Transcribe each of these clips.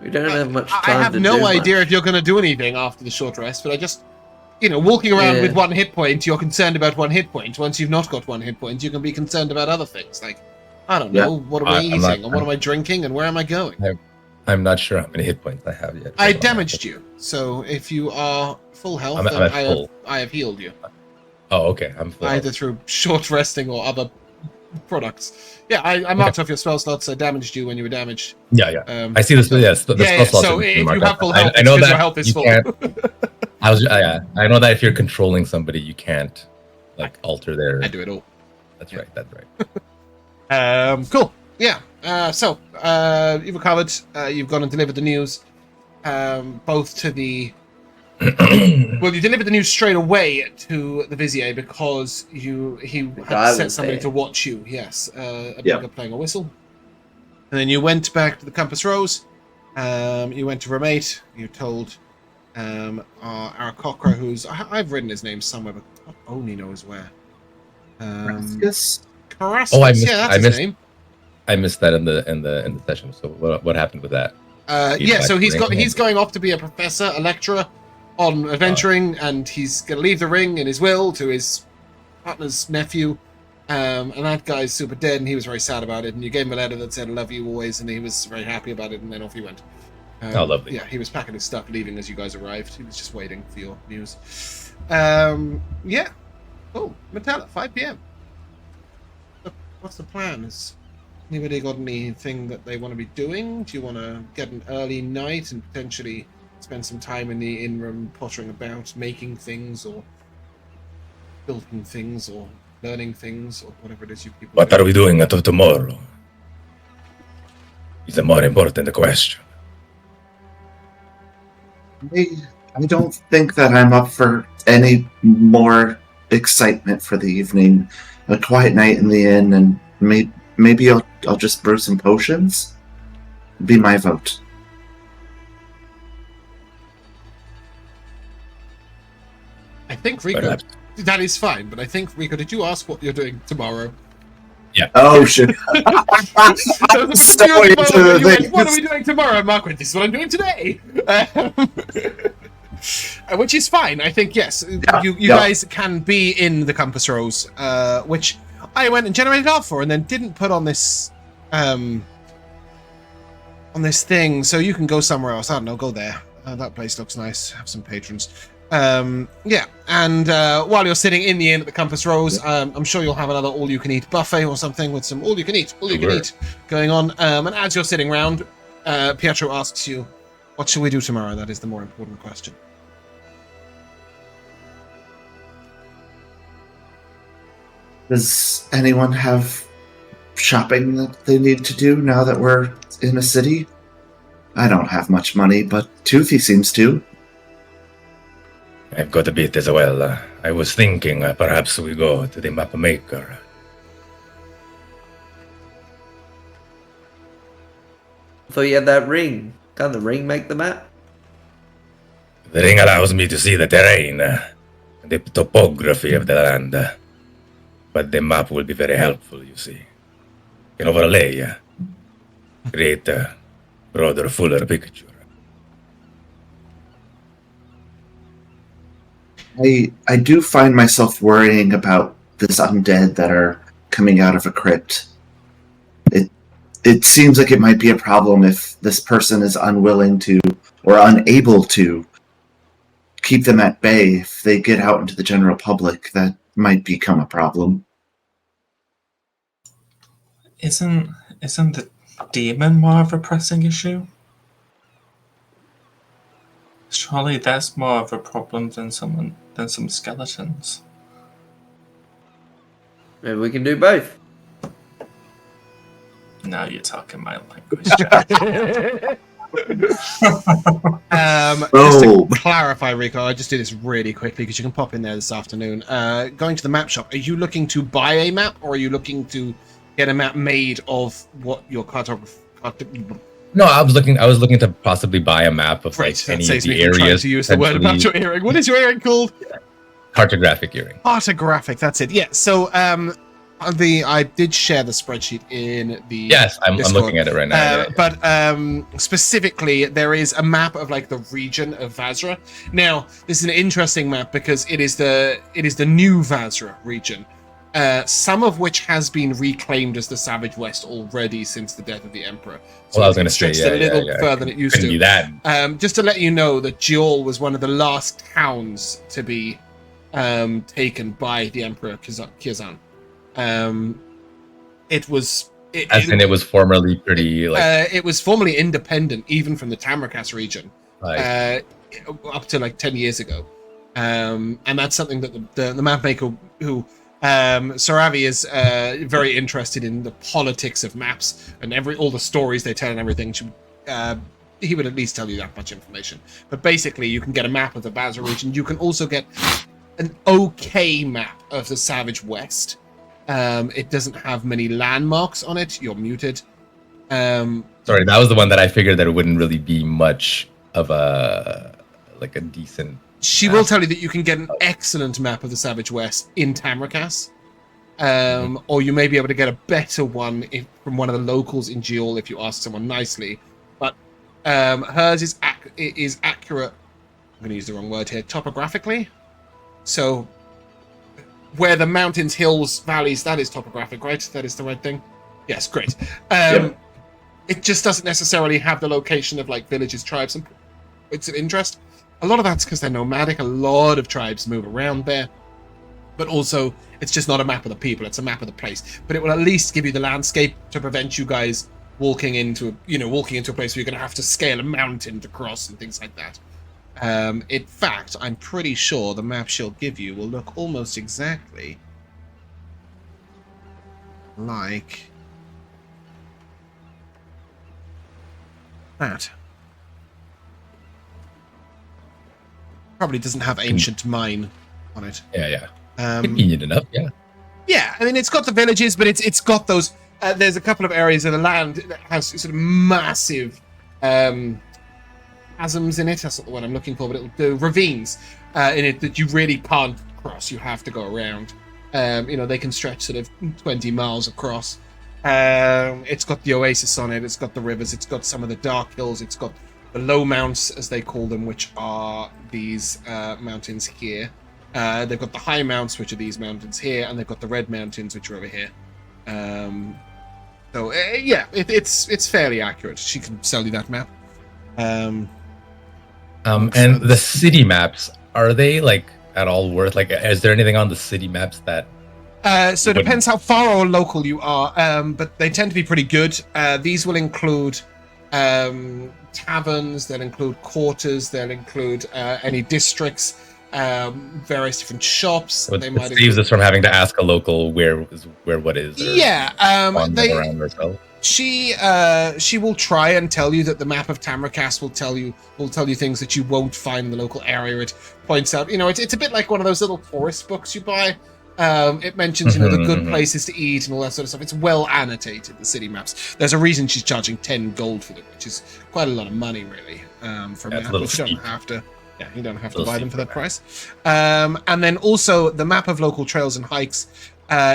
We don't have much time. I have no idea if you're going to do anything after the short rest, but I just, walking around with 1 hit point, you're concerned about 1 hit point. Once you've not got 1 hit point, you can be concerned about other things. Like, I don't know, what am I eating, or what am I drinking, and where am I going? I'm not sure how many hit points I have yet. I damaged you, so if you are full health, then I have healed you. Oh, okay. I'm full. Either through short resting or other products. Yeah, I marked off your spell slots. I damaged you when you were damaged. Yeah. I see this. Yes, the spell slots. So if you have full health, I know that your health is full. I know that if you're controlling somebody, you can't alter their. I do it all. That's right. That's right. Cool. Yeah. So you've recovered. You've gone and delivered the news, both to the. Well, you delivered the news straight away to the Vizier because he had set somebody to watch you. Yes, a bigger playing a whistle, and then you went back to the Compass Rose. You went to Ramate. You told our Cockra, who's I've written his name somewhere, but God only knows where. Carrascus? Oh, I missed, that's his name. I missed that in the session. So what happened with that? So he's going off to be a professor, a lecturer on adventuring, and he's going to leave the ring in his will to his partner's nephew. And that guy's super dead, and he was very sad about it. And you gave him a letter that said, "I love you always," and he was very happy about it. And then off he went. Lovely. Yeah, he was packing his stuff, leaving as you guys arrived. He was just waiting for your news. Yeah. Oh, Metalla, 5 p.m. What's the plan? Has anybody got anything that they want to be doing? Do you want to get an early night and potentially spend some time in the inn-room pottering about, making things, or building things, or learning things, or whatever it is you people What are we doing tomorrow? Is a more important question. I don't think that I'm up for any more excitement for the evening. A quiet night in the inn, and maybe I'll just brew some potions. Be my vote. I think Rico, that is fine, but I think Rico, did you ask what you're doing tomorrow? Yeah. Oh shit! What are we doing tomorrow, Mark? This is what I'm doing today. Which is fine. I think yes, you guys can be in the Compass Rose, which I went and generated out for, and then didn't put on this thing. So you can go somewhere else. I don't know. Go there. That place looks nice. Have some patrons. Yeah, and while you're sitting in the inn at the Compass Rose, I'm sure you'll have another all-you-can-eat buffet or something with some all-you-can-eat going on. And as you're sitting around, Pietro asks you, what should we do tomorrow? That is the more important question. Does anyone have shopping that they need to do now that we're in a city? I don't have much money, but Toothy seems to. I've got a bit as well. I was thinking perhaps we go to the map maker. So you had that ring. Can the ring make the map? The ring allows me to see the terrain, the topography of the land. But the map will be very helpful, you see. Can overlay, create a broader, fuller picture. I do find myself worrying about this undead that are coming out of a crypt. It seems like it might be a problem if this person is unwilling to or unable to keep them at bay. If they get out into the general public, that might become a problem. Isn't the demon more of a pressing issue? Surely that's more of a problem than some skeletons. Maybe we can do both. Now you're talking my language. Just to clarify, Rico, I'll just do this really quickly because you can pop in there this afternoon. Going to the map shop, are you looking to buy a map or are you looking to get a map made of what your cartography? No, I was looking to possibly buy a map of any of the areas. To use the word about your earring. What is your earring called? Cartographic earring. Cartographic, that's it. Yeah. So I did share the spreadsheet in the Yes, I'm looking at it right now. But specifically, there is a map of like the region of Mazrea. Now, this is an interesting map because it is the new Mazrea region, some of which has been reclaimed as the Savage West already since the death of the Emperor. So well, I was going to say, a little further than it used to. Be that. Just to let you know that Jiol was one of the last towns to be taken by the Emperor Kizan. It was formerly pretty like it was formerly independent even from the Tabaxi region, up to like 10 years ago, and that's something that the map maker who Saravi is very interested in the politics of maps and all the stories they tell and everything. He would at least tell you that much information. But basically, you can get a map of the Mazrea region. You can also get an okay map of the Savage West. It doesn't have many landmarks on it. You're muted. Sorry, that was the one that I figured that it wouldn't really be much of a decent. She will tell you that you can get an excellent map of the Savage West in Tabaxi, or you may be able to get a better one from one of the locals in Jiol if you ask someone nicely. But hers is accurate. I'm going to use the wrong word here. Topographically, so. Where the mountains, hills, valleys, that is topographic, right? That is the right thing? Yes, great. It just doesn't necessarily have the location of like villages, tribes, and it's of interest. A lot of that's because they're nomadic. A lot of tribes move around there. But also, it's just not a map of the people, it's a map of the place. But it will at least give you the landscape to prevent you guys walking into a place where you're going to have to scale a mountain to cross and things like that. In fact, I'm pretty sure the map she'll give you will look almost exactly like that. Probably doesn't have Ancient Mine on it. Yeah. Convenient enough, yeah. Yeah, I mean, it's got the villages, but it's got those... there's a couple of areas of the land that has sort of massive... chasms in it, that's not the one I'm looking for, but it'll do ravines in it that you really can't cross. You have to go around. They can stretch sort of 20 miles across. It's got the oasis on it, it's got the rivers, it's got some of the dark hills, it's got the low mounts, as they call them, which are these mountains here. They've got the high mounts, which are these mountains here, and they've got the red mountains, which are over here. It's fairly accurate. She can sell you that map. And the city maps, are they like at all worth is there anything on the city maps that so it depends how far or local you are, but they tend to be pretty good. These will include taverns, they'll include quarters, they'll include any districts, various different shops. So it saves us from having to ask a local where what is. Around herself. She will try and tell you that the map of Tabaxi will tell you things that you won't find in the local area. It points out, it's a bit like one of those little tourist books you buy. It mentions, the good places to eat and all that sort of stuff. It's well annotated, the city maps. There's a reason she's charging 10 gold for them, which is quite a lot of money, really, for a map. Which you don't have to. Yeah, you don't have to buy them for that price. And then also the map of local trails and hikes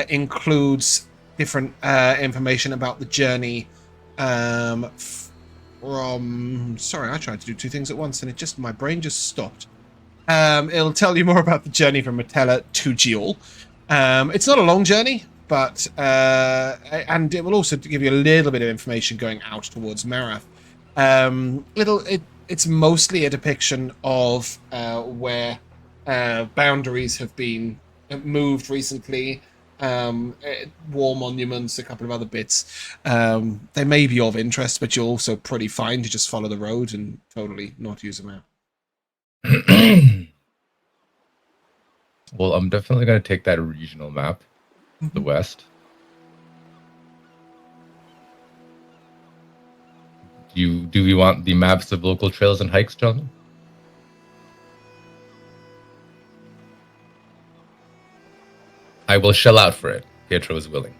includes different information about the journey from... Sorry, I tried to do two things at once and my brain just stopped. It'll tell you more about the journey from Metella to Jiol. It's not a long journey, but... and it will also give you a little bit of information going out towards Marath. It's mostly a depiction of where boundaries have been moved recently. War monuments, a couple of other bits. They may be of interest, but you're also pretty fine to just follow the road and totally not use a map. Well, I'm definitely going to take that regional map, the west. Do we want the maps of local trails and hikes, John? I will shell out for it. Pietro is willing.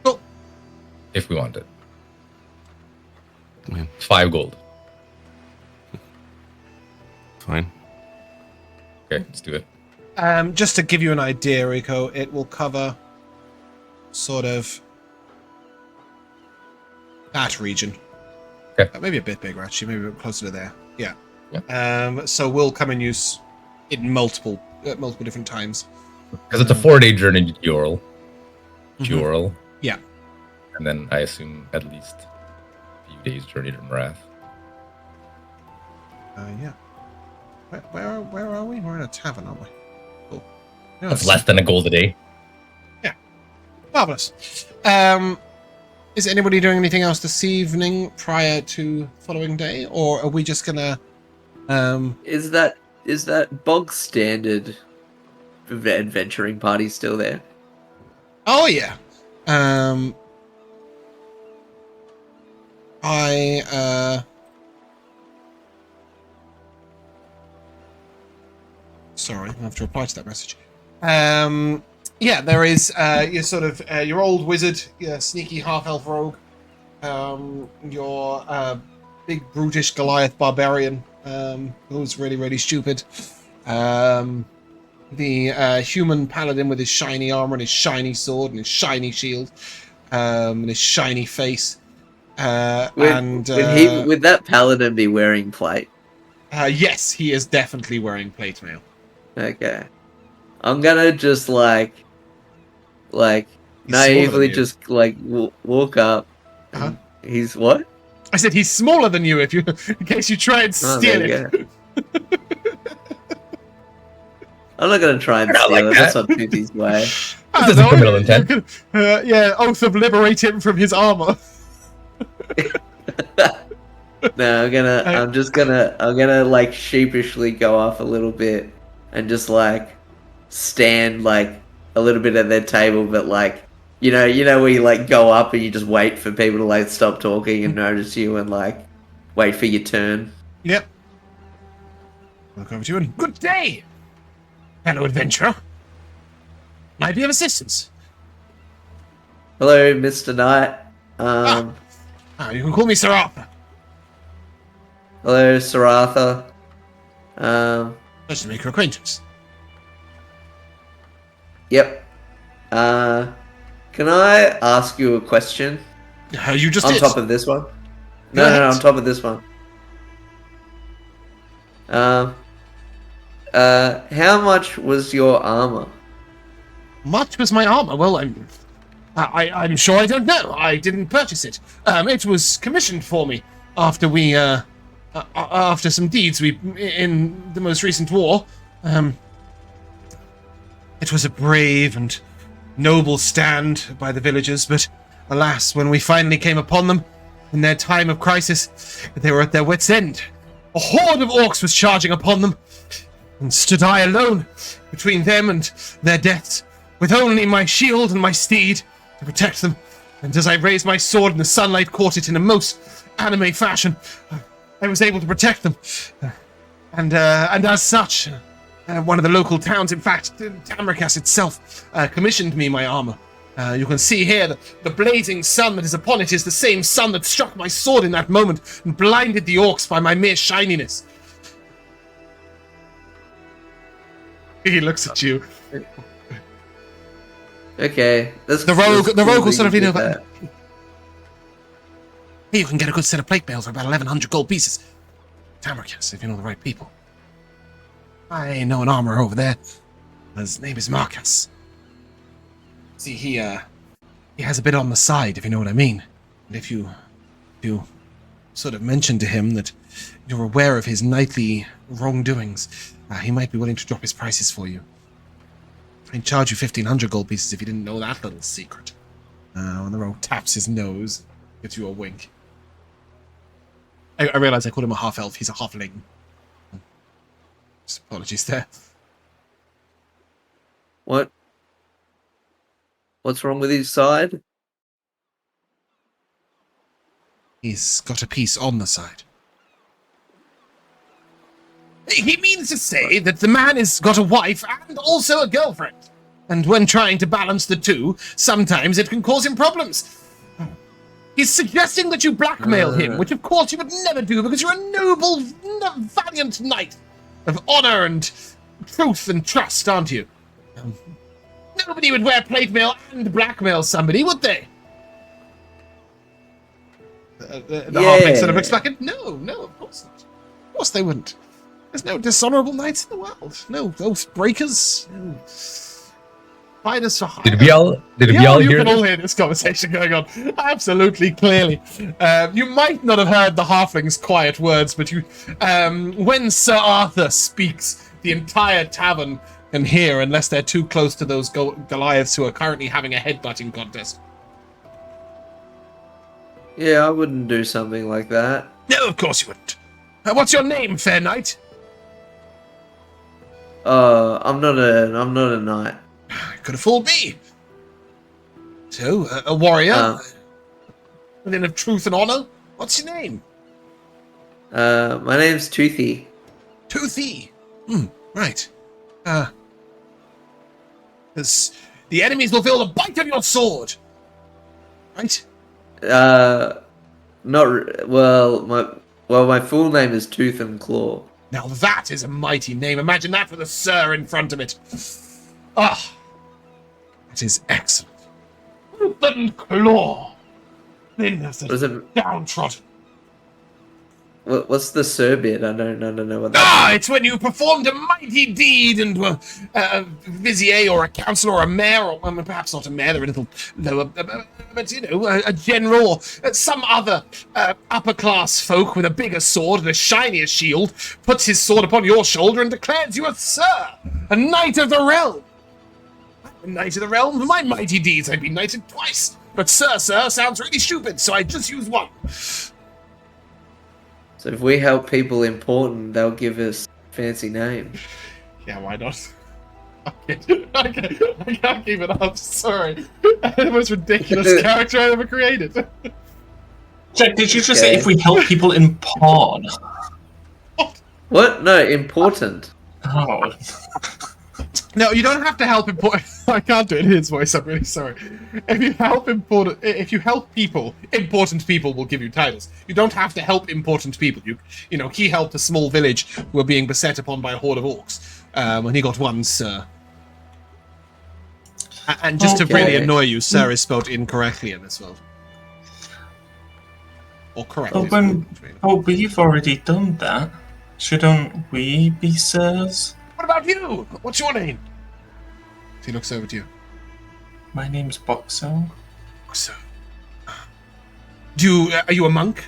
Cool. If we want it. Man. 5 gold. Fine. Okay, let's do it. Just to give you an idea, Rico, it will cover sort of that region. Okay. Maybe a bit bigger, actually. Maybe a bit closer to there. Yeah. Yeah. So we'll come in use in multiple different times. Because it's a 4-day journey to Jurel. Mhm. Yeah. And then I assume at least a few days journey to Marath. Yeah. Where are we? We're in a tavern, aren't we? Cool. That's less than a gold a day. Yeah. Marvelous. Is anybody doing anything else this evening prior to following day, or are we just gonna? Is that bog standard adventuring party still there? Oh yeah. Sorry, I have to reply to that message. Yeah, there is your sort of your old wizard, your sneaky half-elf rogue, your big brutish Goliath barbarian, who's really, really stupid. The human paladin with his shiny armor and his shiny sword and his shiny shield, and his shiny face. Would that paladin be wearing plate? Yes, he is definitely wearing plate mail. Okay. I'm gonna just naively just walk up. Uh-huh. He's what? I said he's smaller than you if you in case you try and steal it. I'm not gonna try and steal it. That's not Pinty's way. This is a criminal intent. Yeah, oath of liberate him from his armor. No, I'm gonna like sheepishly go off a little bit and just like stand like a little bit at their table, but like you know where you like go up and you just wait for people to like stop talking and notice you and like wait for your turn. Yep. Look over to you and good day, fellow adventurer. Might I be of assistance? Hello, Mr. Knight. You can call me Sir Arthur. Hello, Sir Arthur. Pleasure to make your acquaintance. Yep. Can I ask you a question? You just on did. top of this one? No, on top of this one. How much was your armor? Much was my armor? Well, I'm sure I don't know. I didn't purchase it. It was commissioned for me after we, after some deeds we in the most recent war. It was a brave and noble stand by the villagers, but alas, when we finally came upon them in their time of crisis, they were at their wits' end. A horde of orcs was charging upon them, and stood I alone between them and their deaths, with only my shield and my steed to protect them. And as I raised my sword and the sunlight caught it in a most anime fashion, I was able to protect them. And as such, one of the local towns, in fact, Tabaxi itself, commissioned me my armor. You can see here that the blazing sun that is upon it is the same sun that struck my sword in that moment and blinded the orcs by my mere shininess. He looks at you. Okay, the rogue will sort of, hey, you can get a good set of plate mail for about 1,100 gold pieces. Tabaxi, if you know the right people. I know an armorer over there. His name is Marcus. See, he has a bit on the side, if you know what I mean. And if you sort of mention to him that you're aware of his nightly wrongdoings, he might be willing to drop his prices for you. He'd charge you 1,500 gold pieces if you didn't know that little secret. When the rogue taps his nose, gives you a wink. I realize I called him a half-elf. He's a halfling. Just apologies there. What's wrong with his side? He's got a piece on the side. He means to say that the man has got a wife and also a girlfriend. And when trying to balance the two, sometimes it can cause him problems. He's suggesting that you blackmail him, which of course you would never do because you're a noble, valiant knight of honor and truth and trust, aren't you? Nobody would wear plate mail and blackmail somebody, would they? The halfling sort of looks like it. No, of course not. Of course they wouldn't. There's no dishonorable knights in the world. No oath breakers. No fighters for hire. Did we all You hear can this? all hear this conversation going on. Absolutely, clearly. You might not have heard the halfling's quiet words, but when Sir Arthur speaks, the entire tavern can hear, unless they're too close to those Goliaths who are currently having a headbutting contest. Yeah, I wouldn't do something like that. No, of course you wouldn't. What's your name, fair knight? I'm not a knight. Could have fooled me. So, a warrior? Within of truth and honor? What's your name? My name's Toothy. Toothy. Right. Because the enemies will feel the bite of your sword. Right? My full name is Tooth and Claw. Now that is a mighty name. Imagine that with a sir in front of it. That is excellent. Tooth and Claw. Then there's the downtrodden. What's the sir bit? I don't know what that is. It's when you performed a mighty deed and were a vizier or a councillor or a mayor, or perhaps not a mayor, they're a little lower, but a general or some other upper-class folk with a bigger sword and a shinier shield puts his sword upon your shoulder and declares you a sir, a knight of the realm. A knight of the realm? For my mighty deeds, I'd be knighted twice. But sir sounds really stupid, so I just use one. So if we help people important, they'll give us fancy names. Yeah, why not? I can't keep it up. Sorry. The most ridiculous character I ever created. Jack, did you just say if we help people in pawn? What? No, important. Oh. No, you don't have to help important. I can't do it in his voice. I'm really sorry. If you help people, important people will give you titles. You don't have to help important people. He helped a small village who were being beset upon by a horde of orcs, and he got one sir. And just to really annoy you, sir is spelled incorrectly in this world. Or correctly. We've already done that. Shouldn't we be sirs? What about you? What's your name? He looks over to you. My name's Boxxo. Boxxo. Are you a monk?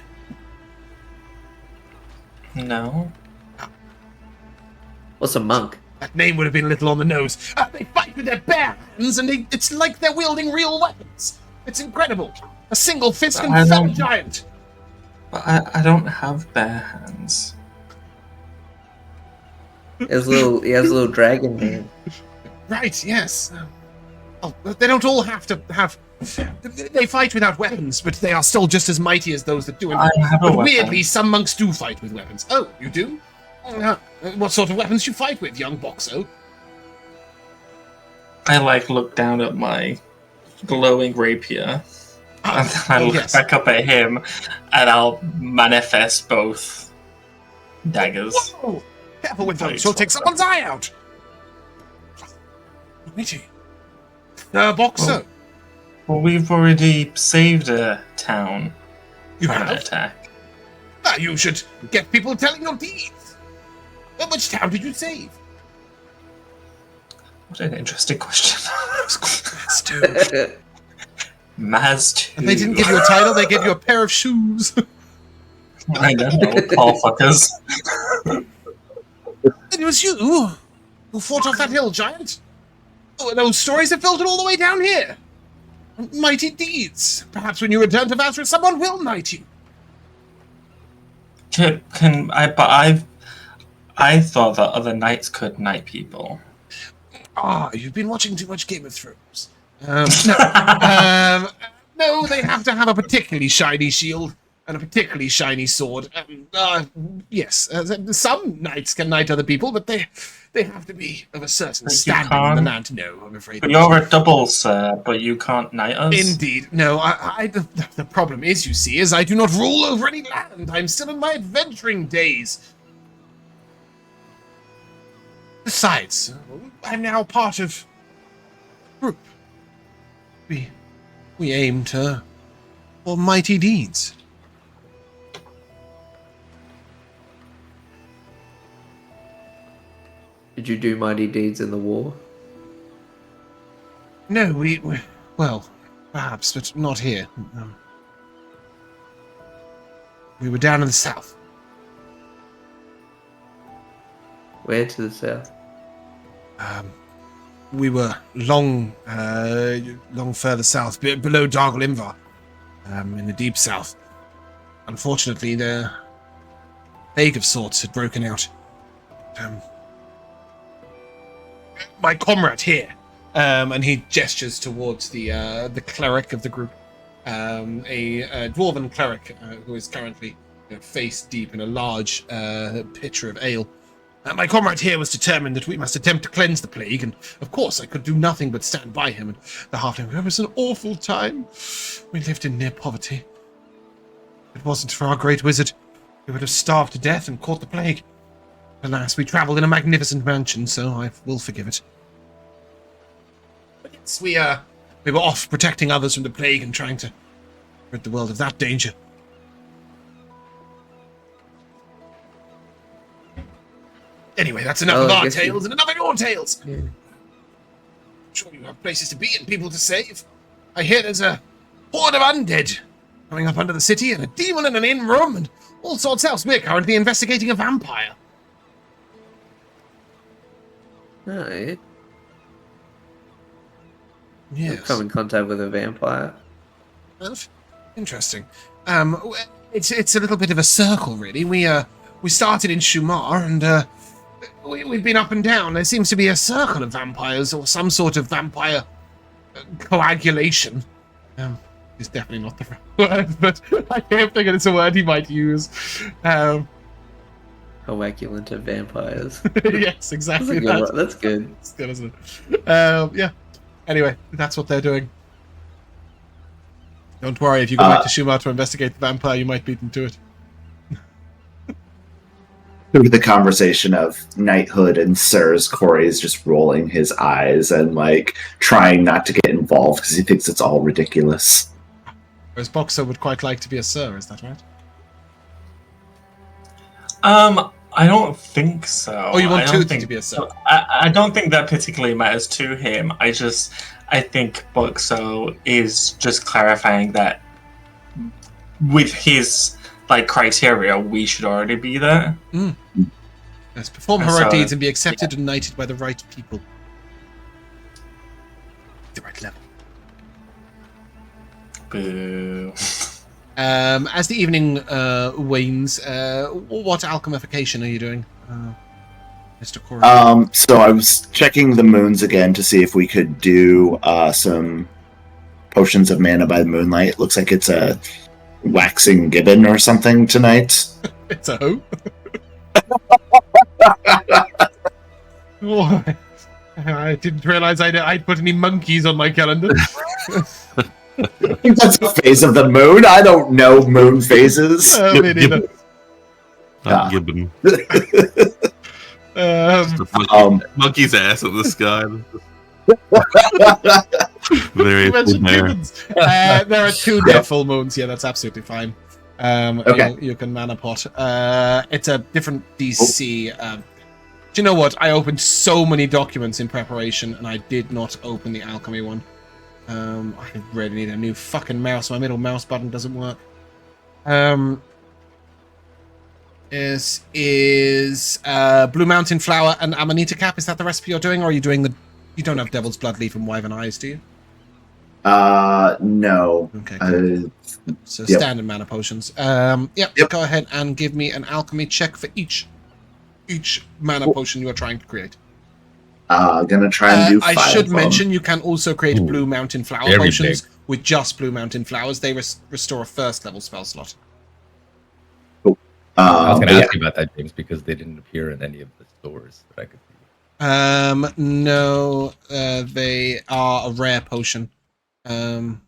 No. What's a monk? That name would have been a little on the nose. They fight with their bare hands, and it's like they're wielding real weapons. It's incredible. A single fist can fell a giant. But I don't have bare hands. He has a little dragon hand. Right, yes. They don't all have to have... They fight without weapons, but they are still just as mighty as those that do. But weirdly, some monks do fight with weapons. Oh, you do? What sort of weapons do you fight with, young Boxxo? I look down at my glowing rapier, and then I look back up at him, and I'll manifest both daggers. Whoa! Careful with those, you'll take someone's eye out! Mitty. Boxxo. Well, we've already saved a town You from an have? attack. You should get people telling your deeds. Which town did you save? What an interesting question. Mazrea. Mazrea. And they didn't give you a title, they gave you a pair of shoes. I don't know, call fuckers. It was you who fought off that hill giant. Oh, and those stories have filtered all the way down here. Mighty deeds. Perhaps when you return to Mazrea, someone will knight you. I thought that other knights could knight people. You've been watching too much Game of Thrones. No, they have to have a particularly shiny shield and a particularly shiny sword. Yes, some knights can knight other people, but they have to be of a certain standing in the land. No, I'm afraid. But you're a double, sir, but you can't knight us. Indeed. No, the problem is, you see, is I do not rule over any land. I'm still in my adventuring days. Besides, I'm now part of group. We aim for mighty deeds. Did you do mighty deeds in the war? No, well, perhaps, but not here. We were down in the south. Where to the south? We were long further south, below Darglimvar, in the deep south. Unfortunately, the plague of sorts had broken out. My comrade here, and he gestures towards the cleric of the group, a dwarven cleric who is currently face deep in a large pitcher of ale. My comrade here was determined that we must attempt to cleanse the plague, and of course I could do nothing but stand by him and the halfling. It was an awful time. We lived in near poverty. If it wasn't for our great wizard, we would have starved to death and caught the plague. Alas, we travelled in a magnificent mansion, so I will forgive it. But yes, we were off protecting others from the plague and trying to rid the world of that danger. Anyway, that's enough of our tales and enough of your tales. Yeah. I'm sure you have places to be and people to save. I hear there's a horde of undead coming up under the city and a demon in an inn room and all sorts else. We're currently investigating a vampire. No. Yes. Come in contact with a vampire. Well, interesting. It's a little bit of a circle, really. We started in Shumar and we've been up and down. There seems to be a circle of vampires or some sort of vampire coagulation. It's definitely not the right word, but I can't think it's a word he might use. Coagulant of vampires. Yes, exactly. That's good. It's good, isn't it? Yeah. Anyway, that's what they're doing. Don't worry, if you go back to Shumar to investigate the vampire, you might beat them to it. Through the conversation of knighthood and sirs, Corey's just rolling his eyes and trying not to get involved because he thinks it's all ridiculous. Whereas Boxxo would quite like to be a sir, is that right? I don't think so. Oh, you want Toothy to be a sir? I don't think that particularly matters to him. I think Boxxo is just clarifying that with his criteria, we should already be there. Yes, perform heroic deeds and be accepted and knighted by the right people. The right level. Boo. As the evening wanes, what alchemification are you doing, Mr. Corrie? So I was checking the moons again to see if we could do some potions of mana by the moonlight. It looks like it's a waxing gibbon or something tonight. It's a who? Oh, I didn't realize I'd put any monkeys on my calendar. I think that's a phase of the moon. I don't know moon phases. Me neither. Gibbon. Monkey's ass in the sky. You mentioned gibbons. There are two dead full moons. Yeah, that's absolutely fine. Okay. You can mana pot. It's a different DC. Do you know what? I opened so many documents in preparation, and I did not open the alchemy one. I really need a new fucking mouse. My middle mouse button doesn't work. Is Blue Mountain Flower and Amanita Cap? Is that the recipe you're doing, or are you doing the? You don't have Devil's Blood Leaf and Wyvern Eyes, do you? No. Okay. Cool. So standard mana potions. Yep. Go ahead and give me an alchemy check for each mana potion you are trying to create. Gonna try and do 5 I should mention you can also create Blue Mountain Flower potions with just Blue Mountain Flowers. They restore a first level spell slot. I was going to ask you about that, James, because they didn't appear in any of the stores that I could see. No, they are a rare potion. I'm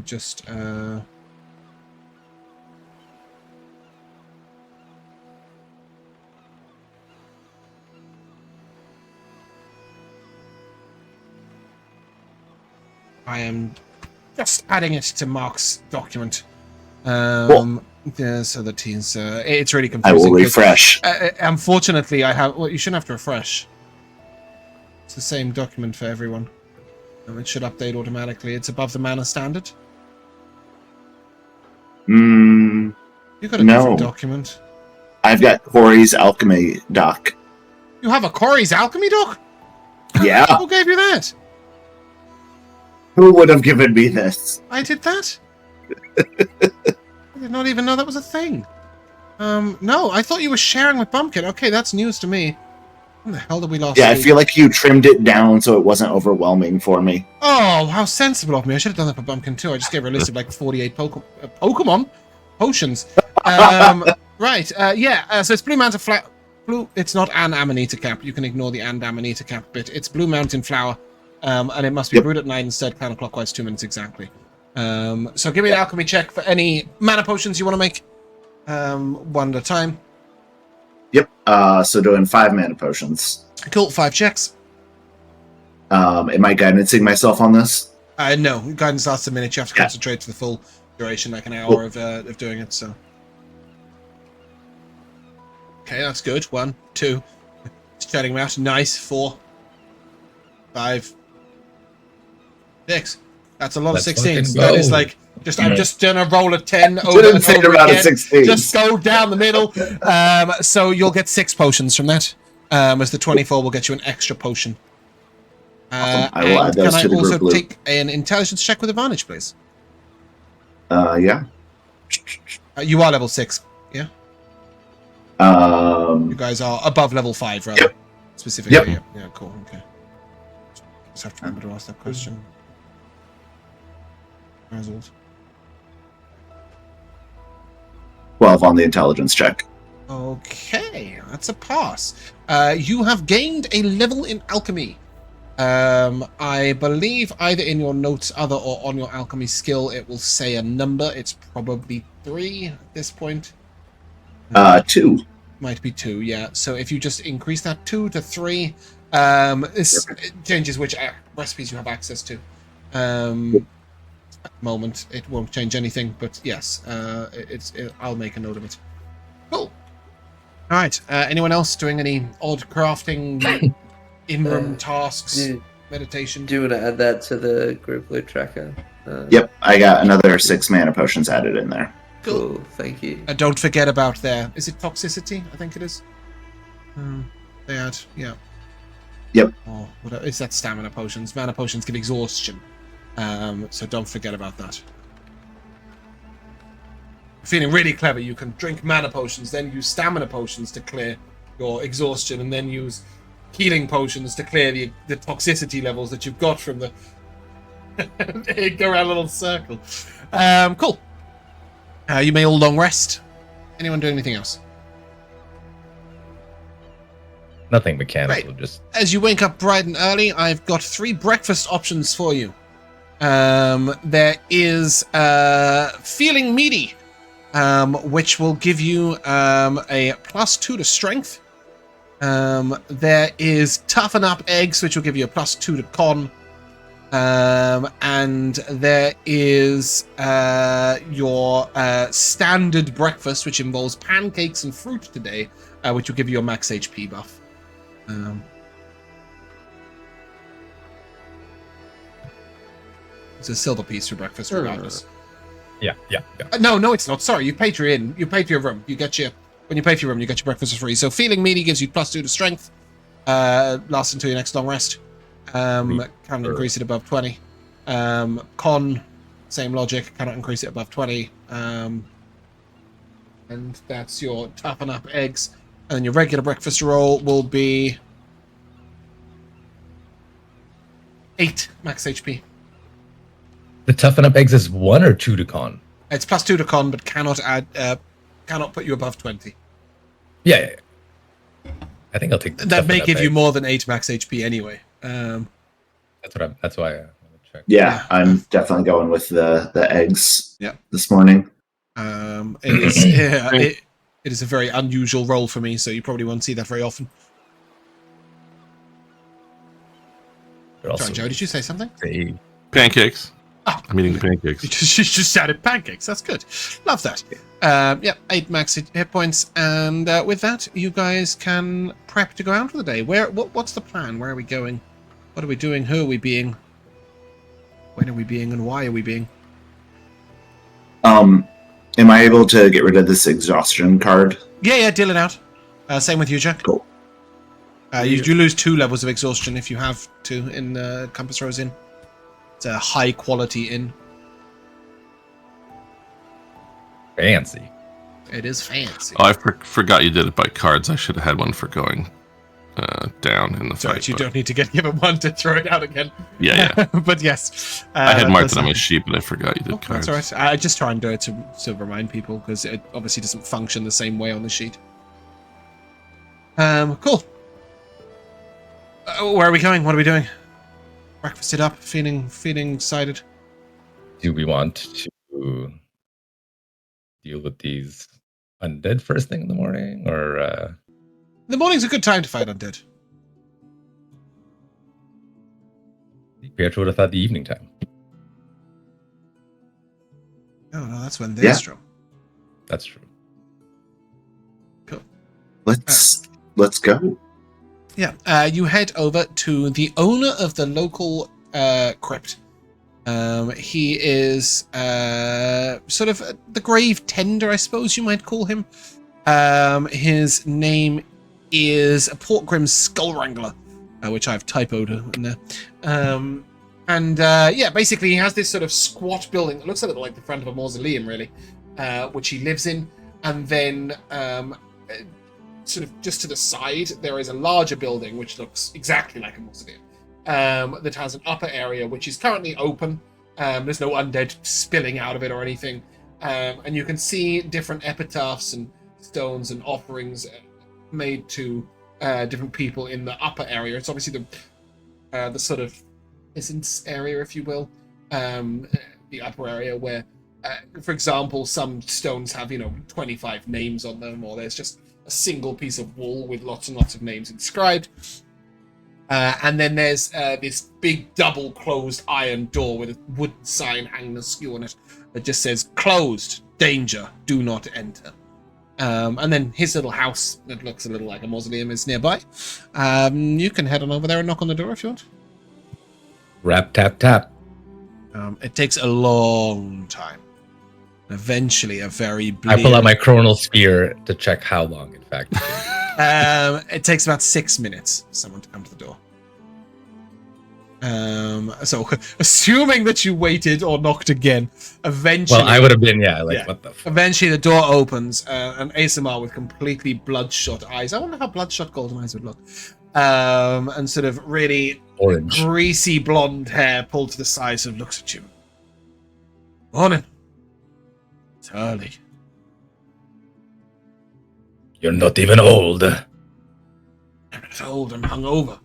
just I am just adding it to Mark's document. Cool. Yeah, so that he's it's really I confusing. will refresh. Unfortunately, I have. Well, you shouldn't have to refresh. It's the same document for everyone. It should update automatically. It's above the mana standard. Mm, You got a different document. I've got Corrie's alchemy doc. You have a Corrie's alchemy doc? Yeah. Who gave you that? Who would have given me this? I did that? I did not even know that was a thing. No, I thought you were sharing with Bumpkin. Okay, that's news to me. When the hell did we last Yeah, I see? feel like you trimmed it down so it wasn't overwhelming for me. Oh, how sensible of me. I should have done that for Bumpkin too. I just gave her a list of like 48 Pokemon potions. Right, yeah, so it's Blue Mountain Flower. It's not an Amanita cap. You can ignore the and Amanita cap bit. It's Blue Mountain Flower, and it must be brewed at night instead, counterclockwise, 2 minutes exactly. So give me an alchemy check for any mana potions you want to make. One at a time. Yep, so doing 5 mana potions. Cool, 5 checks. Am I guidancing myself on this? No, guidance lasts a minute. You have to concentrate for the full duration, like an hour of doing it, so. Okay, that's good. 1, 2. Just chatting them out. Nice. 4, 5, 6. That's a lot of 16s. That is like I'm just gonna roll a 10 over and over again. 16. Just go down the middle. So you'll get 6 potions from that. As the 24 will get you an extra potion. Awesome. I will add those to the group. Can I also take an intelligence check with advantage, please? Yeah. You are level 6. Yeah. You guys are above level 5, rather. Yep. Specifically. Yep. Yeah. Cool. Okay. Just have to remember to ask that question. 12 on the intelligence check. Okay, that's a pass. You have gained a level in alchemy. I believe either in your notes, other, or on your alchemy skill, it will say a number. It's probably 3 at this point. 2. Might be 2, yeah. So if you just increase that 2 to 3, this changes which recipes you have access to. At the moment, it won't change anything, but yes, I'll make a note of it. Cool. All right. Anyone else doing any odd crafting, in-room tasks, meditation? Do you want to add that to the group loot tracker? Yep, I got another 6 mana potions added in there. Cool, thank you. Don't forget about is it toxicity? I think it is. They add, yeah. Yep. Oh, what is that? Stamina potions. Mana potions give exhaustion. So don't forget about that. Feeling really clever, you can drink mana potions, then use stamina potions to clear your exhaustion, and then use healing potions to clear the toxicity levels that you've got from the... Go around a little circle. Cool. You may all long rest. Anyone do anything else? Nothing mechanical, Right. just... As you wake up bright and early, I've got 3 breakfast options for you. There is Feeling Meaty, which will give you a +2 to strength. There is Toughen Up Eggs, which will give you a +2 to con. And there is your standard breakfast, which involves pancakes and fruit today, which will give you a max HP buff. It's a silver piece for breakfast, regardless. Yeah. No, it's not. Sorry, you pay for your room. When you pay for your room, you get your breakfast for free. So Feeling Meaty gives you +2 to strength, lasts until your next long rest. Can't increase it above 20. Con, same logic, cannot increase it above 20. And that's your Toughen Up Eggs. And your regular breakfast roll will be 8 max HP. The Toughen Up Eggs is 1 or 2 to con? It's +2 to con, but cannot put you above 20. Yeah. I think I'll take the That may give you eggs. more than 8 max HP anyway. That's why I want to check. Yeah, I'm definitely going with the eggs. Yeah. This morning. It is a very unusual roll for me, so you probably won't see that very often. But also, Sorry, Joe, did you say something? Pancakes. Oh, I'm eating the pancakes. You just added pancakes. That's good. Love that. 8 max hit points, and with that, you guys can prep to go out for the day. What's the plan? Where are we going? What are we doing? Who are we being? When are we being? And why are we being? Am I able to get rid of this exhaustion card? Yeah, deal it out. Same with you, Jack. Cool. You lose 2 levels of exhaustion if you have to in Compass Rose Inn. It's a high quality inn. Fancy. It is fancy. Oh, I forgot you did it by cards. I should have had one for going down in the Sorry, fight. you don't need to get given one to throw it out again. Yeah. But yes. I had marked it on my sheet, but I forgot you did cards. That's all right. I just try and do it to remind people, because it obviously doesn't function the same way on the sheet. Cool. Where are we going? What are we doing? Breakfasted up, feeling excited. Do we want to deal with these undead first thing in the morning, or The morning's a good time to fight undead. Pietro would have thought the evening time. Oh no, that's when they're strong. That's true. Cool. Let's go. Yeah, you head over to the owner of the local crypt. He is sort of the grave tender, I suppose you might call him. His name is Portgrim's Skull Wrangler, which I've typoed in there. Yeah, basically he has this sort of squat building that looks a little like the front of a mausoleum, really, which he lives in. And then sort of just to the side, there is a larger building which looks exactly like a mausoleum, that has an upper area which is currently open. There's no undead spilling out of it or anything. And you can see different epitaphs and stones and offerings made to different people in the upper area. It's obviously the sort of essence area, if you will, the upper area where, for example, some stones have 25 names on them, or there's just a single piece of wall with lots and lots of names inscribed. And then there's this big double closed iron door with a wooden sign hanging askew on it that just says "Closed, danger, do not enter." And then his little house that looks a little like a mausoleum is nearby. You can head on over there and knock on the door if you want. Rap, tap, tap. It takes a long time. Eventually, a very I pull out my chronal spear to check how long, in fact. It takes about 6 minutes for someone to come to the door. So, assuming that you waited or knocked again, eventually... Well, I would have been, what the fuck? Eventually, the door opens, and ASMR with completely bloodshot eyes. I wonder how bloodshot golden eyes would look. And sort of really orange, greasy blonde hair pulled to the side, sort of looks at you. Morning. It's early. You're not even old. I'm not old, I'm hungover.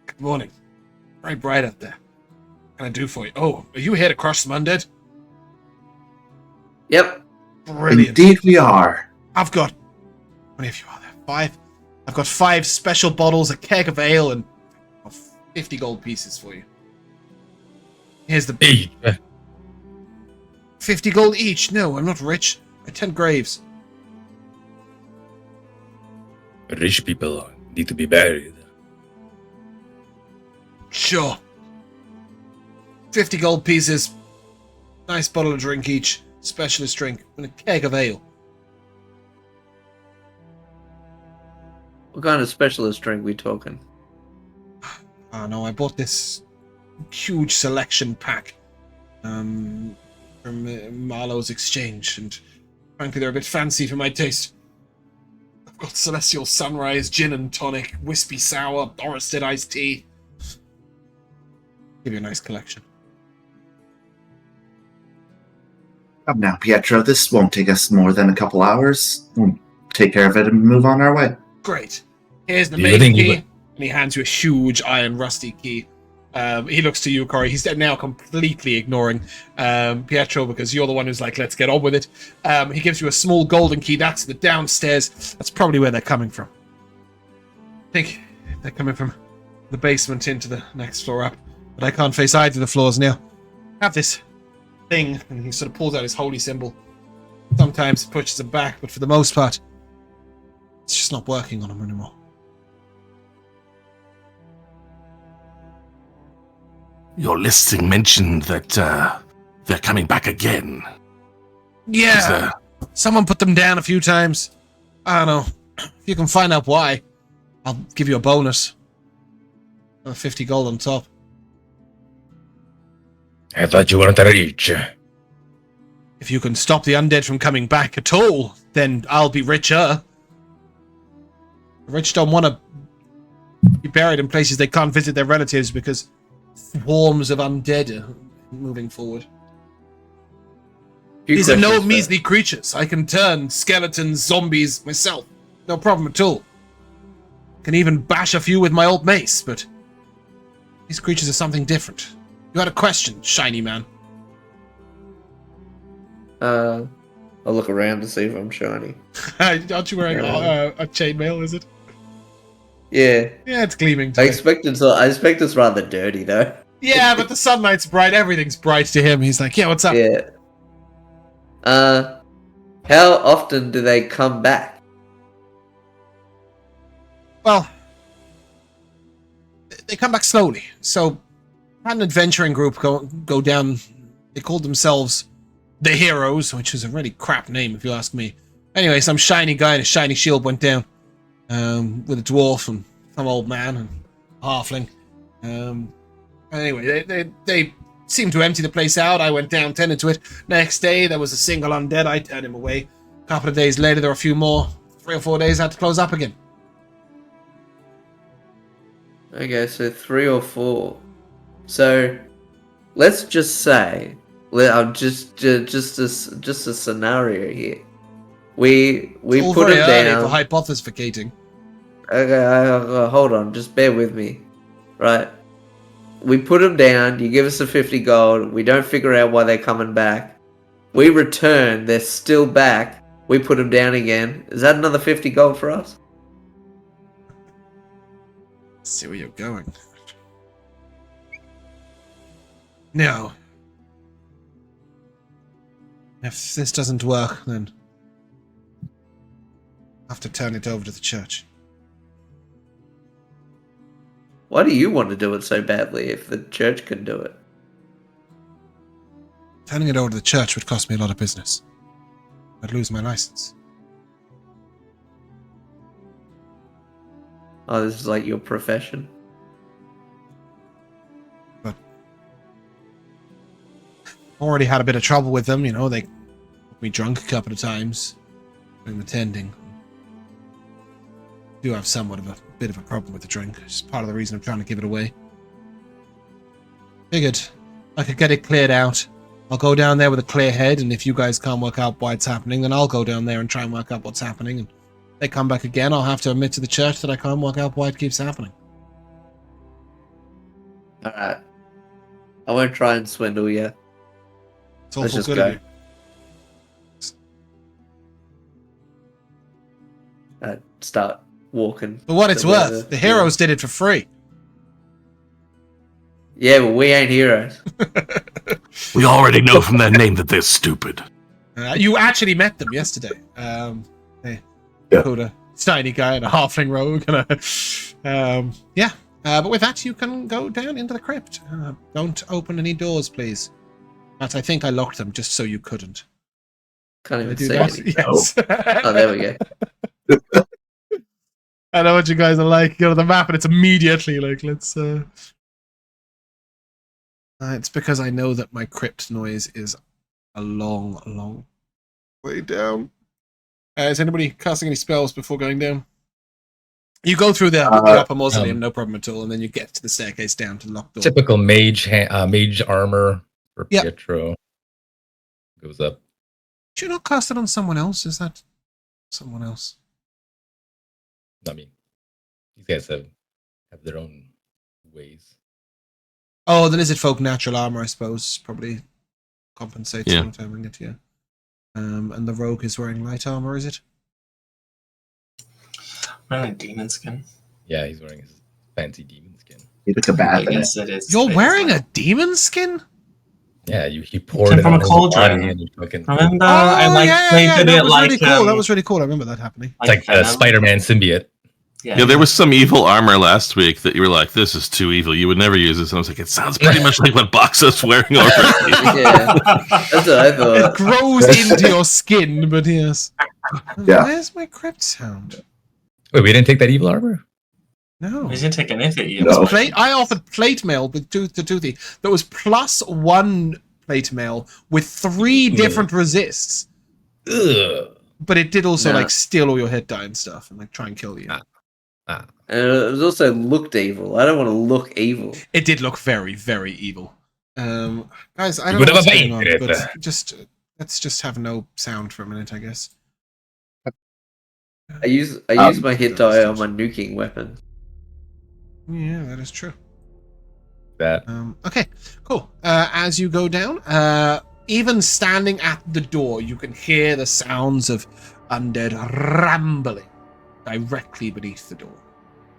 Good morning. Very bright out there. What can I do for you? Oh, are you here to crush some undead? Yep. Brilliant. Indeed we are. I've got... How many of you are there? 5? I've got 5 special bottles, a keg of ale, and 50 gold pieces for you. Here's the... 50 gold each? No, I'm not rich. I tend graves. Rich people need to be buried. Sure. 50 gold pieces. Nice bottle of drink each. Specialist drink. And a keg of ale. What kind of specialist drink we talking? Oh no, I bought this huge selection pack from Marlowe's Exchange, and frankly they're a bit fancy for my taste. I've got Celestial Sunrise, Gin and Tonic, Wispy Sour, Oristed Iced Tea. Give you a nice collection. Come now, Pietro, this won't take us more than a couple hours. We'll take care of it and move on our way. Great. Here's the main key. And he hands you a huge iron rusty key. He looks to you, Corrie. He's now completely ignoring Pietro, because you're the one who's like, let's get on with it. He gives you a small golden key. That's the downstairs. That's probably where they're coming from. I think they're coming from the basement into the next floor up. But I can't face either of the floors now. Have this thing, and he sort of pulls out his holy symbol. Sometimes it pushes him back, but for the most part, it's just not working on him anymore. Your listing mentioned that they're coming back again. Yeah, someone put them down a few times. I don't know. If you can find out why, I'll give you a bonus. 50 gold on top. I thought you weren't rich. If you can stop the undead from coming back at all, then I'll be richer. The rich don't want to be buried in places they can't visit their relatives because swarms of undead are moving forward. These are no measly creatures. I can turn skeletons, zombies myself. No problem at all. Can even bash a few with my old mace, but these creatures are something different. You had a question, shiny man. I'll look around to see if I'm shiny. Aren't you wearing a chainmail, is it? Yeah. Yeah, it's gleaming I today. I expect it's rather dirty, though. Yeah, but the sunlight's bright. Everything's bright to him. He's like, yeah, what's up? Yeah. How often do they come back? Well, they come back slowly. So, had an adventuring group go down. They called themselves the Heroes, which is a really crap name if you ask me. Anyway, some shiny guy in a shiny shield went down with a dwarf and some old man and a halfling. Anyway, they seemed to empty the place out. I went down, tended to it. Next day, there was a single undead. I turned him away. A couple of days later, there were a few more. 3 or 4 days, had to close up again. Okay, so 3 or 4. So, let's just say, just a scenario here. We it's put him down. For hypothesicating. Okay, hold on, just bear with me, right? We put them down, you give us a 50 gold, we don't figure out why they're coming back. We return, they're still back, we put them down again. Is that another 50 gold for us? Let's see where you're going. No. If this doesn't work, then I'll have to turn it over to the church. Why do you want to do it so badly if the church can do it? Turning it over to the church would cost me a lot of business. I'd lose my license. Oh, this is like your profession? But already had a bit of trouble with them, you know, they got me drunk a couple of times during the tending. Do have somewhat of a bit of a problem with the drink. It's part of the reason I'm trying to give it away. Figured I could get it cleared out. I'll go down there with a clear head, and if you guys can't work out why it's happening, then I'll go down there and try and work out what's happening. And if they come back again, I'll have to admit to the church that I can't work out why it keeps happening. Alright. I won't try and swindle you. It's awful good of you. Start walking. For what it's worth, the heroes did it for free. Yeah, but we ain't heroes. We already know from their name that they're stupid. You actually met them yesterday. Put a tiny guy and a halfling rogue. And but with that, you can go down into the crypt. Don't open any doors, please. But I think I locked them just so you couldn't. Can't even do say that? anything. Yes. Oh, there we go. I know what you guys are like. You go to the map and it's immediately like, let's... it's because I know that my crypt noise is a long, long way down. Is anybody casting any spells before going down? You go through the upper mausoleum, no problem at all, and then you get to the staircase down to the locked door. Typical mage armor for Pietro. Goes up. Did you not cast it on someone else? Is that someone else? I mean, these guys have their own ways. Oh, the Lizardfolk natural armor, I suppose, probably compensates for not having it, yeah. And the rogue is wearing light armor, is it? Wearing a demon skin. Yeah, he's wearing his fancy demon skin. You took a bath in it. Yes, it is. You're It is wearing nice. a demon skin? Yeah, he poured Came it from on a his cauldron. body and he fucking... Remember, Oh, I like painted that it was like really cool. That was really cool. I remember that happening. It's like a Venom. Spider-Man symbiote. Yeah, there was some evil armor last week that you were like, this is too evil. You would never use this. And I was like, it sounds pretty much like what Boxxo's wearing already. Yeah, that's what I It thought. grows into your skin, but yes. Yeah. Where's my crypt sound? Wait, we didn't take that evil armor? No. We didn't take anything. It was No. plate. I offered plate mail with Toothy. That was +1 plate mail with 3 different resists. Ugh. But it did also No. like steal all your hit die and stuff and like try and kill you. And it was also looked evil. I don't want to look evil. It did look very, very evil. Guys, I don't Would know have what's going on, abated but it. let's just have no sound for a minute, I guess. I use my hit die on my nuking weapon. Yeah, that is true. That. Okay, cool. As you go down, even standing at the door, you can hear the sounds of undead rambling directly beneath the door.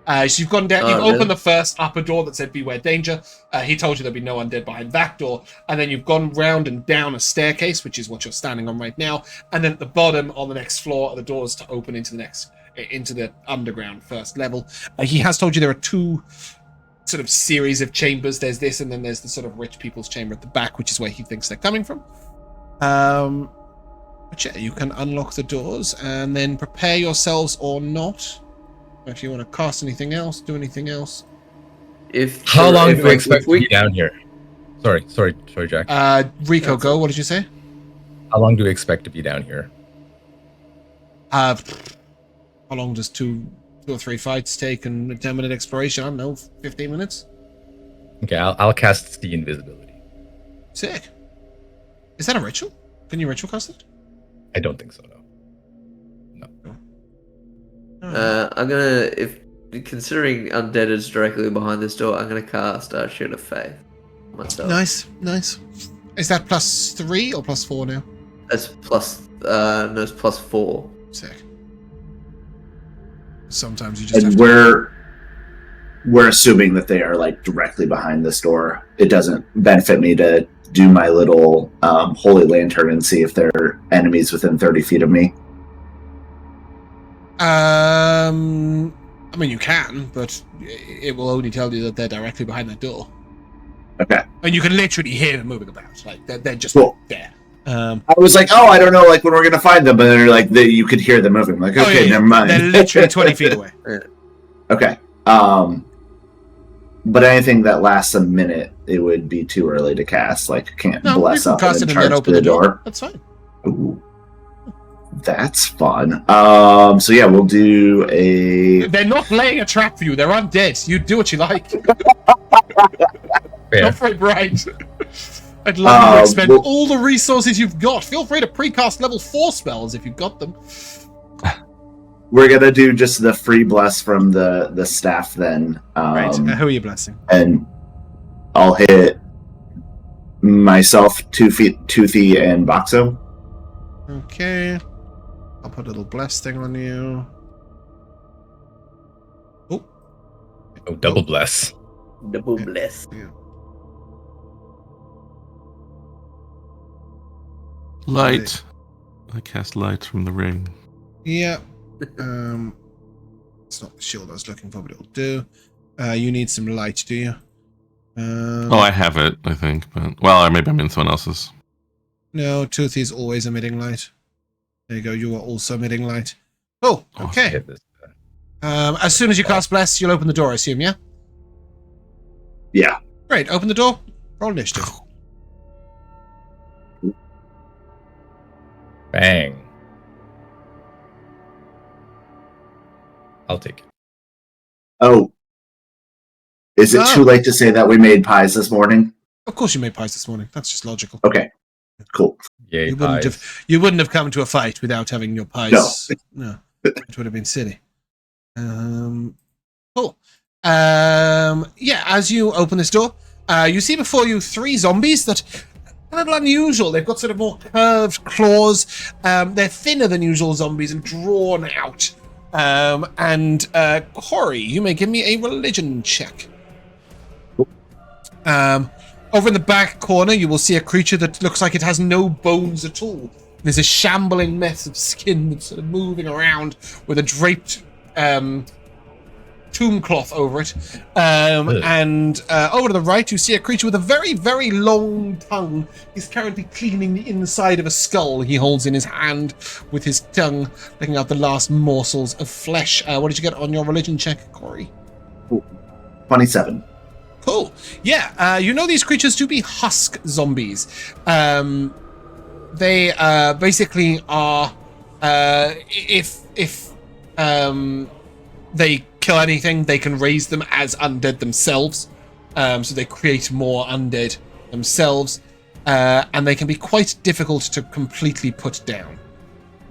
So you've gone down, Oh, you've really? opened the first upper door that said beware danger. He told you there'd be no undead behind that door. And then you've gone round and down a staircase, which is what you're standing on right now. And then at the bottom on the next floor are the doors to open into the underground first level. He has told you there are 2 sort of series of chambers. There's this, and then there's the sort of rich people's chamber at the back, which is where he thinks they're coming from. But yeah, you can unlock the doors and then prepare yourselves or not. If you want to cast anything else, do anything else. How long do we expect to be down here? Sorry, Jack. Rico, go. What did you say? How long do we expect to be down here? How long does 2 or 3 fights take and a 10-minute exploration? I don't know, 15 minutes? Okay, I'll cast the invisibility. Sick. Is that a ritual? Can you ritual cast it? I don't think so, no. I'm gonna, if considering undead is directly behind this door, I'm gonna cast Shield of Faith on myself. Nice. Is that +3 or +4 now? That's it's +4. Sick. Sometimes you just have And to... we're assuming that they are like directly behind this door. It doesn't benefit me to do my little holy lantern and see if there are enemies within 30 feet of me. I mean, you can, but it will only tell you that they're directly behind that door. Okay. And you can literally hear them moving about. Like, they're just Cool. there. I was like, oh, I don't know, like when we're gonna find them, but then like you could hear them moving. I'm like, okay, never mind. They're literally 20 feet away. Okay. But anything that lasts a minute, it would be too early to cast. Like, can't No, bless you can up cast and it then and then charge open to the door. That's fine. Ooh. That's fun. So yeah, we'll do a... They're not laying a trap for you. They're undead. You do what you like. Fair. Not very bright. I'd love you to expend well- all the resources you've got. Feel free to precast level 4 spells if you've got them. We're gonna do just the free bless from the staff then. Right. Who are you blessing? And I'll hit myself, Toothy, and Boxxo. Okay. I'll put a little bless thing on you. Oh. Oh, double bless. Double bless. Yeah. Light. I cast light from the ring. Yeah. It's not the shield I was looking for, but it'll do. You need some light, do you? Oh, I have it, I think. But well, or maybe I'm in someone else's. No, Toothy's always emitting light. There you go. You are also emitting light. Oh, okay. Hit this. As soon as you cast bless, you'll open the door, I assume, yeah? Yeah. Great. Open the door. Roll initiative. Bang. I'll take it. Oh. Is it Oh. too late to say that we made pies this morning? Of course you made pies this morning. That's just logical. Okay. Cool. Yay, You wouldn't have come to a fight without having your pies. No. It would have been silly. Cool. Yeah, as you open this door, you see before you 3 zombies that are a little unusual. They've got sort of more curved claws. They're thinner than usual zombies and drawn out. And Corrie, you may give me a religion check. Over in the back corner, you will see a creature that looks like it has no bones at all. There's a shambling mess of skin that's sort of moving around with a draped tomb cloth over it. And over to the right, you see a creature with a very, very long tongue. He's currently cleaning the inside of a skull he holds in his hand with his tongue, licking out the last morsels of flesh. What did you get on your religion check, Corrie? 27. Cool. Yeah, you know these creatures to be husk zombies. They basically are, if they kill anything, they can raise them as undead themselves. So they create more undead themselves, and they can be quite difficult to completely put down.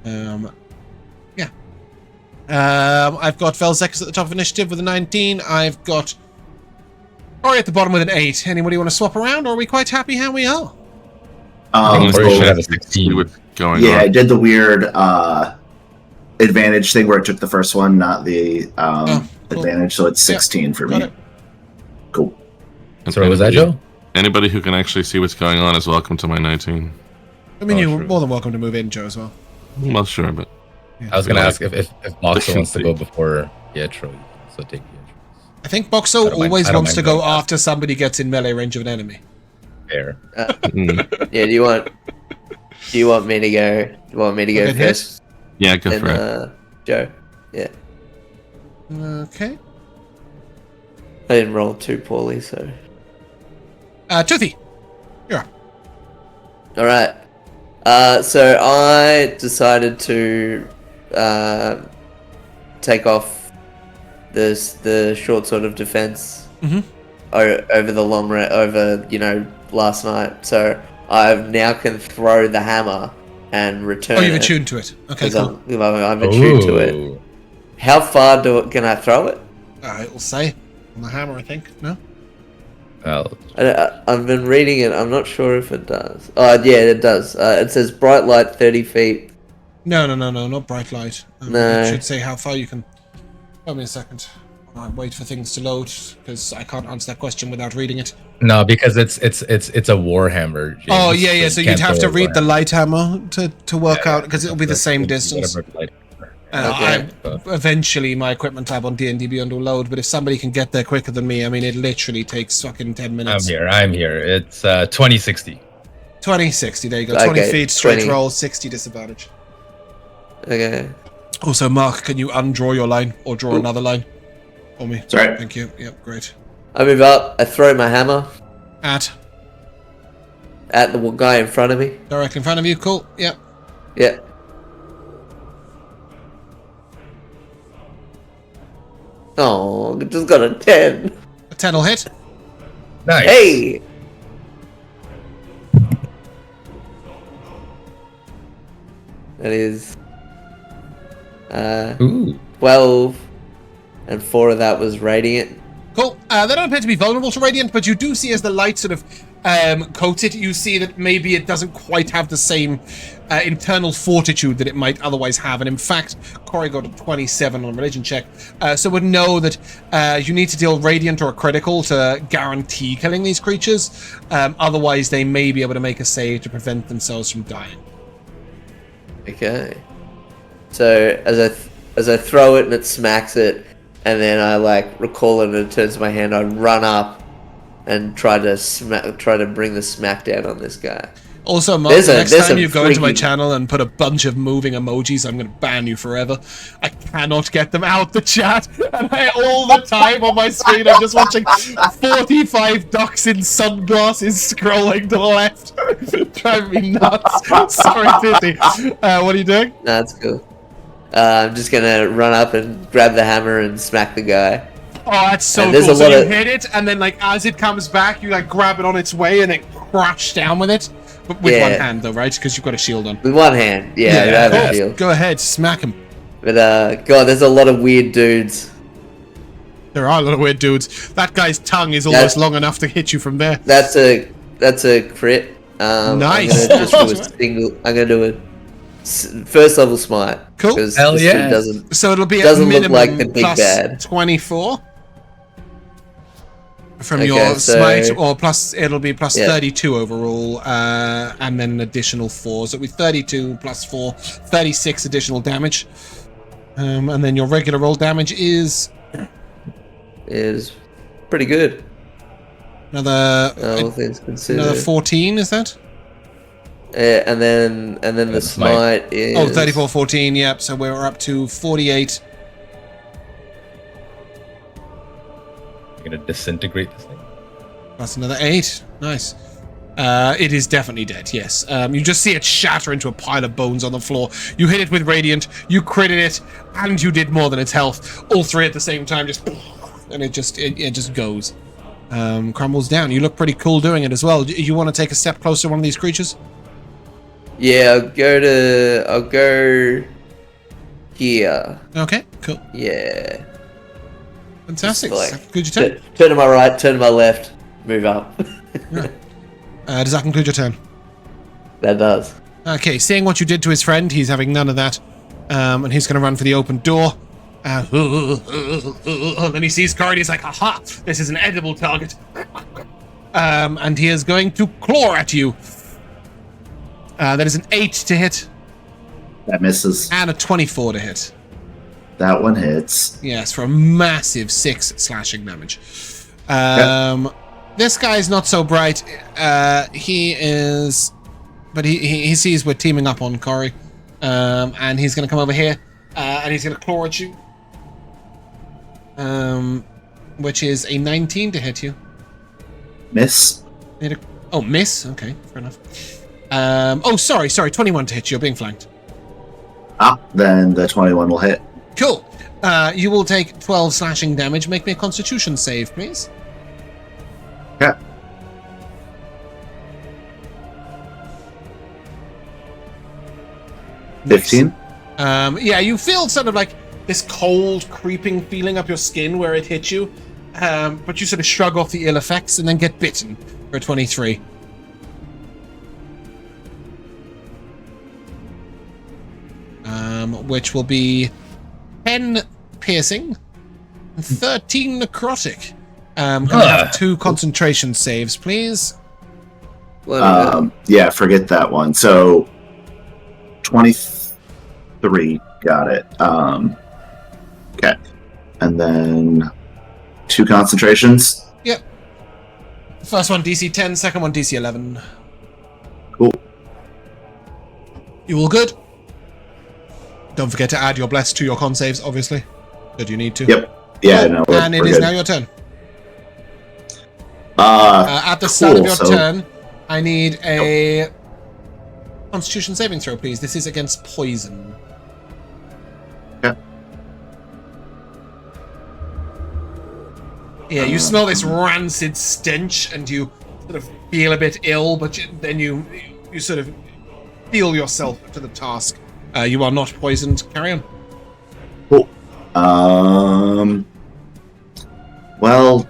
Yeah. I've got Vel'zekiss at the top of initiative with a 19. I've got Corrie at the bottom with an 8. Anybody want to swap around, or are we quite happy how we are? Should have a 16 going yeah, on. I did the weird advantage thing where I took the first one, not the cool. advantage, so it's 16 for me. Got it. Cool. So was that Joe? Anybody who can actually see what's going on is welcome to my 19. I mean, you're true. more than welcome to move in, Joe, as well. Well, sure, but Yeah. I was going to ask if Boxxo Efficiency. wants to go before Pietro, so take Pietro. I think Boxxo always I don't wants to mind go going last. after somebody gets in melee range of an enemy. Fair. Yeah, do you want me to go? Do you want me to go Okay, hit. first? yeah, go Then for it. Joe. Yeah. Okay. I didn't roll too poorly, so. Toothy, you're up. All right. So I decided to take off the short sword of defense over the long over last night. So I now can throw the hammer and return. Oh, you've it, attuned to it. Okay, 'cause cool. I'm attuned to it. How far can I throw it? It'll say on the hammer, I think. No. Well, I've been reading it. I'm not sure if it does. Oh, yeah, it does. It says bright light 30 feet. No, not bright light. No. It should say how far you can. Give me a second. I wait for things to load because I can't answer that question without reading it. no, because it's a warhammer. James, Oh yeah. So you you'd can't have to throw a read the warhammer. light hammer to work Yeah, out because it'll be the same distance. Whatever light hammer. Okay. Eventually, my equipment tab on D&D Beyond will load, but if somebody can get there quicker than me, I mean, it literally takes fucking 10 minutes. I'm here. It's 2060. 20-60, there you go. Okay, 20 feet, straight 20. roll, 60 disadvantage. Okay. Also, Mark, can you undraw your line or draw another line for me? Sorry. Thank you. Yep, great. I move up. I throw my hammer At the guy in front of me. directly in front of you. Cool. Yep. Yeah. Oh, just got a 10. A 10 will hit. Nice. Hey! That is Ooh. 12, and 4 of that was radiant. Cool. They don't appear to be vulnerable to radiant, but you do see as the light sort of coats it, you see that maybe it doesn't quite have the same internal fortitude that it might otherwise have. And in fact, Corrie got a 27 on a religion check, so would know that you need to deal radiant or a critical to guarantee killing these creatures. Otherwise, they may be able to make a save to prevent themselves from dying. Okay. So as I throw it and it smacks it, and then I recall it and it turns my hand, I run up and try to bring the smack down on this guy. Also, Mark, There's the a- next there's time a you go into my freaking- channel and put a bunch of moving emojis, I'm going to ban you forever. I cannot get them out the chat, and all the time on my screen I'm just watching 45 ducks in sunglasses scrolling to the left. Driving me nuts. Sorry, Titty. What are you doing? Nah, that's cool. I'm just gonna run up and grab the hammer and smack the guy. Oh, that's so And there's cool. a So lot you of- hit it, and then as it comes back, you grab it on its way and then crash down with it. But with Yeah. one hand, though, right? Because you've got a shield on. With one hand, yeah, I have a shield. Go ahead, smack him. But God, there's a lot of weird dudes. There are a lot of weird dudes. That guy's tongue is almost long enough to hit you from there. That's a crit. Nice. I'm gonna just do a single. I'm gonna do First level smite. Cool. Hell yeah. So it'll be doesn't a look minimum like the big plus bad. 24 from Okay, your so- smite, or plus it'll be plus Yeah. 32 overall, and then an additional 4. So it'll be 32 plus 4, 36 additional damage. And then your regular roll damage is pretty good. another All things considered. another 14, is that? And then the smite is... Oh, 34, 14, yep. So we're up to 48. You're gonna disintegrate this thing. That's another 8. Nice. It is definitely dead, yes. You just see it shatter into a pile of bones on the floor. You hit it with Radiant, you critted it, and you did more than its health. All three at the same time, and it just goes. Crumbles down. You look pretty cool doing it as well. You want to take a step closer to one of these creatures? Yeah, I'll go here. Okay, cool. Yeah. Fantastic. Like, Does that conclude your turn? Turn to my right, turn to my left, move up. Does that conclude your turn? That does. Okay, seeing what you did to his friend, he's having none of that. And he's going to run for the open door. And then he sees Corrie, he's like, aha, this is an edible target. And he is going to claw at you. That is an 8 to hit. That misses. And a 24 to hit. That one hits. Yes, for a massive 6 slashing damage. This guy's not so bright. He is... But he sees we're teaming up on Corrie. And he's going to come over here. And he's going to claw at you. Which is a 19 to hit you. Miss. Oh, miss? Okay, fair enough. Sorry, 21 to hit you. You're being flanked. Then the 21 will hit. Cool. You will take 12 slashing damage. Make me a constitution save, please. Yeah. Nice. 15. Yeah, you feel sort of like this cold, creeping feeling up your skin where it hit you. But you sort of shrug off the ill effects and then get bitten for a 23. Which will be 10 piercing and 13 necrotic. Can I have 2 concentration saves, please? Yeah, forget that one. So 23, got it. Okay, and then 2 concentrations. Yep. First one DC 10, second one DC 11. Cool. You all good? Don't forget to add your bless to your con saves, obviously. Should you need to. Yep. Yeah, no. And it is now your turn. At the start of your turn, I need a Constitution saving throw, please. This is against poison. Okay. Yeah, you smell this rancid stench, and you sort of feel a bit ill, but then you sort of feel yourself to the task. You are not poisoned. Carry on. Cool. Well,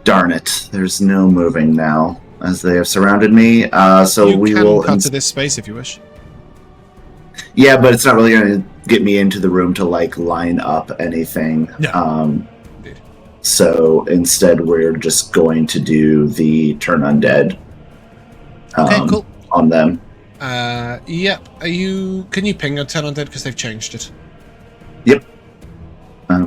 darn it. There's no moving now, as they have surrounded me. So we will cut to this space if you wish. Yeah, but it's not really going to get me into the room to like line up anything. No. So instead, we're just going to do the turn undead. Okay, cool. On them. Yep. Can you ping a turn undead because they've changed it? Yep. No,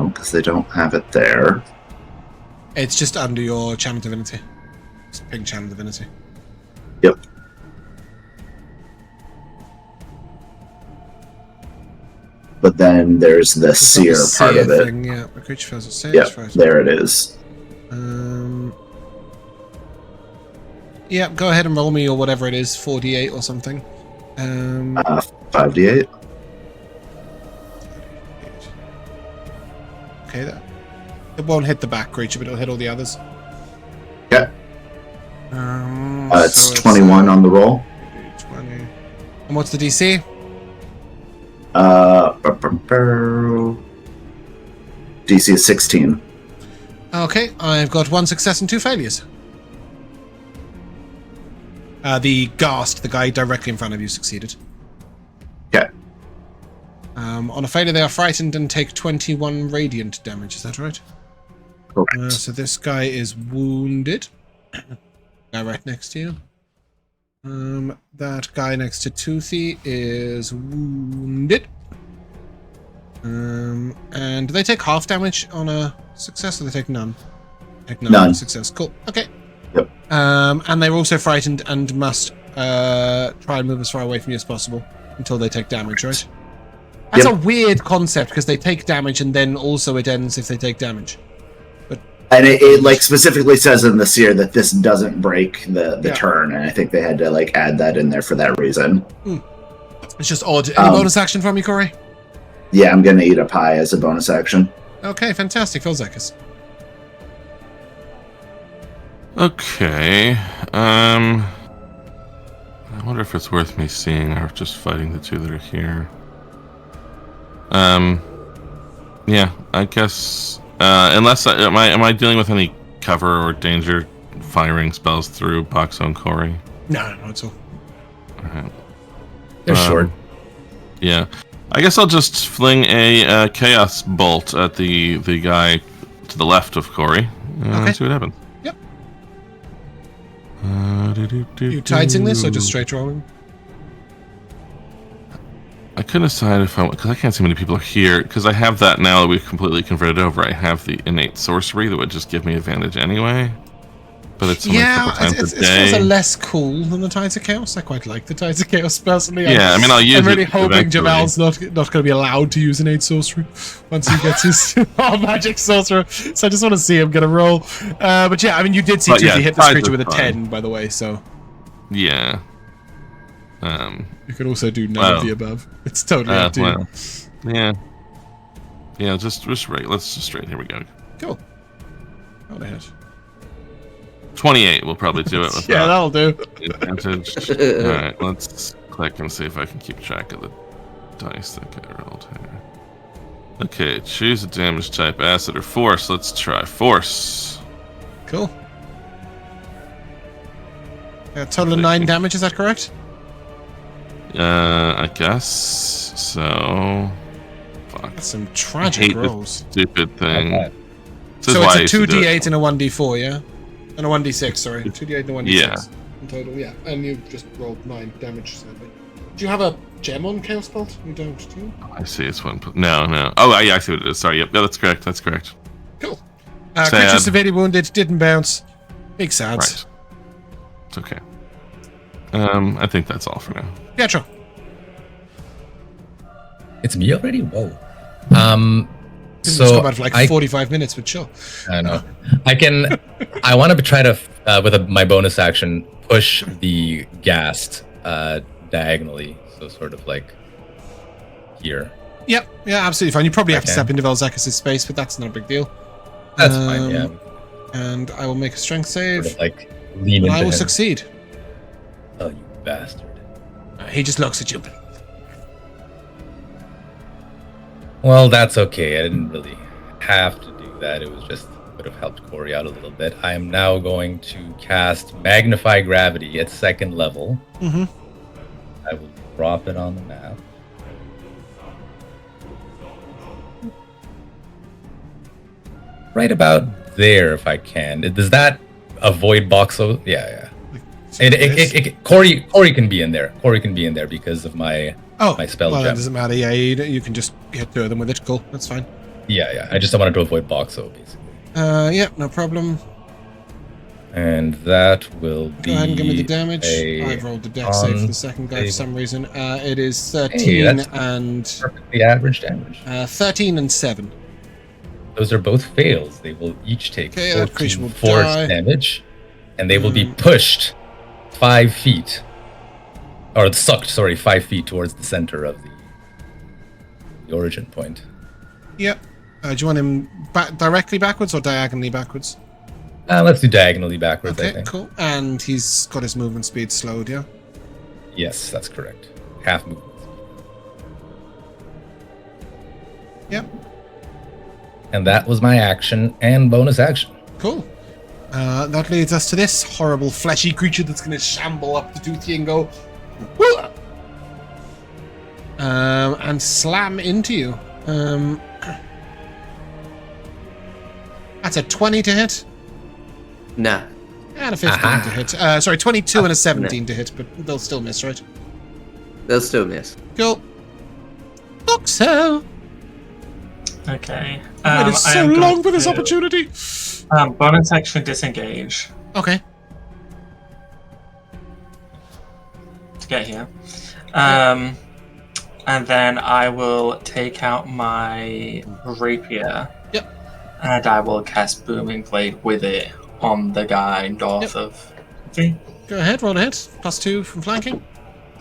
because they don't have it there. It's just under your channel divinity. Just ping channel divinity. Yep. But then there's the seer part of it. Thing, yeah, a creature fails at saves. Yep, there it is. Yeah, go ahead and roll me or whatever it is, 4d8 or something. 5d8. Okay, it won't hit the back creature, but it'll hit all the others. Yeah. So it's 21 on the roll. 20. And what's the DC? DC is 16. Okay, I've got 1 success and 2 failures. The Ghast, the guy directly in front of you, succeeded. Yeah. On a failure, they are frightened and take 21 radiant damage. Is that right? Correct. So this guy is wounded. Guy right next to you. That guy next to Toothy is wounded. And do they take half damage on a success, or they take none? Take none. On a success. Cool. Okay. Yep. And they're also frightened and must try and move as far away from you as possible until they take damage, right? That's a weird concept, because they take damage and then also it ends if they take damage. And it like specifically says in the seer that this doesn't break the turn, and I think they had to like add that in there for that reason. It's just odd. Any bonus action from you, Corrie? Yeah, I'm gonna eat a pie as a bonus action. Okay, fantastic. Vel'zekiss. Okay. I wonder if it's worth me seeing or just fighting the two that are here. Yeah, I guess. Unless am I dealing with any cover or danger firing spells through Boxxo and Corrie? No, it's all. Alright. They're short. Yeah. I guess I'll just fling a chaos bolt at the guy to the left of Corrie and see what happens. Yep. You tidesing this or just straight rolling? I couldn't decide if because I can't see many people are here, because I have that now that we've completely converted over. I have the innate sorcery that would just give me advantage anyway. But it's only a couple times a day. It's also less cool than the Tides of Chaos. I quite like the Tides of Chaos personally. Yeah, I mean, I'll use it. I'm really hoping Jamal's not going to be allowed to use innate sorcery once he gets his magic sorcerer. So I just want to see him get a roll. But yeah, I mean, you did see Tuesday hit this creature with a 10, by the way. So yeah. You could also do none of the above. It's totally up to you. Yeah. Yeah, just right. Let's just straight. Here we go. Cool. Go ahead. 28 will probably do it. Yeah, that'll do. Advantage. Alright, let's click and see if I can keep track of the dice that get rolled here. Okay, choose a damage type, acid or force. Let's try force. Cool. Total of 9 damage, is that correct? I guess so. Fuck. That's some tragic rolls. Stupid thing. So it's a 2d8 and a 1d4, yeah? And a 1d6, sorry. 2d8 and a 1d6 in total, yeah. And you just rolled 9 damage, sadly. Do you have a gem on Chaos Bolt? You don't, do you? I see, it's one. No. Oh, yeah, I see what it is. Sorry, yep, that's correct. Cool. Creature severely wounded, didn't bounce. Big sads. Right. It's okay. I think that's all for now. Pietro. It's me already? Whoa. So come out for like 45 minutes, but sure. I know. I want to try to, with my bonus action, push the Ghast diagonally. So sort of like here. Yep. Yeah, absolutely fine. You probably have to step into Vel'zekiss' space, but that's not a big deal. That's fine, yeah. And I will make a strength save. Sort of like lean into I will succeed. Oh, you bastard. He just looks at you. Well, that's okay. I didn't really have to do that. It was just would have helped Corrie out a little bit. I am now going to cast Magnify Gravity at 2nd level. Mm-hmm. I will drop it on the map. Right about there, if I can. Does that avoid Boxxo? Yeah. Corrie can be in there. Corrie can be in there because of my spell well, gem. That doesn't matter. Yeah, you can just hit 2 of them with it. Cool, that's fine. Yeah. I just wanted to avoid Boxxo, basically. Yeah, no problem. And that will be. Go ahead and give me the damage. I've rolled the dex save for the second guy for some reason. It is 13 and perfectly average damage. 13 and 7. Those are both fails. They will each take 14 force die. damage, and they will be pushed 5 feet, or sucked. 5 feet towards the center of the origin point. Yep. Do you want him directly backwards or diagonally backwards? Let's do diagonally backwards, I think. Cool. And he's got his movement speed slowed, yeah? Yes, that's correct. Half movement. Yep. And that was my action and bonus action. Cool. That leads us to this horrible fleshy creature that's going to shamble up to Toothy and go, "Woo!" And slam into you. That's a 20 to hit. Nah. And a 15 to hit. Sorry, 22 and a 17 to hit, but they'll still miss, right? They'll still miss. Cool. Boxxo! Okay. I waited so long for this opportunity. Bonus action disengage Okay. to get here. And then I will take out my rapier. Yep. And I will cast Booming Blade with it on the guy north of me. Go ahead, roll a hit. +2 from flanking.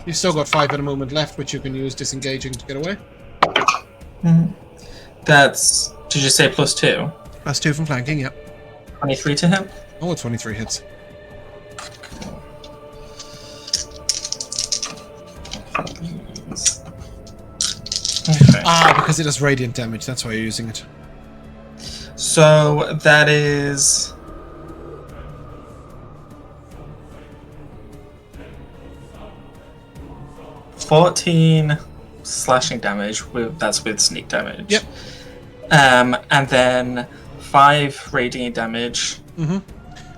You've still got 5 in a movement left, which you can use disengaging to get away. Mm-hmm. That's... Did you say +2? +2 from flanking, yep. 23 to him? Oh, 23 hits. Okay. Because it does radiant damage, that's why you're using it. So that is... 14 slashing damage. That's with sneak damage. Yep. And then 5 radiant damage.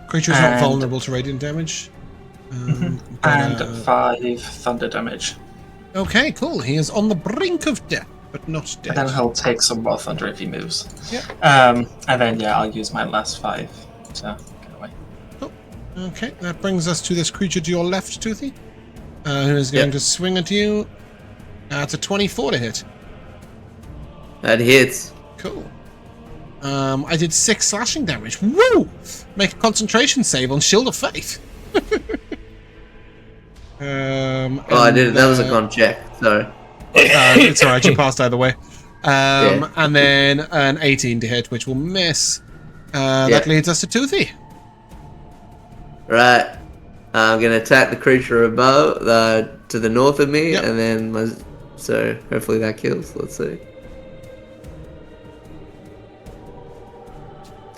Creature's not vulnerable to radiant damage. And 5 thunder damage. Okay, cool. He is on the brink of death, but not dead. And then he'll take some more thunder if he moves. Yep. And then, yeah, I'll use my last 5 to get away. Cool. Okay, that brings us to this creature to your left, Toothy. Who is going to swing at you. It's a 24 to hit. That hits. Cool. I did 6 slashing damage. Woo! Make a concentration save on Shield of Faith. I did. That was a con check. Sorry. It's alright. You passed either way. And then an 18 to hit, which will miss. That leads us to Toothy. Right. I'm gonna attack the creature above, to the north of me, and then so hopefully that kills. Let's see.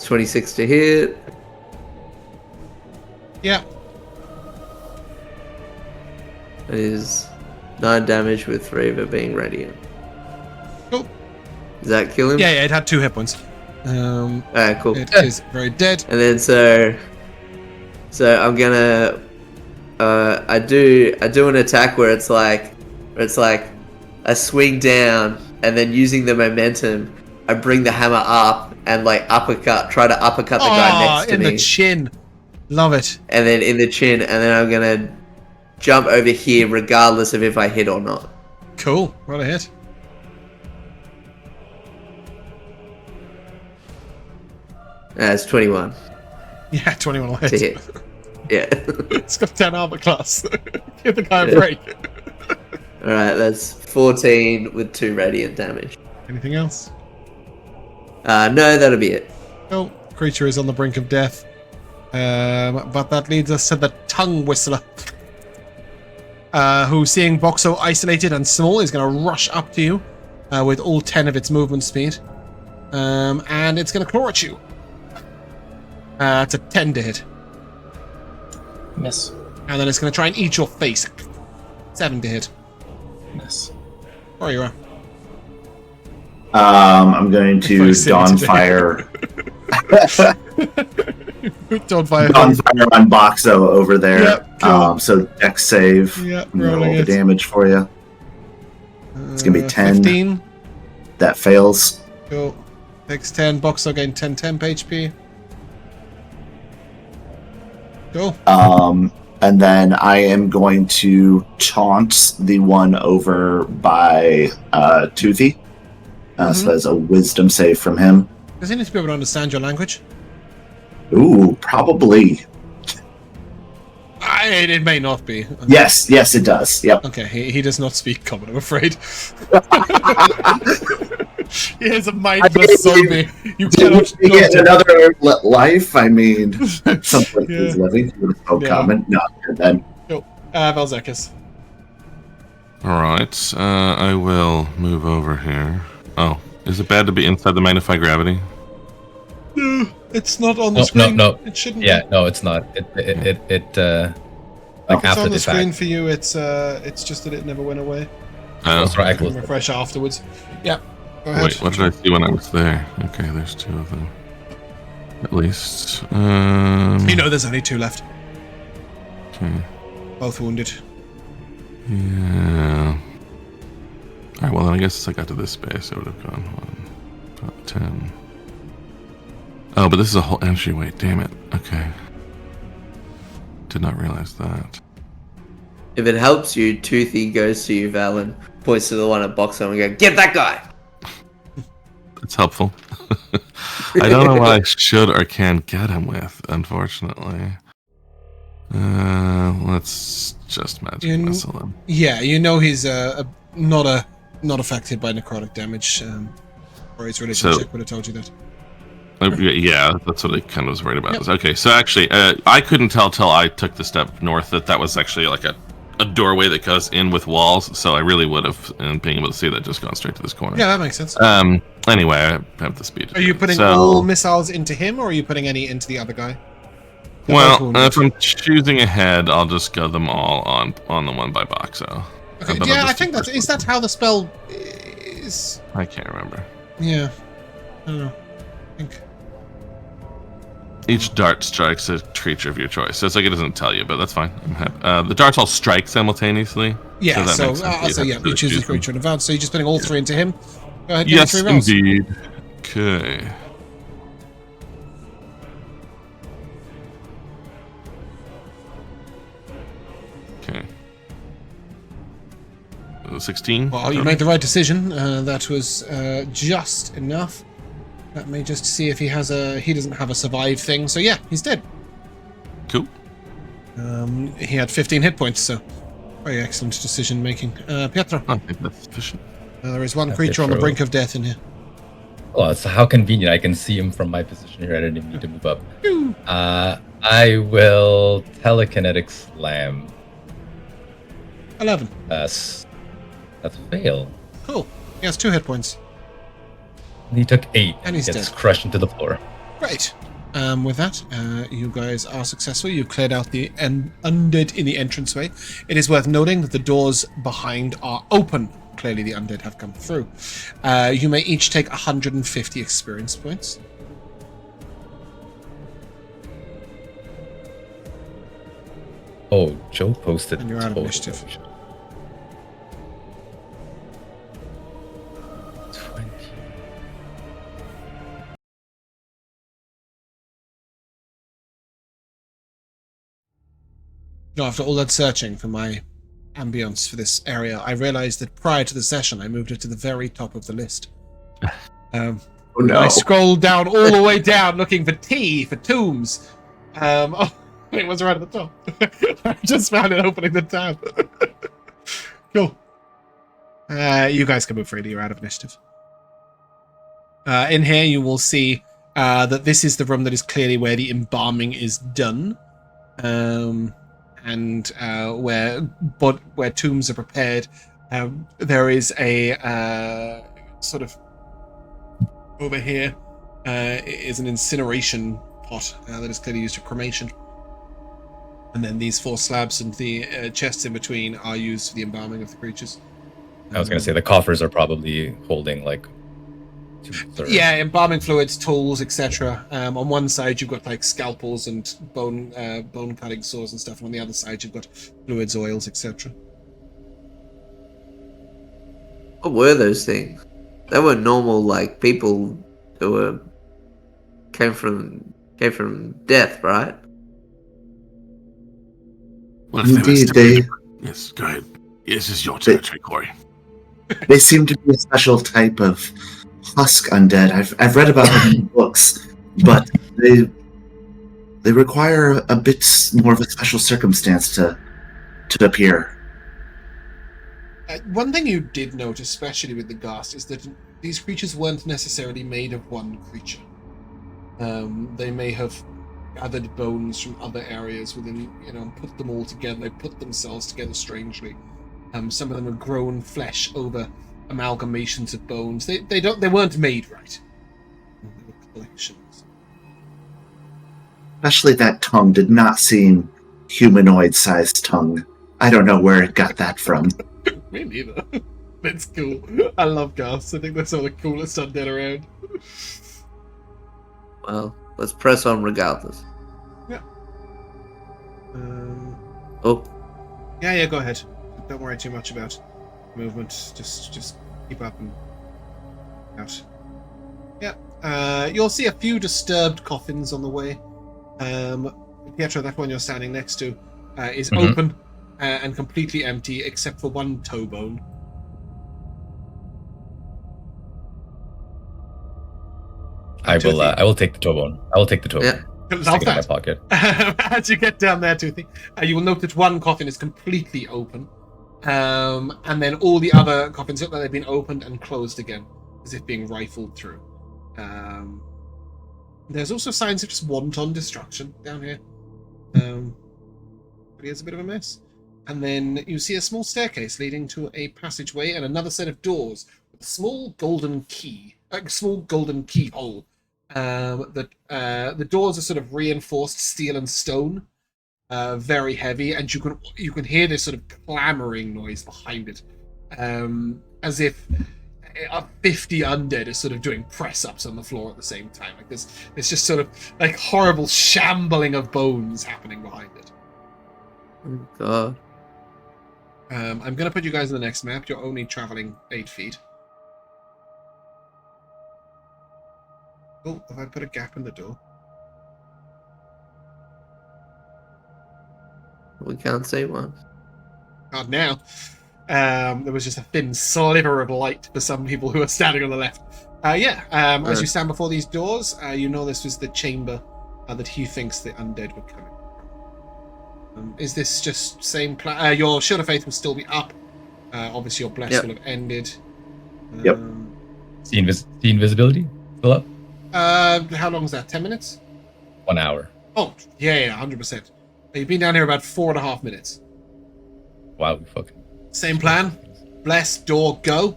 26 to hit. Yeah. It is 9 damage with 3 of it being radiant. Cool. Does that kill him? Yeah, it had 2 hit points. Alright, cool. It is very dead. And then so I'm gonna I do an attack where it's like I swing down and then using the momentum I bring the hammer up and like try to uppercut the guy next to me. In the chin. Love it. And then in the chin, and then I'm gonna jump over here regardless of if I hit or not. Cool. Roll a hit. It's 21. Yeah, 21 will hit. To hit. Yeah. It's got 10 armor class. Give the guy a break. Alright, that's 14 with 2 radiant damage. Anything else? No, that'll be it. No. Creature is on the brink of death. But that leads us to the Tongue Whistler. Who, seeing Boxxo isolated and small, is going to rush up to you with all 10 of its movement speed. And it's going to claw at you. It's a 10 to hit. Miss. And then it's going to try and eat your face. 7 to hit. Miss. Where are you at? I'm going to Dawnfire. Dawnfire on Boxxo over there. Yep, cool. So Dex save. Yep, roll the damage for you. It's going to be 10. 15. That fails. Cool. Takes 10. Boxxo gain 10 temp HP. Cool. And then I am going to taunt the one over by Toothy. So that's a wisdom save from him. Does he need to be able to understand your language? Ooh, probably. It may not be. Yes, it does. Yep. Okay, he does not speak common, I'm afraid. He is a mindless zombie. You cannot get another life. I mean, something is living with no common. No, then. Cool. Vel'zekiss. Alright, I will move over here. Oh, Is it bad to be inside the magnify gravity? No, it's not on the screen. No. It shouldn't. Yeah, no, it's not. It Like it's on the screen for you. It's just that it never went away. Oh, I can refresh afterwards. Yeah. Go ahead. Wait, what did I see when I was there? Okay, there's 2 of them. At least. There's only 2 left. Okay. Both wounded. Yeah. Alright, well then I guess I got to this space, I would have gone 1, 10. Oh, but this is a whole entryway, damn it. Okay. Did not realize that. If it helps you, Toothy goes to you, Valen, points to the one at Boxxo and go, get that guy! That's helpful. I don't know what I should or can get him with, unfortunately. Let's just magic missile him. Yeah, he's not affected by necrotic damage. Or his religion check would have told you that. Yeah, that's what I kind of was worried about. Yep. Okay, so actually, I couldn't tell till I took the step north that was actually like a doorway that goes in with walls. So I really would have, and being able to see that, just gone straight to this corner. Yeah, that makes sense. Anyway, I have the speed. Are you putting all missiles into him, or are you putting any into the other guy? Well, if I'm choosing ahead, I'll just go them all on the one by Boxxo. Okay, I think is that how the spell is? I can't remember. Yeah, I don't know. I think each dart strikes a creature of your choice. So it's like it doesn't tell you, but that's fine. The darts all strike simultaneously. Yeah, so you choose a creature in advance. So you're just putting all 3 into him. Go ahead, yes, 3 rolls. Indeed. Okay. Okay. 16. Well, you made the right decision. That was just enough. Let me just see if he doesn't have a survive thing. So yeah, he's dead. Cool. He had 15 hit points, so very excellent decision making. Pietro. I think that's sufficient. There is one creature on the brink of death in here. Oh, so how convenient. I can see him from my position here. I didn't need to move up. I will telekinetic slam. 11. That's a fail. Cool. He has 2 hit points. He took 8 and he's gets dead. Crushed into the floor. Great. With that, you guys are successful. You've cleared out the undead in the entranceway. It is worth noting that the doors behind are open. Clearly the undead have come through. You may each take 150 experience points. Oh, Joe posted. And you're out of initiative. 20. After all that searching for my ambience for this area, I realized that prior to the session, I moved it to the very top of the list. Oh no! I scrolled down all the way down, looking for T for tombs. It was right at the top. I just found it opening the tab. Cool. You guys can move freely. You're out of initiative. In here, you will see that this is the room that is clearly where the embalming is done. And where tombs are prepared, there is a sort of over here is an incineration pot that is clearly used for cremation, and then these 4 slabs and the chests in between are used for the embalming of the creatures. I was going to say the coffers are probably holding like. Yeah, embalming fluids, tools, etc. On one side you've got like scalpels and bone cutting saws and stuff, and on the other side you've got fluids, oils, etc. What were those things? They were normal, like people who came from death, right? What if Indeed, Yes, go ahead. This is your territory, Corrie. They seem to be a special type of husk undead. I've read about them in books, but they require a bit more of a special circumstance to appear. One thing you did note, especially with the Ghast, is that these creatures weren't necessarily made of one creature. They may have gathered bones from other areas within, put them all together. They put themselves together strangely. Some of them have grown flesh over amalgamations of bones. They weren't made right. They were collections. Especially that tongue did not seem humanoid-sized tongue. I don't know where it got that from. Me neither. That's cool. I love ghasts. I think they're some of the coolest undead around. Well, let's press on regardless. Yeah. Yeah, go ahead. Don't worry too much about movement. Just keep up and out. Yeah. You'll see a few disturbed coffins on the way. Pietro, that one you're standing next to, is open and completely empty except for one toe bone. I will take the toe bone. I will take the toe bone. Love Stick it in my pocket. As you get down there, Toothy, you will note that one coffin is completely open, and then all the other coffins look like they've been opened and closed again, as if being rifled through. There's also signs of just wanton destruction down here. But it's a bit of a mess. And then you see a small staircase leading to a passageway and another set of doors with a small golden key, keyhole. The doors are sort of reinforced steel and stone, very heavy, and you can hear this sort of clamoring noise behind it, as if 50 undead is sort of doing press-ups on the floor at the same time. Like there's just sort of like horrible shambling of bones happening behind it. Oh God. I'm gonna put you guys in the next map. You're only traveling 8 feet. Oh, have I put a gap in the door? We can't see one. Not now. There was just a thin sliver of light for some people who are standing on the left. As you stand before these doors, you know this was the chamber that he thinks the undead were coming from. Is this just same plan? Your Shield of Faith will still be up. Obviously, your Bless will have ended. Yep. The invisibility still up? How long is that? 10 minutes? 1 hour. Oh, yeah, 100%. You've been down here about 4.5 minutes. Wow, fucking. Same plan? Bless, door, go?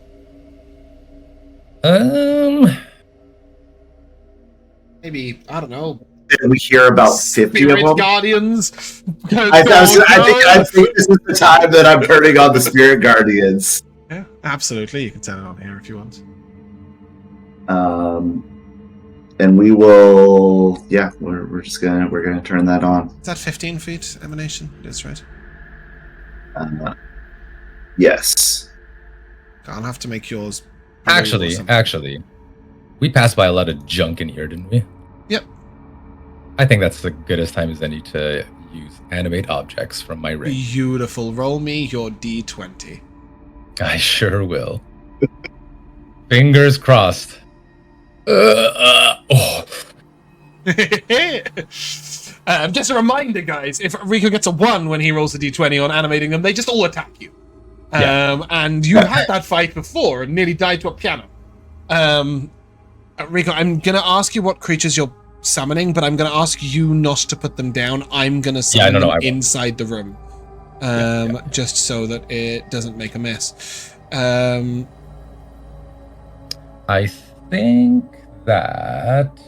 Maybe, I don't know. Did we hear about 50 of them? Guardians? I think this is the time that I'm turning on the Spirit Guardians. Yeah, absolutely. You can turn it on here if you want. And we will, we're gonna turn that on. Is that 15 feet emanation? That's right. Yes. I'll have to make yours. Actually, we passed by a lot of junk in here, didn't we? Yep. I think that's the goodest time as any to use animate objects from my ring. Beautiful. Roll me your D20. I sure will. Fingers crossed. Just a reminder, guys, if Rico gets a 1 when he rolls a D20 on animating them, they just all attack you. And you had that fight before and nearly died to a piano. Rico, I'm going to ask you what creatures you're summoning, but I'm going to ask you not to put them down. I'm going to summon them inside the room. Just so that it doesn't make a mess. I think that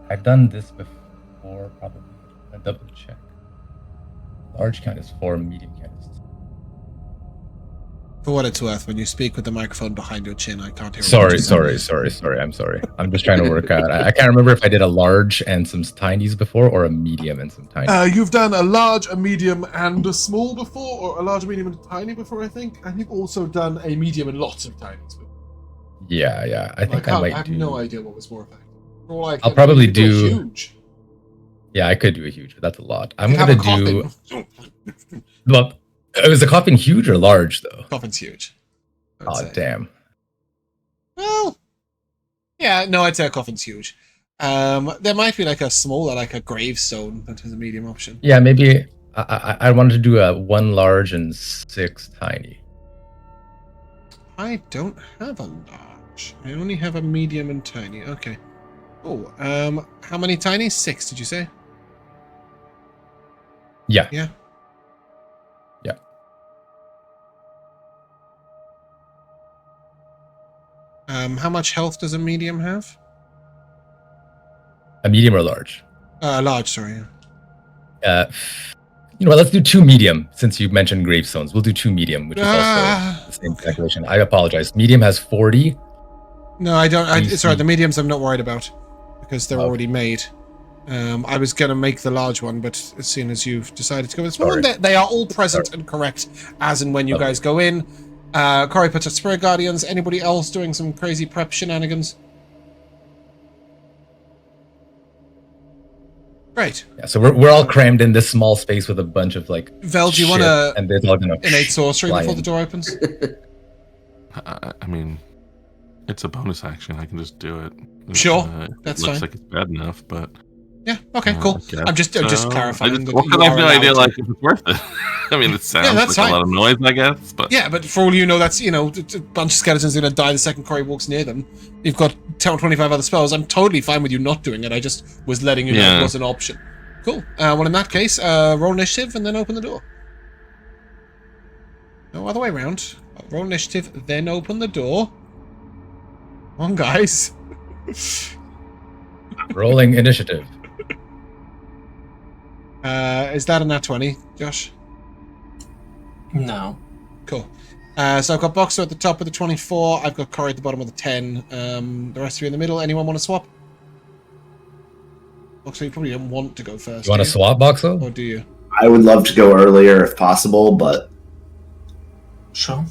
I've done this before, probably. I'll double check. Large count is 4, medium count is 2. For what it's worth, when you speak with the microphone behind your chin, I can't hear. Sorry. I'm sorry. I'm just trying to work out. I can't remember if I did a large and some tinies before, or a medium and some tiny. You've done a large, a medium, and a small before, or a large, medium, and a tiny before, I think. And you've also done a medium and lots of tinies before. Yeah. I think I might I have no idea what was more effective. I'll probably do huge. Yeah, I could do a huge, but that's a lot. I'm gonna do. Well, is the coffin huge or large though? Coffin's huge. Oh damn. Well, yeah, no, I'd say a coffin's huge. There might be like a smaller, like a gravestone that is a medium option. Yeah, maybe I wanted to do a 1 large and 6 tiny. I don't have a large. I only have a medium and tiny. Okay. Oh, how many tiny? 6, did you say? Yeah. Yeah. How much health does a medium have? A medium or large? Large, sorry. You know what, let's do 2 medium, since you mentioned gravestones. We'll do 2 medium, which is also the same calculation. I apologize. Medium has 40. No, I don't. Sorry, the mediums I'm not worried about, because they're already made. I was going to make the large one, but as soon as you've decided to go with this one, they are all present and correct as and when you guys go in. Corrie puts up Spirit Guardians. Anybody else doing some crazy prep shenanigans? Great. Yeah, so we're all crammed in this small space with a bunch of like. Vel, do you want to innate sorcery before the door opens? I mean, it's a bonus action. I can just do it. Sure, that's fine. Looks like it's bad enough, but yeah. Okay, cool. I'm just clarifying. I have no idea like if it's worth it. I mean, it sounds like a lot of noise, I guess. But yeah, but for all you know, that's a bunch of skeletons are gonna die the second Corrie walks near them. You've got 10 or 25 other spells. I'm totally fine with you not doing it. I just was letting you know it was an option. Cool. Well, in that case, roll initiative and then open the door. No other way around. Roll initiative, then open the door. Come on, guys. Rolling initiative. Is that a nat 20, Josh? No. Cool. So I've got Boxxo at the top of the 24. I've got Corrie at the bottom of the 10. The rest of you in the middle. Anyone want to swap? Boxxo, you probably don't want to go first. You want to swap, Boxxo? Or do you? I would love to go earlier if possible, but... Sure.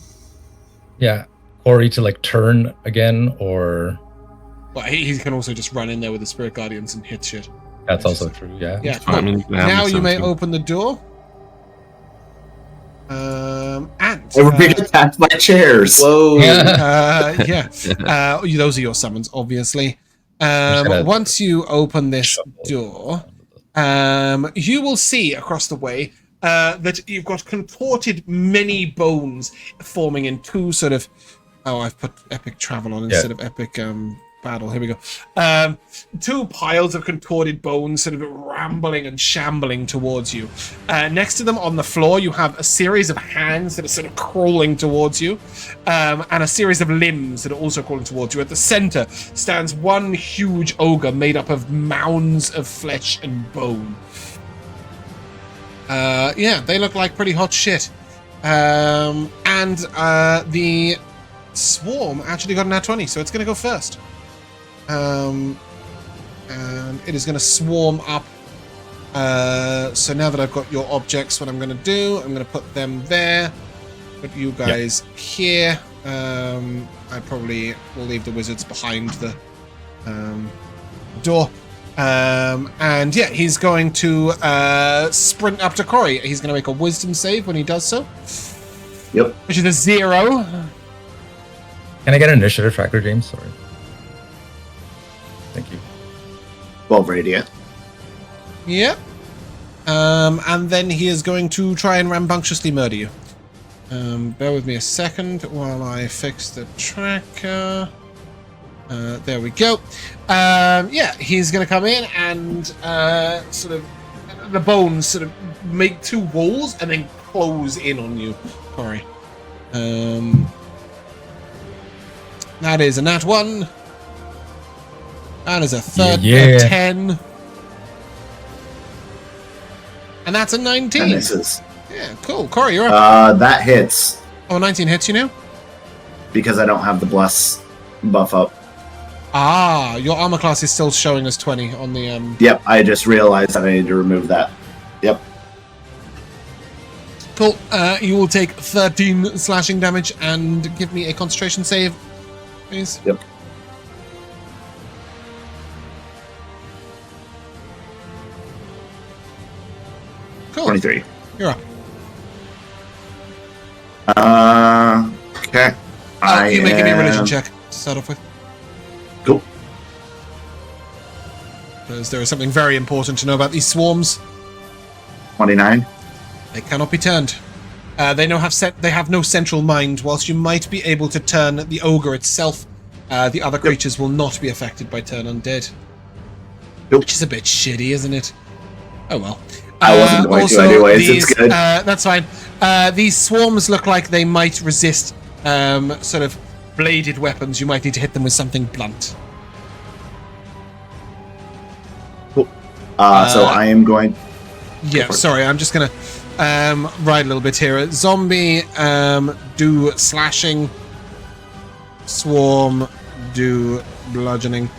Yeah. Corrie to like turn again, or... Well, he can also just run in there with the Spirit Guardians and hit shit. That's also true, yeah. Yeah, cool. Now you may open the door. And... We're being attacked by chairs. Whoa. Yeah. Those are your summons, obviously. Once you open this door, you will see across the way that you've got contorted many bones forming in two sort of... Oh, I've put epic travel on instead of epic battle. Here we go. Two piles of contorted bones sort of rambling and shambling towards you. Next to them on the floor, you have a series of hands that are sort of crawling towards you, and a series of limbs that are also crawling towards you. At the center stands one huge ogre made up of mounds of flesh and bone. Yeah, they look like pretty hot shit. And the swarm actually got a nat 20, so it's going to go first. And it is going to swarm up. So now that I've got your objects, what I'm going to do, I'm going to put them there, put you guys here. I probably will leave the wizards behind the door. And yeah, he's going to sprint up to Corrie. He's going to make a wisdom save when he does so. Yep. Which is a 0. Can I get an initiative tracker, James? Sorry. Thank you. 12 radiant. Yep. And then he is going to try and rambunctiously murder you. Bear with me a second while I fix the tracker. There we go. Yeah, he's going to come in and sort of the bones sort of make two walls and then close in on you, Corrie. That is a nat 1. That is a 10. And that's a 19. That misses. Yeah, cool. Corrie, you're up. That hits. Oh, 19 hits you now? Because I don't have the bless buff up. Ah, your armor class is still showing as 20 on the... Yep, I just realized that I need to remove that. Yep. Cool. You will take 13 slashing damage and give me a concentration save, please. Yep. Cool. 23. You're up. Okay. You may give me a religion check to start off with. Cool. Because there is something very important to know about these swarms. 29. They cannot be turned. They have no central mind. Whilst you might be able to turn the ogre itself, the other creatures will not be affected by turn undead. Yep. Which is a bit shitty, isn't it? Oh well. I wasn't going to anyways, it's good. That's fine. These swarms look like they might resist sort of bladed weapons, you might need to hit them with something blunt. Cool. So I am going... Yeah, sorry, I'm just going to write a little bit here. Zombie, do slashing. Swarm, do bludgeoning.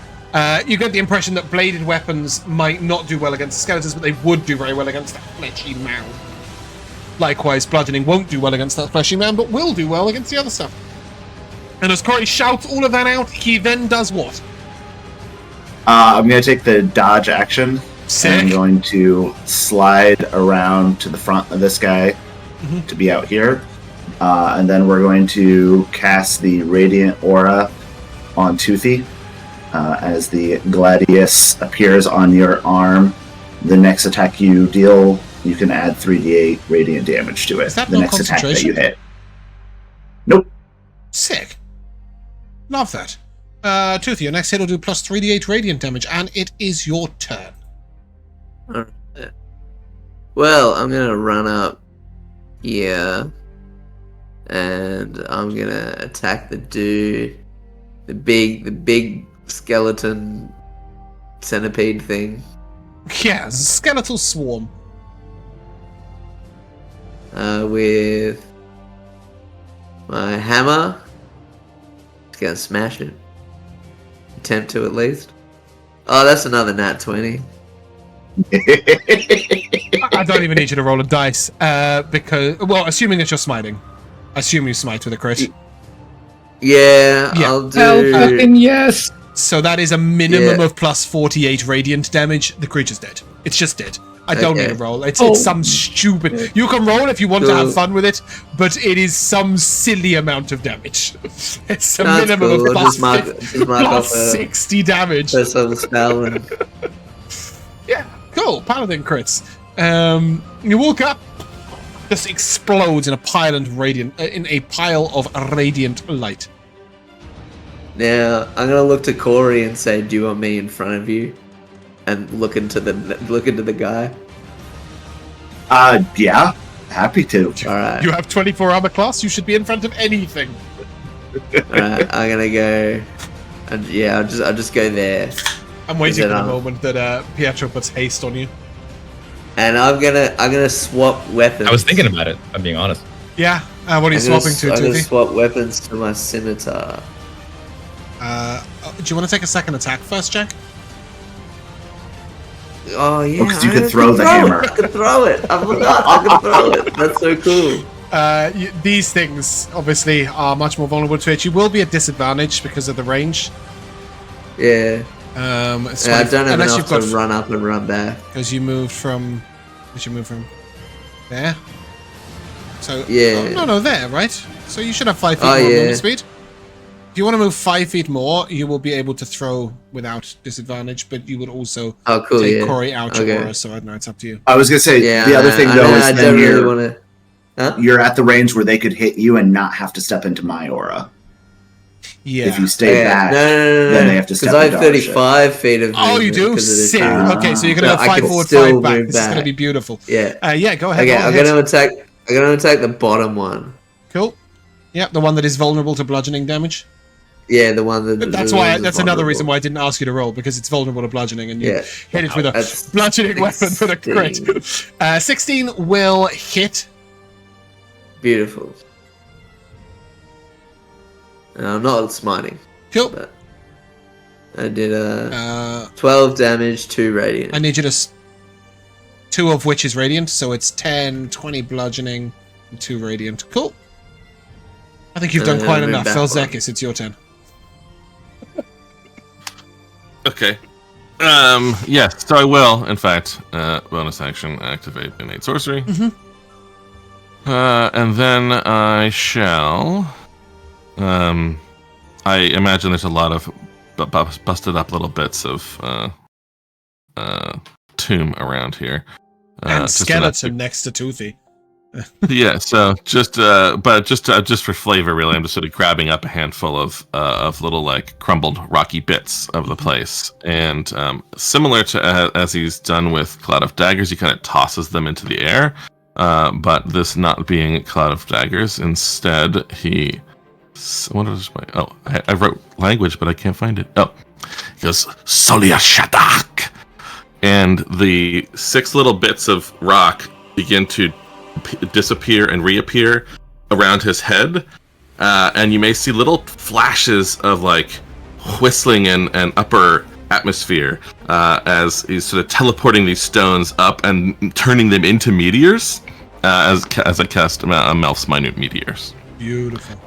You get the impression that bladed weapons might not do well against skeletons, but they would do very well against that fleshy mound. Likewise, bludgeoning won't do well against that fleshy mound, but will do well against the other stuff. And as Corrie shouts all of that out, he then does what? I'm going to take the dodge action. Sick. And I'm going to slide around to the front of this guy to be out here. And then we're going to cast the Radiant Aura on Toothy. As the Gladius appears on your arm, the next attack you deal, you can add 3d8 radiant damage to it. Is that the no next attack that you concentration? hit. Nope. Sick. Love that. Toothy, your next hit will do plus 3d8 radiant damage, and it is your turn. Alright. Well, I'm gonna run up here, and I'm gonna attack the dude, the big skeleton centipede thing. Yeah, skeletal swarm. With my hammer. Just gonna smash it. Attempt to, at least. Oh, that's another nat 20. I don't even need you to roll a dice, because, well, assuming that you're smiting. Assume you smite with a crit. Yeah, Yeah. I'll do... Hell fucking yes! So that is a minimum of plus 48 radiant damage. The creature's dead. It's just dead. I don't need to roll. It's some stupid... You can roll if you want to have fun with it, but it is some silly amount of damage. It's a minimum of plus, plus 60 damage. That's on the spell. And... Yeah, cool. Paladin crits. You walk up, just explodes in a pile of radiant light. Now I'm gonna look to Corrie and say, "Do you want me in front of you?" And look into the guy. Yeah, happy to. All right. You have 24 armor class. You should be in front of anything. All right. I'm gonna go, and yeah, I'll just go there. I'm waiting for the moment that Pietro puts haste on you. And I'm gonna swap weapons. I was thinking about it, I'm being honest. Yeah. What are you swapping to, I'm gonna Toothy? swap weapons to my scimitar. Do you want to take a second attack first, Jack? Oh yeah, because you could throw the hammer. I could throw it. I forgot. I could throw it. That's so cool. These things obviously are much more vulnerable to it. You will be at disadvantage because of the range. Yeah. I don't have enough to run up and run back. Because you moved from... Did you move from there? So yeah. No, there, right? So you should have 5 feet more movement speed. If you want to move 5 feet more, you will be able to throw without disadvantage, but you would also take Corrie out your aura, so I don't know, it's up to you. I was going to say, the other thing, though, is then you're at the range where they could hit you and not have to step into my aura. Yeah. If you stay back, then they have to step into because I have 35 feet of movement. Oh, you do? Sick. Okay, so you're going to go 5 forward, 5 back. This is going to be beautiful. Yeah. Yeah, go ahead. Okay, I'm going to attack the bottom one. Cool. Yeah, the one that is vulnerable to bludgeoning damage. Yeah, the one that... That's another reason why I didn't ask you to roll, because it's vulnerable to bludgeoning, and you hit it with a bludgeoning weapon with a crit. 16 will hit. Beautiful. I'm not smiting. Cool. But I did 12 damage, 2 radiant. I need you to... 2 of which is radiant, so it's 10, 20 bludgeoning, and 2 radiant. Cool. I think you've done quite enough. Vel'zekiss, it's your turn. Okay. Yes, so I will, in fact, bonus action, activate innate sorcery. And then I shall... I imagine there's a lot of busted up little bits of tomb around here. And skeleton next to Toothy. Yeah, so just for flavor, really, I'm just sort of grabbing up a handful of little like crumbled rocky bits of the place, and similar to as he's done with Cloud of Daggers, he kind of tosses them into the air. But this not being Cloud of Daggers, instead he what is my? Oh, I wrote language, but I can't find it. Oh, he goes Solia Shadak, and the 6 little bits of rock begin to disappear and reappear around his head, and you may see little flashes of like whistling and upper atmosphere as he's sort of teleporting these stones up and turning them into meteors as I cast Melf's minute meteors. Beautiful.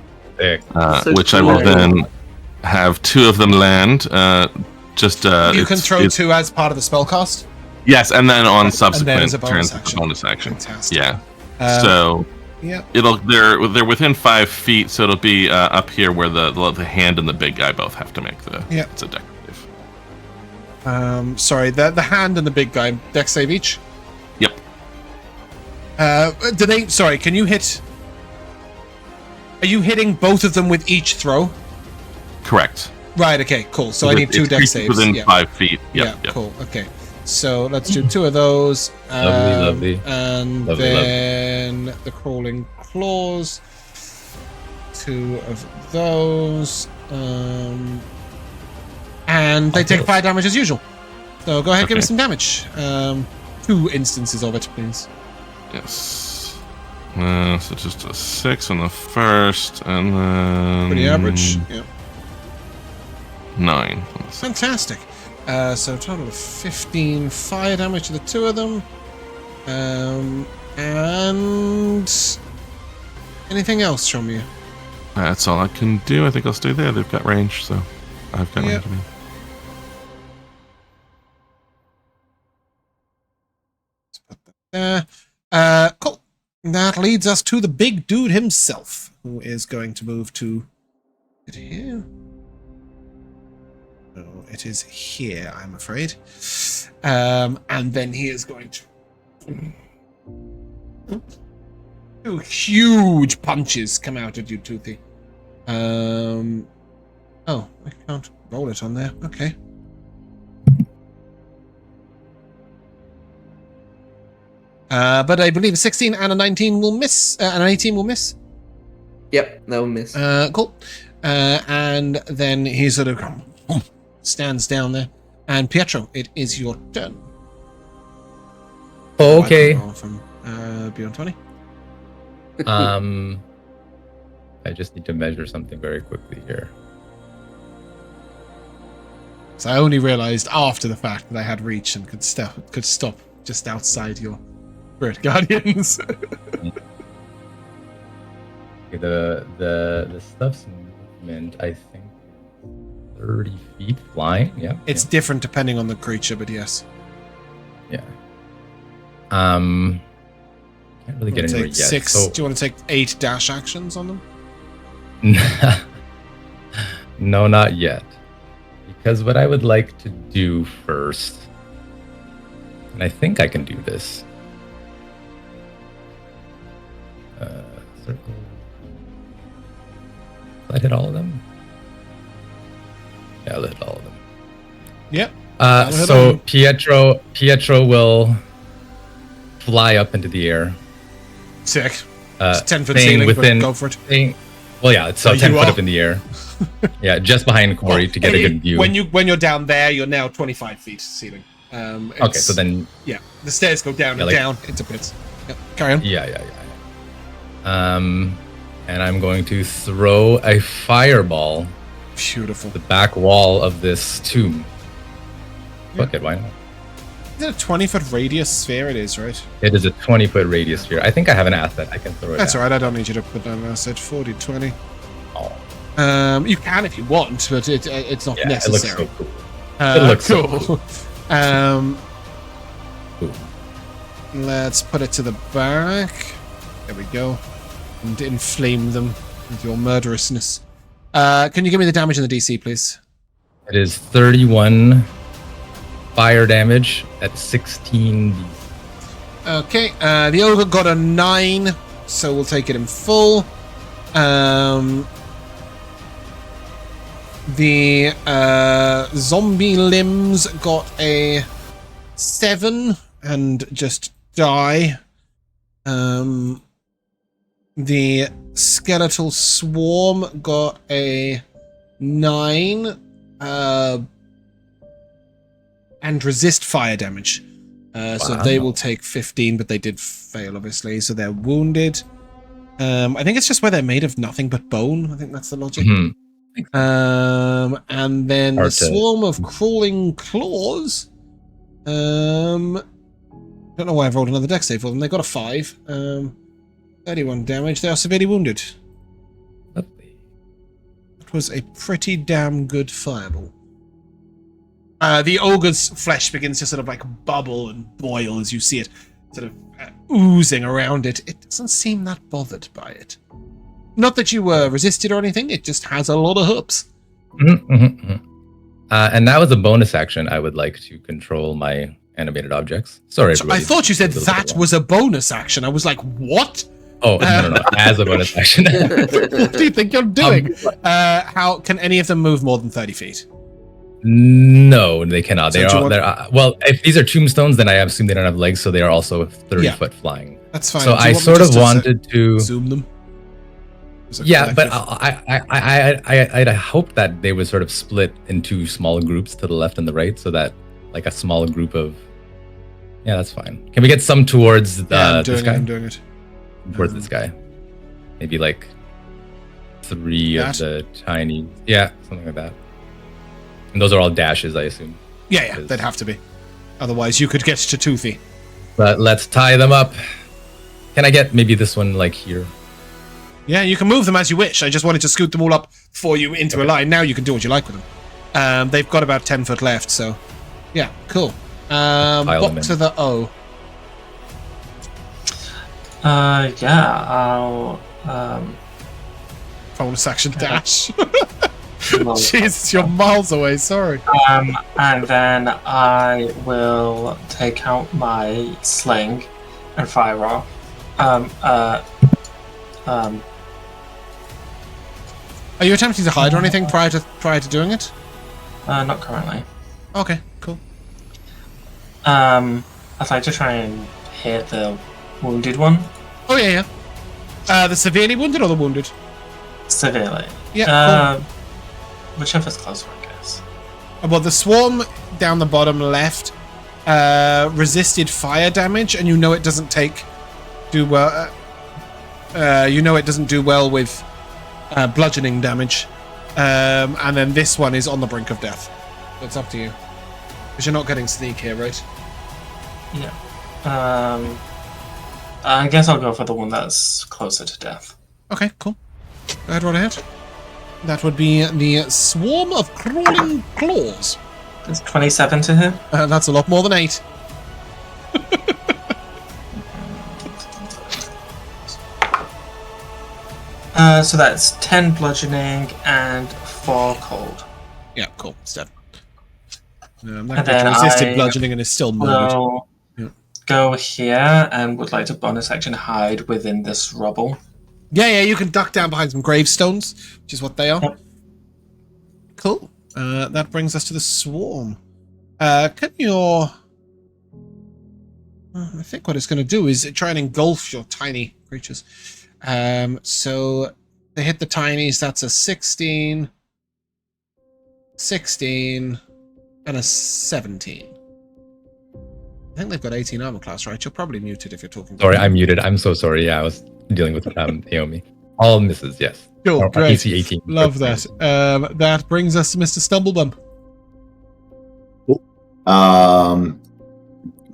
Which I will then have 2 of them land. You can throw 2 as part of the spell cast? Yes, and then on subsequent turns, bonus action. Fantastic. Yeah. They're within 5 feet, so it'll be up here where the hand and the big guy both have to make it's a dex save. Sorry, the hand and the big guy dex save each? Yep. Can you hit? Are you hitting both of them with each throw? Correct. Right, okay, cool. So I need 2 dex saves. Within 5 feet. Yep. Cool, okay. So let's do 2 of those. Lovely. And then the crawling claws. 2 of those. And they take 5 damage as usual. So go ahead, give me some damage. 2 instances of it, please. Yes. So just a 6 on the first, and then... Pretty average, yeah. 9. Fantastic. So a total of 15 fire damage to the 2 of them. And anything else from you? That's all I can do. I think I'll stay there. They've got range, so I've got range. Let's put that there. Cool. That leads us to the big dude himself, who is going to move to here. No, it is here, I'm afraid. And then he is going to... 2 huge punches come out at you, Toothy. Oh, I can't roll it on there. Okay. But I believe a 16 and a 19 will miss. And an 18 will miss. Yep, that will miss. Cool. And then he sort of stands down there. And Pietro, it is your turn. Okay. From Beyond 20. I just need to measure something very quickly here. So I only realized after the fact that I had reach and could stop just outside your Spirit Guardians. The stuff's movement, I think, 30 feet flying. Yeah. It's different depending on the creature, but yes. Yeah. Can't really get anywhere yet. 6. So... Do you want to take 8 dash actions on them? No, not yet. Because what I would like to do first, and I think I can do this. Circle. Did I hit all of them? Yeah, I'll hit all of them. Yep. So Pietro will fly up into the air. Sick. It's 10 foot ceiling, within, but go for it. Well, yeah, it's 10 foot up in the air. Yeah, just behind Corrie to get a good view. When you're down there, you're now 25 feet ceiling. Okay, so then... Yeah, the stairs go down and down into pits. Yep, carry on. Yeah. And I'm going to throw a fireball. Beautiful. The back wall of this tomb. Fuck it, why not? Is it a 20-foot radius sphere? It is, right? It is a 20-foot radius sphere. I think I have an asset. I can throw it. That's alright. I don't need you to put down an asset. 40, 20. Oh. You can if you want, but it's not necessary. It looks so cool. It looks cool. So cool. Let's put it to the back. There we go. And inflame them with your murderousness. Can you give me the damage and the DC, please? It is 31 fire damage at 16. Okay, the ogre got a 9, so we'll take it in full. The zombie limbs got a 7 and just die. The skeletal swarm got a 9 and resist fire damage. So they will take 15, but they did fail, obviously. So they're wounded. I think it's just where they're made of nothing but bone. I think that's the logic. And then the swarm of crawling claws. Don't know why I've rolled another dex save for them. They got a 5. 31 damage. They are severely wounded. Lovely. It was a pretty damn good fireball. The ogre's flesh begins to sort of like bubble and boil as you see it sort of oozing around it. It doesn't seem that bothered by it. Not that you were resisted or anything, it just has a lot of hoops. And now as a bonus action, I would like to control my animated objects. Sorry, so I thought you said that was a bonus action. I was like, what? Oh, no. As a bonus action. What do you think you're doing? How can any of them move more than 30 feet? No, they cannot. Well, if these are tombstones, then I assume they don't have legs, so they are also 30-foot flying. That's fine. So I sort of wanted to zoom them. Yeah, but I'd hope that they would sort of split into small groups to the left and the right, so that like a small group of. Yeah, that's fine. Can we get some towards this guy? I'm doing it. Towards this guy, maybe like 3 of the tiny. Yeah, something like that. And those are all dashes, I assume. Yeah, they'd have to be. Otherwise, you could get to Toothy. But let's tie them up. Can I get maybe this one like here? Yeah, you can move them as you wish. I just wanted to scoot them all up for you into a line. Now you can do what you like with them. They've got about 10 foot left, so yeah, cool. Up to the O. I'll bonus action dash. Jeez, you're miles away, sorry. And then I will take out my sling and fire off. Are you attempting to hide or anything prior to doing it? Not currently. Okay, cool. I'd like to try and hit the wounded one. Oh yeah. The severely wounded or the wounded? Severely. Yeah. Cool. Whichever's closer, I guess. Well, the swarm down the bottom left resisted fire damage, and you know it doesn't do well. You know it doesn't do well with bludgeoning damage, and then this one is on the brink of death. So it's up to you, because you're not getting sneak here, right? Yeah. I guess I'll go for the one that's closer to death. Okay, cool. Go ahead, right ahead. That would be the swarm of crawling claws. It's 27 to hit. That's a lot more than 8. So that's 10 bludgeoning and 4 cold. Yeah, cool. It's dead. That creature resisted bludgeoning and is still murdered. Go here and would like to bonus action hide within this rubble. Yeah, you can duck down behind some gravestones, which is what they are. Yep. Cool. That brings us to the swarm. Can your... I think what it's going to do is try and engulf your tiny creatures. So they hit the tinies. That's a 16, 16, and a 17. I think they've got 18 armor class, right? You're probably muted if you're talking. Sorry, I'm muted. I'm so sorry. Yeah, I was dealing with Naomi. All misses, yes. Cool, great. AC 18. Love that. That brings us to Mr. Stumblebump. Cool. I'm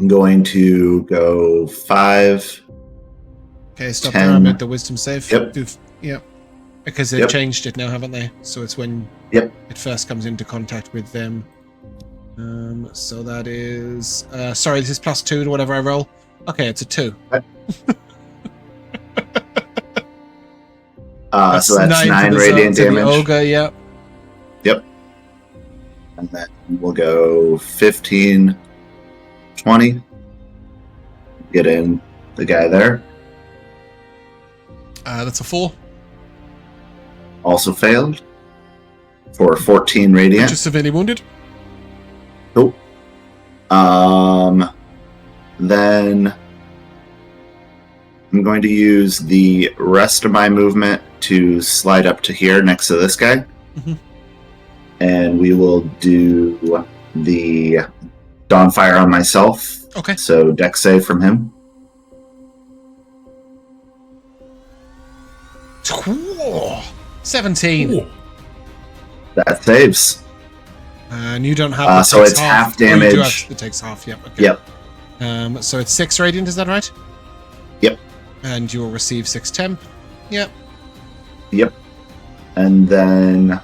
going to go 5. Okay, stop there. I made the wisdom save. Yep. Because they've changed it now, haven't they? So it's when it first comes into contact with them. So that is... sorry, this is +2 to whatever I roll. Okay, it's a 2. So that's 9 radiant damage. The ogre, yeah. Yep. And then we'll go 15, 20. Get in the guy there. That's a 4. Also failed. For 14 radiant. Just severely wounded. Cool. Then I'm going to use the rest of my movement to slide up to here next to this guy. Mm-hmm. And we will do the Dawnfire on myself. Okay. So dex save from him. Cool. 17. Ooh. That saves. And you don't have so it's half damage. It takes half, yep. Okay. Yep. So it's 6 radiant, is that right? Yep. And you will receive 6 temp. Yep. Yep. And then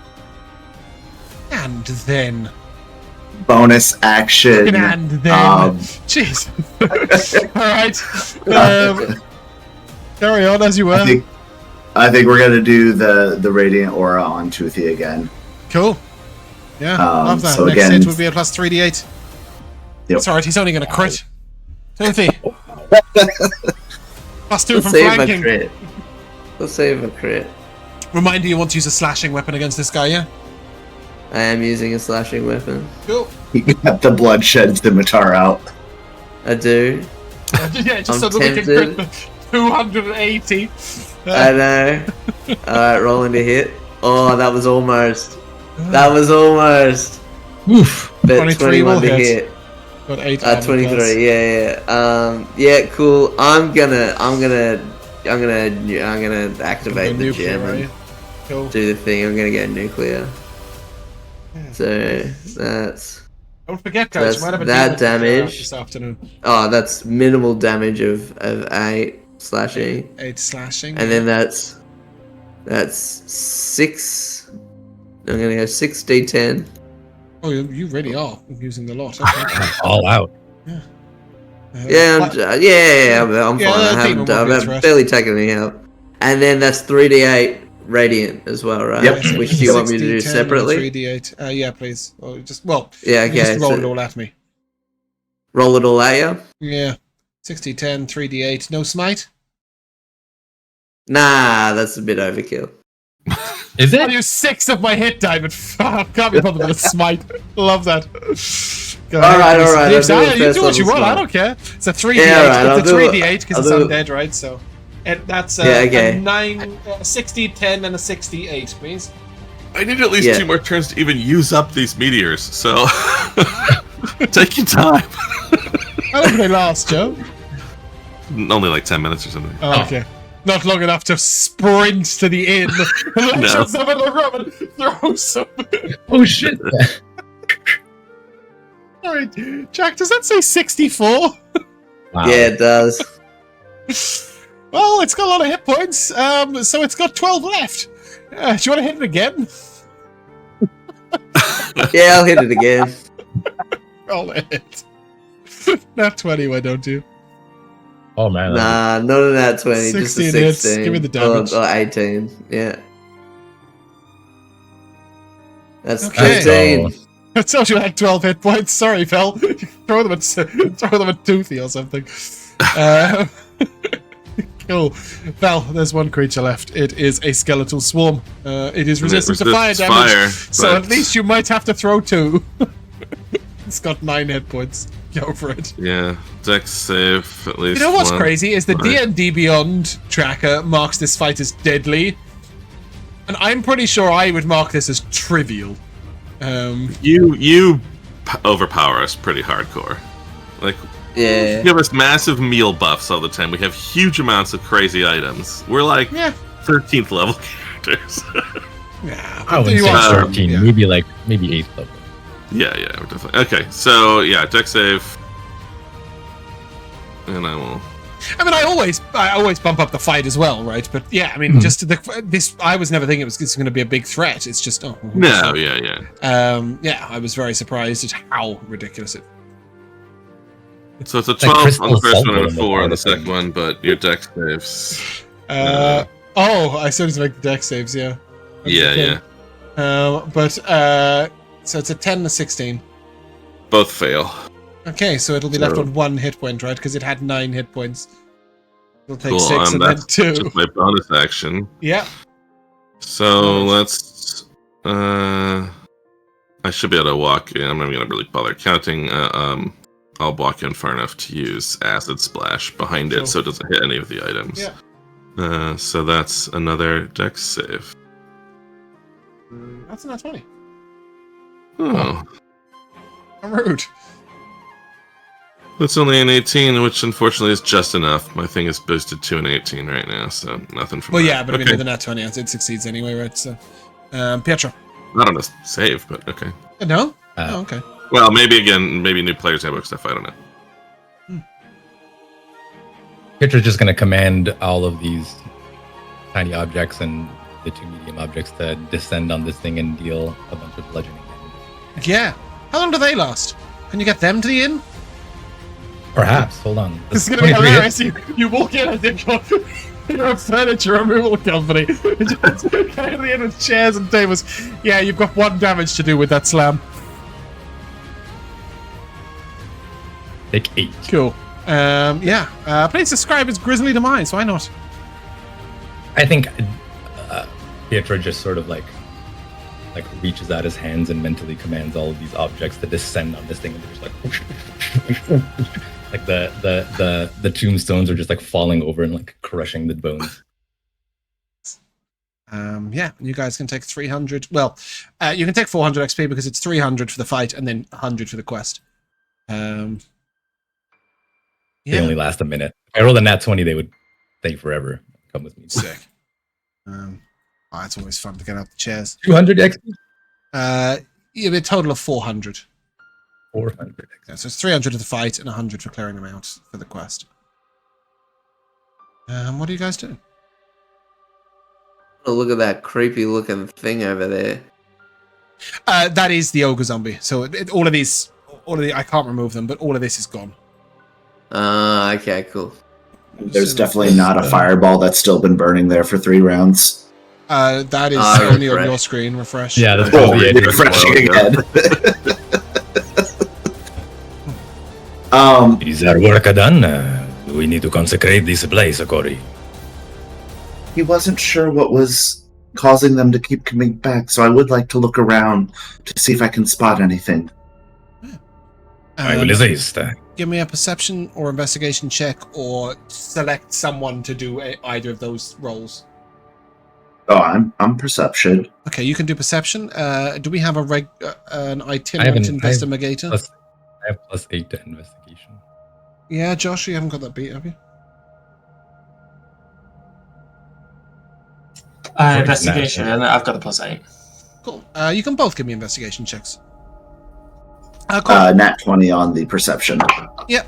bonus action. And then jeez. Alright. Carry on as you were. I think we're gonna do the radiant aura on Toothy again. Cool. Yeah, love that. So Next again, hit would be a plus 3d8. Yep. It's alright, he's only gonna crit. Toothy. Plus 2 from save flanking. a crit. We'll save a crit. Reminder, you want to use a slashing weapon against this guy, yeah? I am using a slashing weapon. Cool. You got the bloodshed scimitar out. I do. Yeah, just I'm so that we can tempted. crit the 280. I know. Alright, rolling to hit. Oh, that was almost. That was almost. Oof. But 23 21 will to hit. hit. Got 8 23. plus. Yeah. Yeah, cool. I'm gonna activate the Nuclear, gem and right? Cool. do the thing. I'm gonna go nuclear. Yeah. So that's Don't forget, guys. That's Might have a that deal damage. this afternoon. that's minimal damage of 8 slashing, 8 slashing. and then that's 6. I'm gonna go 6d10. Oh, you really are using the lot. Okay. All out. Yeah, I'm fine. I Demon won't be a haven't threat. barely taken any help. And then that's 3d8 radiant as well, right? Yep. Which do you want me to do 6d10 and separately? 3d8. Yeah, please. Or Yeah, you okay. just roll so it all at me. roll it all at you? Yeah. 6d10, 3d8. No smite? Nah, that's a bit overkill. Is I'll it? use 6 of my hit die, but can't be bothered with a smite. Love that. Go Alright, ahead. alright, Dave, I'll do you the do what you first want, I level don't care. It's a 3d8. Yeah, alright, It's a I'll do it. 3d8 because I'll it's do it. undead, right? So that's Yeah, okay. a 9, 60, 10, and a 68, please. I need at least 2 more turns to even use up these meteors, so take your time. How long do they last, Joe? Only like 10 minutes or something. Oh, okay. Not long enough to sprint to the inn and let some in the room and throw some. Oh shit. Alright, Jack, does that say 64? Wow. Yeah, it does. Well, it's got a lot of hit points, so it's got 12 left. Do you want to hit it again? Yeah, I'll hit it again. Roll it. Not 20, why don't you? Oh man. Nah, not an at 20, just a 16 hits. 16. Give me the damage. Or 18, yeah. That's Okay. 13. I told you I had 12 hit points. Sorry, Phil. throw them at Toothy or something. Cool. Val, there's one creature left. It is a skeletal swarm. It is resistant to fire damage, so at least you might have to throw 2. It's got 9 hit points. Go for it. Yeah, dex save at least. You know what's one. crazy is the Right. D&D Beyond tracker marks this fight as deadly, and I'm pretty sure I would mark this as trivial. You overpower us pretty hardcore. Like, Yeah. you give us massive meal buffs all the time. We have huge amounts of crazy items. We're like Yeah. 13th level characters. Yeah, I wouldn't you say are- 13, yeah. maybe 8th level. yeah, we're definitely. Okay, so yeah, dex save. And I will. I mean, I always bump up the fight as well, right? But yeah, I mean, just this. I was never thinking it's going to be a big threat. It's just No, yeah. yeah. I was very surprised at how ridiculous it. So it's a 12 on the crystal first one and a sulfur 4 on the in the second one, but your dex saves. Oh, I still need to make the dex saves. Yeah. Yeah. So it's a 10 and a 16. Both fail. Okay, so it'll be left So- on 1 hit point, right? Because it had 9 hit points. It'll take Cool, 6 and then that's 2. just my bonus action. Yeah. So let's. I should be able to walk. I'm not even gonna really bother counting. I'll walk in far enough to use Acid Splash behind it so it doesn't hit any of the items. Yeah. So that's another Dex save. That's not 20. Oh. How rude. That's only an 18, which unfortunately is just enough. My thing is boosted to an 18 right now, so nothing from Well, that. yeah, but I mean, with the nat 20, it succeeds anyway, right? So, Pietro. Not on a save, but okay. No? Okay. Well, maybe new players handbook stuff, I don't know. Pietro's just going to command all of these tiny objects and the 2 medium objects to descend on this thing and deal a bunch of bludgeoning damage. Yeah. How long do they last? Can you get them to the inn? Perhaps. Hold on. This is going to be hilarious. You walk in and you're a furniture removal company. Just carrying in with chairs and tables. Yeah, you've got 1 damage to do with that slam. Take 8. Cool. Please describe its grisly demise. Why not? I think Pietro just sort of like reaches out his hands and mentally commands all of these objects to descend on this thing, and they're just like the tombstones are just like falling over and like crushing the bones. You guys can take 300. Well, you can take 400 XP because it's 300 for the fight and then 100 for the quest. They only last a minute. If I rolled a nat 20, they would stay forever. Come with me. Sick. It's always fun to get out the chairs. 200 XP? A total of 400. 400. Yeah, so it's 300 for the fight and 100 for clearing them out for the quest. What are you guys doing? Oh, look at that creepy looking thing over there. That is the ogre zombie. So all of these, I can't remove them, but all of this is gone. Okay, cool. There's definitely not a fireball that's still been burning there for 3 rounds. That is only on your screen. Refresh. Yeah, that's probably refreshing again. Is our work done? We need to consecrate this place, Corrie. He wasn't sure what was causing them to keep coming back, so I would like to look around to see if I can spot anything. I will assist. Give me a perception or investigation check, or select someone to do either of those roles. Oh, I'm perception. Okay, you can do perception. Do we have an itinerant investigator? I have +8 to investigation. Yeah, Josh, you haven't got that beat, have you? Investigation, I've got a +8. Cool. You can both give me investigation checks. Nat 20 on the perception. Yeah.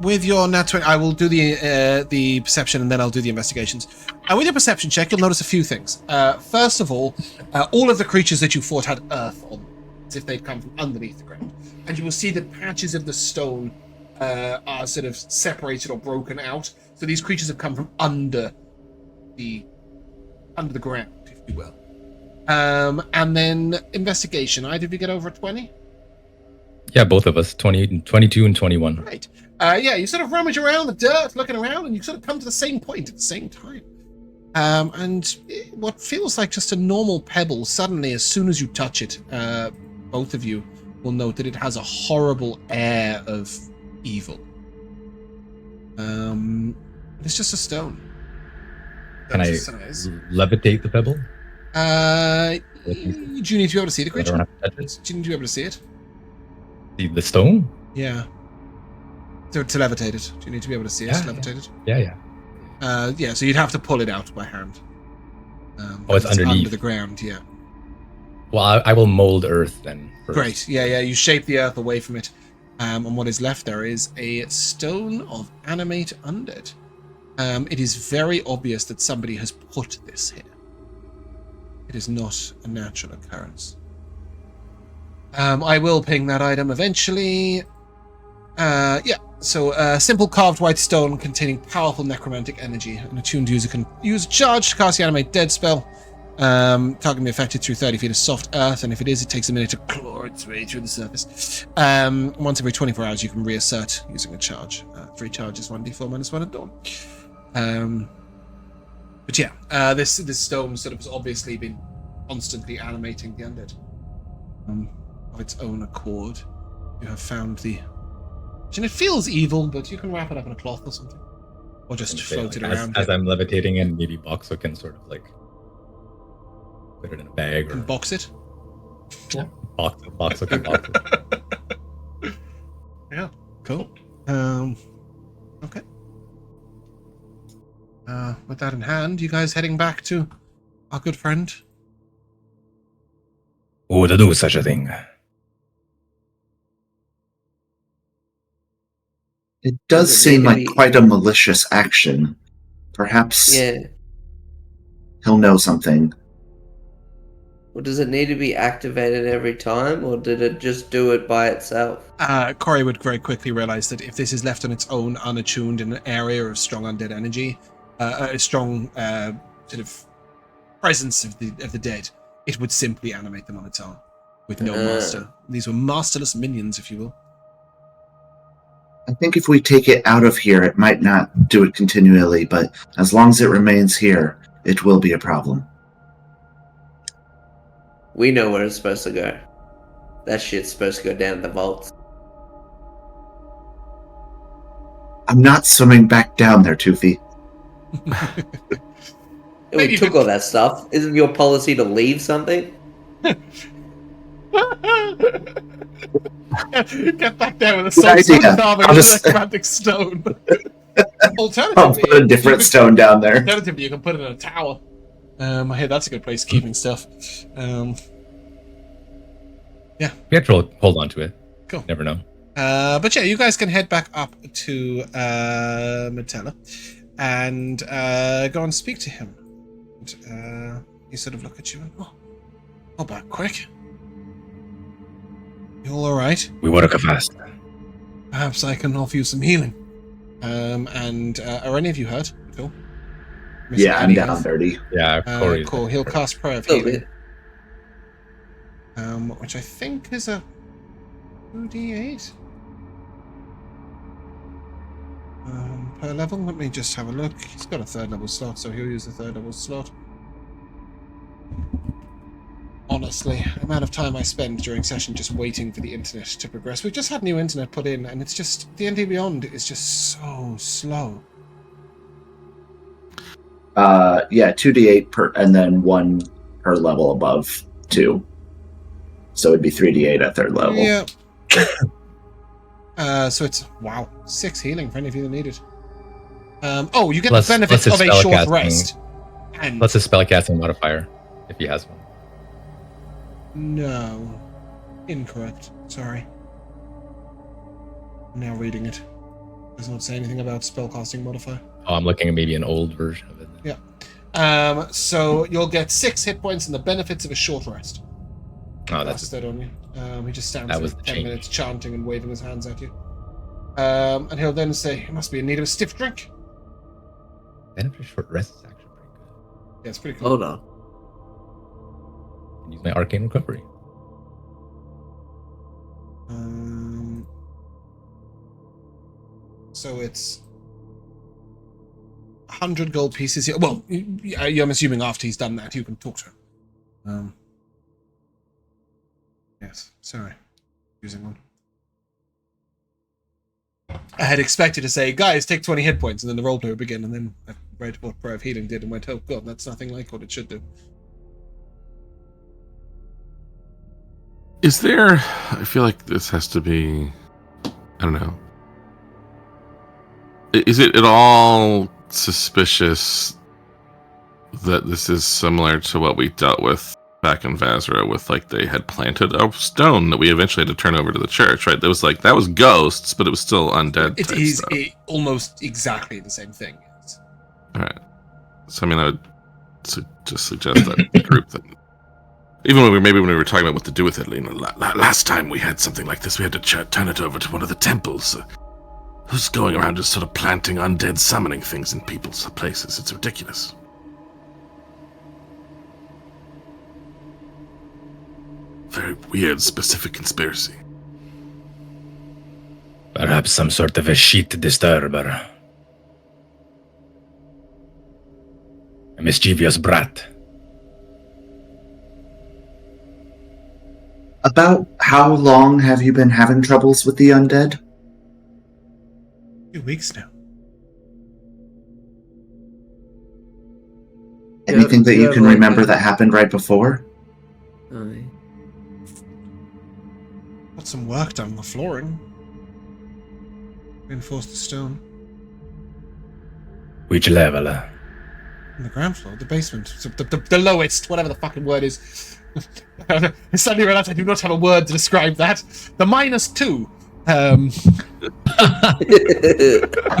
With your nat 20, I will do the perception and then I'll do the investigations. With your perception check, you'll notice a few things. First of all of the creatures that you fought had earth on them, as if they'd come from underneath the ground. And you will see that patches of the stone are sort of separated or broken out. So these creatures have come from under the ground, if you will. And then investigation. Either of you get over a 20? Yeah, both of us. 22 and 21. Right. You sort of rummage around the dirt, looking around, and you sort of come to the same point at the same time. And what feels like just a normal pebble, suddenly, as soon as you touch it, both of you will note that it has a horrible air of evil. It's just a stone. Can I levitate the pebble? Do you need to be able to see the creature? I don't have to touch it. Do you need to be able to see it? The stone? Yeah. To levitate it. Do you need to be able to see it? Levitated? Yeah. So you'd have to pull it out by hand. It's underneath. Under the ground, yeah. Well, I will mold earth then. First. Great. Yeah. You shape the earth away from it. And what is left there is a stone of animate undead. It is very obvious that somebody has put this here. It is not a natural occurrence. I will ping that item eventually. So a simple carved white stone containing powerful necromantic energy. An attuned user can use a charge to cast the animate dead spell. Target can be affected through 30 feet of soft earth, and if it is, it takes a minute to claw its way through the surface. Once every 24 hours, you can reassert using a charge. 3 charges, 1d4 minus 1 at dawn. This stone sort of has obviously been constantly animating the undead. Of its own accord, you have found the And it feels evil, but you can wrap it up in a cloth or something. Or just float it around. As I'm levitating in, maybe Boxxo can sort of like put it in a bag or box it. Yeah. Boxxo can box it. Yeah, cool. Okay. With that in hand, you guys heading back to our good friend? Who would do such a thing? It does seem like quite a malicious action. Perhaps he'll know something. Well, does it need to be activated every time, or did it just do it by itself? Corrie would very quickly realize that if this is left on its own, unattuned in an area of strong undead energy, a strong sort of presence of the dead, it would simply animate them on its own, with no master. These were masterless minions, if you will. I think if we take it out of here, it might not do it continually, but as long as it remains here, it will be a problem. We know where it's supposed to go. That shit's supposed to go down the vaults. I'm not swimming back down there, Toothy. We took all that stuff. Isn't your policy to leave something? Get back there with a soul carving and a necromantic stone. Alternatively, I'll put a different stone down there. Alternatively, you can put it in a tower. Hey, that's a good place keeping stuff. Yeah. Pietro will hold on to it. Cool. Never know. But yeah, you guys can head back up to Metella and go and speak to him. And, he sort of look at you and, oh, back quick. You all right? We work fast. Perhaps I can offer you some healing. And are any of you hurt? Cool. Yeah, I'm down 30. Yeah, Corrie. Cool. He'll cast Prayer of Healing. Which I think is a 2d8 per level. Let me just have a look. He's got a 3rd level slot, so he'll use the 3rd level slot. Honestly, the amount of time I spend during session just waiting for the internet to progress. We've just had new internet put in, and it's just D&D Beyond is just so slow. Yeah, 2d8 per, and then 1 per level above 2. So it'd be 3d8 at 3rd level. Yeah. So it's 6 healing for any of you that need it. You get the benefit of a short rest. And plus a spellcasting modifier if he has one. No. Incorrect. Sorry. I'm now reading it. Does not say anything about spellcasting modifier. Oh, I'm looking at maybe an old version of it. Yeah. So you'll get 6 hit points and the benefits of a short rest. Oh, that's that on you. He just stands that for 10 minutes chanting and waving his hands at you. And he'll then say, "You must be in need of a stiff drink." Benefit of short rest is actually pretty good. Yeah, it's pretty cool. Hold on. Use my arcane recovery. So it's 100 gold pieces. Well, I'm assuming after he's done that, you can talk to him. Yes, sorry. Using one. I had expected to say, guys, take 20 hit points, and then the roleplay would begin, and then I read what Prayer of Healing did and went, oh god, that's nothing like what it should do. Is there... I feel like this has to be... I don't know. Is it at all suspicious that this is similar to what we dealt with back in Mazrea with, like, they had planted a stone that we eventually had to turn over to the church, right? That was ghosts, but it was still undead. It is almost exactly the same thing. All right. So, I mean, I would just suggest that the group that... Even when we were talking about what to do with it, you know, last time we had something like this, we had to turn it over to one of the temples. Who's going around just sort of planting undead summoning things in people's places? It's ridiculous. Very weird, specific conspiracy. Perhaps some sort of a sheet disturber. A mischievous brat. About how long have you been having troubles with the undead? 2 weeks now. Anything that you can remember that happened right before? Got some work done on the flooring. Reinforced the stone. Which level? On the ground floor, the basement. So the lowest, whatever the fucking word is. I suddenly realized I do not have a word to describe that. The -2. A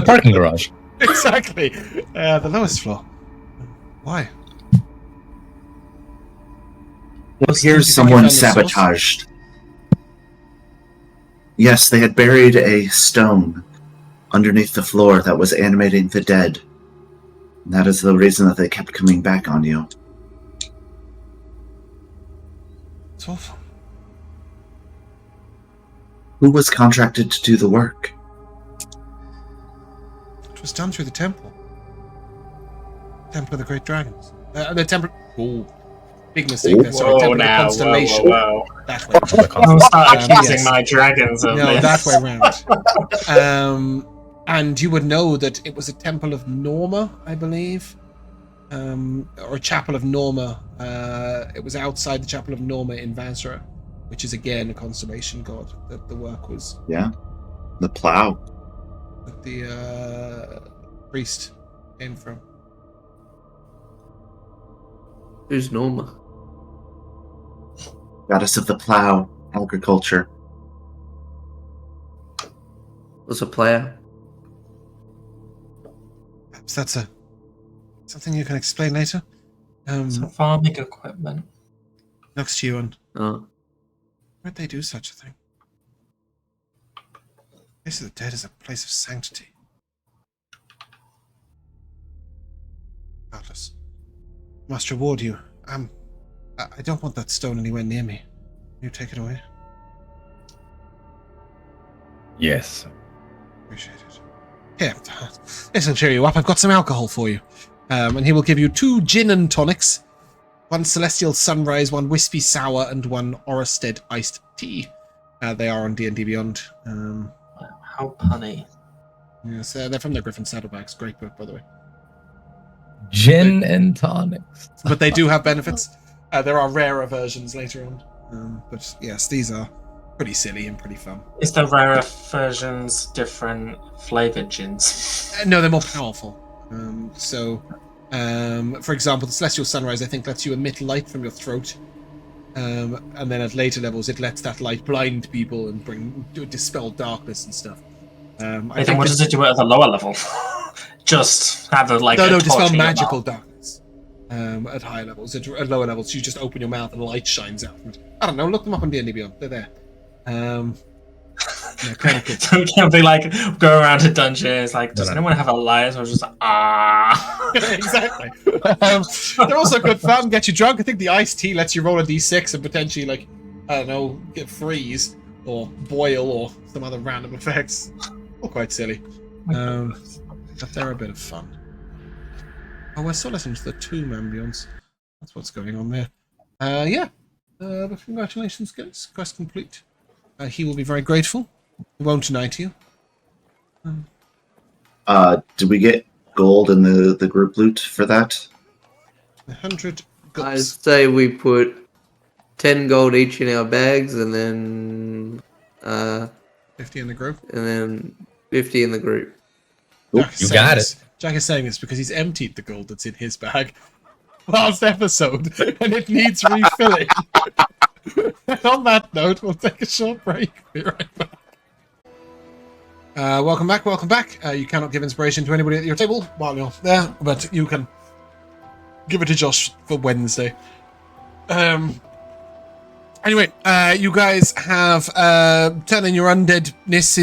parking garage. Exactly. The lowest floor. Why? It appears someone sabotaged. Yes, they had buried a stone underneath the floor that was animating the dead. And that is the reason that they kept coming back on you. It's awful. Who was contracted to do the work? It was done through the temple. Temple of the Great Dragons. The temple... Ooh. Big mistake there. Sorry, Temple of the Constellation. Whoa. That way. Don't start accusing my dragons of No, this. that way round. And you would know that it was a Temple of Norma, I believe. Or Chapel of Norma. It was outside the Chapel of Norma in Mazrea, which is again a constellation god that the work was. Yeah. The plow. That the priest came from. Who's Norma? Goddess of the plow, agriculture. What's a player? Perhaps that's something you can explain later. Some farming equipment. Next to you, and Oh. where'd they do such a thing? Place of the Dead is a place of sanctity. Doubtless. Must reward you. I don't want that stone anywhere near me. You take it away. Yes. Appreciate it. Here, this will cheer you up. I've got some alcohol for you. And he will give you 2 gin and tonics, 1 Celestial Sunrise, 1 Wispy Sour, and 1 Orested Iced Tea. They are on D&D Beyond. How punny. Yes, they're from the Griffin Saddlebags. Great book, by the way. Gin and tonics. But they do have benefits. There are rarer versions later on. But yes, these are pretty silly and pretty fun. Is the rarer versions different flavored gins? No, they're more powerful. For example, the Celestial Sunrise, I think, lets you emit light from your throat. And then at later levels, it lets that light blind people and dispel darkness and stuff. I think what does it do at the lower level? Just have a dispel magical darkness. At higher levels, at lower levels, you just open your mouth and light shines out. I don't know. Look them up on D&D Beyond. They're there. Yeah, kind of cool. So we can't be like go around to dungeons. Like, does anyone have a light? Or just Exactly. They're also good fun. Get you drunk. I think the iced tea lets you roll a d6 and potentially, like, I don't know, get freeze or boil or some other random effects. All quite silly. But they're a bit of fun. Oh, we're still listening to the Tomb ambience. That's what's going on there. But congratulations, guys. Quest complete. He will be very grateful. He won't deny to you. Did we get gold in the group loot for that? 100 gold. I'd say we put 10 gold each in our bags, and then 50 in the group. And then 50 in the group. You got it. Jack is saying this because he's emptied the gold that's in his bag last episode, and it needs refilling. And on that note, we'll take a short break. Be right back. Welcome back. You cannot give inspiration to anybody at your table while you're there, but you can give it to Josh for Wednesday. Anyway, you guys have turned in your undeadness.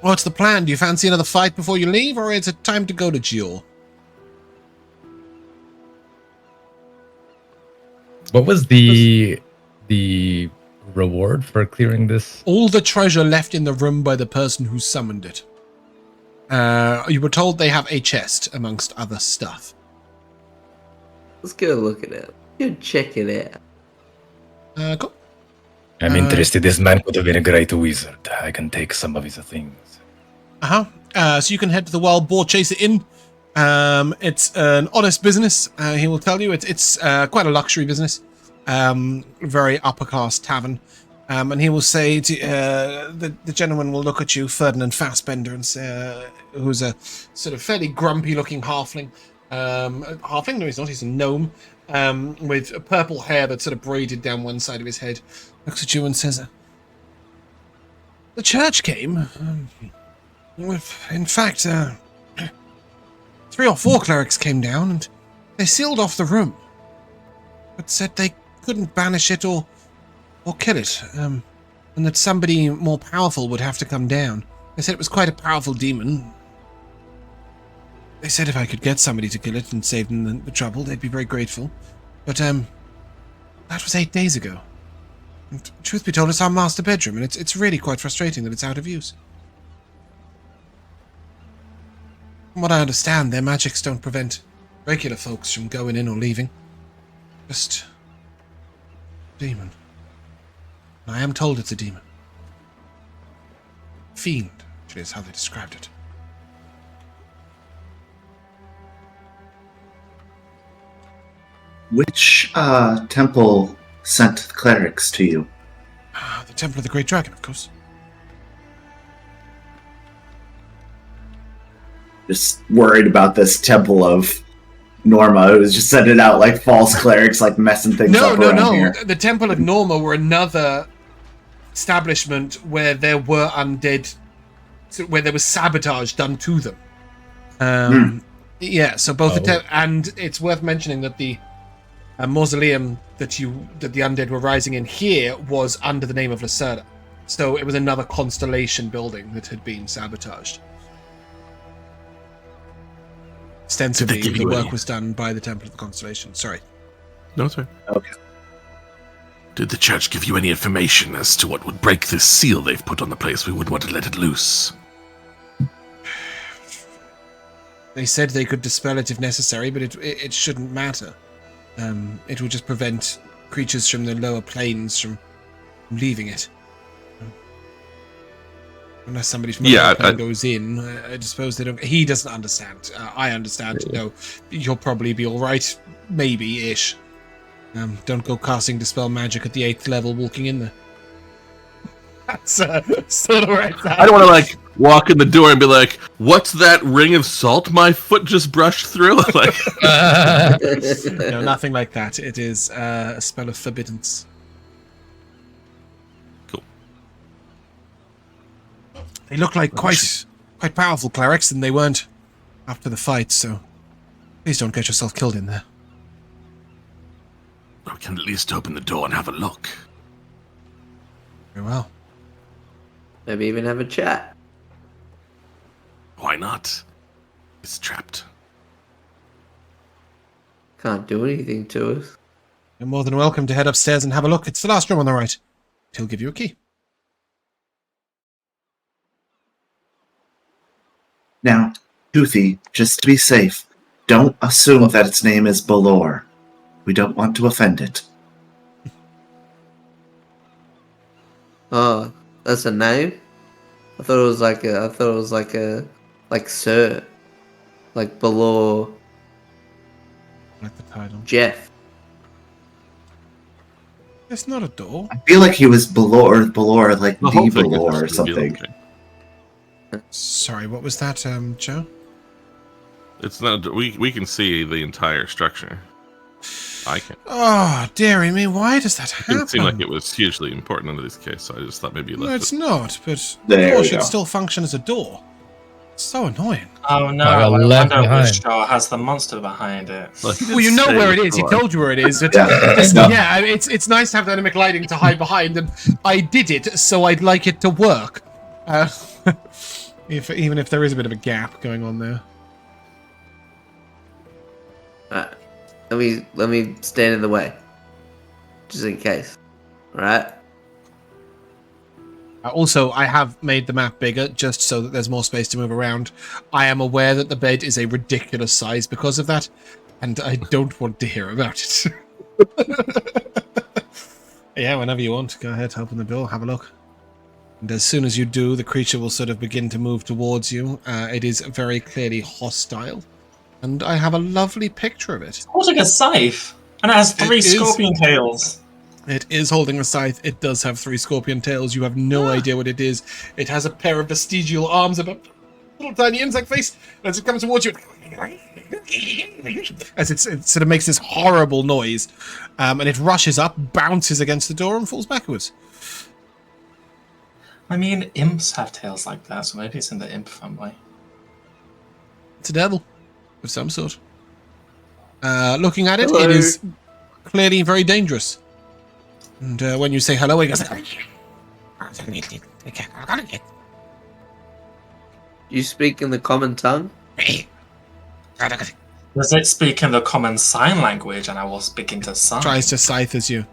What's the plan? Do you fancy another fight before you leave, or is it time to go to Gior? What was the reward for clearing this? All the treasure left in the room by the person who summoned it. You were told they have a chest amongst other stuff. Let's go look at it. Go check it out. Cool. I'm interested. This man could have been a great wizard. I can take some of his things. So you can head to the Wild Boar Chaser Inn. It's an honest business. He will tell you it's quite a luxury business. Very upper class tavern. And he will say to the gentleman will look at you, Ferdinand Fassbender, and say, who's a sort of fairly grumpy looking halfling. Halfling? No, he's not. He's a gnome with purple hair that's sort of braided down one side of his head. Looks at you and says, "The church came. In fact, 3 or 4 clerics came down and they sealed off the room, but said they couldn't banish it or kill it, and that somebody more powerful would have to come down. They said it was quite a powerful demon. They said if I could get somebody to kill it and save them the trouble, they'd be very grateful. But that was 8 days ago. And truth be told, it's our master bedroom, and it's really quite frustrating that it's out of use. From what I understand, their magics don't prevent regular folks from going in or leaving. Just demon. And I am told it's a demon. Fiend, actually, is how they described it. Which temple sent the clerics to you? The Temple of the Great Dragon, of course. Just worried about this temple of Norma. It was just sending out like false clerics, like messing things up around here. The Temple of Norma were another establishment where there were undead, where there was sabotage done to them. Yeah, so both and it's worth mentioning that the mausoleum that the undead were rising in here was under the name of Lacerda. So it was another constellation building that had been sabotaged. Ostensibly, the work was done by the Temple of the Constellation. Sorry. No, sir. Okay. Did the church give you any information as to what would break this seal they've put on the place? We wouldn't want to let it loose. They said they could dispel it if necessary, but it shouldn't matter. It will just prevent creatures from the lower planes from leaving it. Unless somebody from the plane goes in, I suppose they don't. He doesn't understand. I understand. No, you'll probably be all right, maybe-ish. Don't go casting dispel magic at the 8th level, walking in there. That's sort of right. I don't want to walk in the door and be like, "What's that ring of salt my foot just brushed through?" No, nothing like that. It is a spell of forbiddance. They look like quite powerful clerics, and they weren't after the fight, so please don't get yourself killed in there. We can at least open the door and have a look. Very well. Maybe even have a chat. Why not? It's trapped. Can't do anything to us. You're more than welcome to head upstairs and have a look. It's the last room on the right. He'll give you a key. Now, Toothy, just to be safe, don't assume that its name is Balor. We don't want to offend it. Oh, that's a name? I thought it was like Sir. Like Balor. Like the title. Jeff. It's not a door. I feel like he was Balor like the Balor or something. Sorry, what was that, Joe? It's not. We can see the entire structure. I can. Oh, dearie me! Why does that happen? It didn't seem like it was hugely important in this case, so I just thought maybe you left. No, it's not. But the door should still function as a door. It's so annoying. Oh no! I wonder which door has the monster behind it. Well, you know where it is. He told you where it is. It's nice to have dynamic lighting to hide behind, and I did it, so I'd like it to work. Even if there is a bit of a gap going on there. Let me stand in the way, just in case. All right. Also, I have made the map bigger just so that there's more space to move around. I am aware that the bed is a ridiculous size because of that, and I don't want to hear about it. Yeah, whenever you want. Go ahead, open the door, have a look. And as soon as you do, the creature will sort of begin to move towards you. It is very clearly hostile. And I have a lovely picture of it. It's holding a scythe. And it has 3 scorpion tails. It is holding a scythe. It does have 3 scorpion tails. You have no idea what it is. It has a pair of vestigial arms about little tiny insect face. As it comes towards you, as it sort of makes this horrible noise, and it rushes up, bounces against the door, and falls backwards. I mean, imps have tails like that, so maybe it's in the imp family. It's a devil of some sort. Looking at it, it is clearly very dangerous. And when you say hello, it goes... You speak in the common tongue? Does it speak in the common sign language, and I will speak into sign? Tries to scythe at you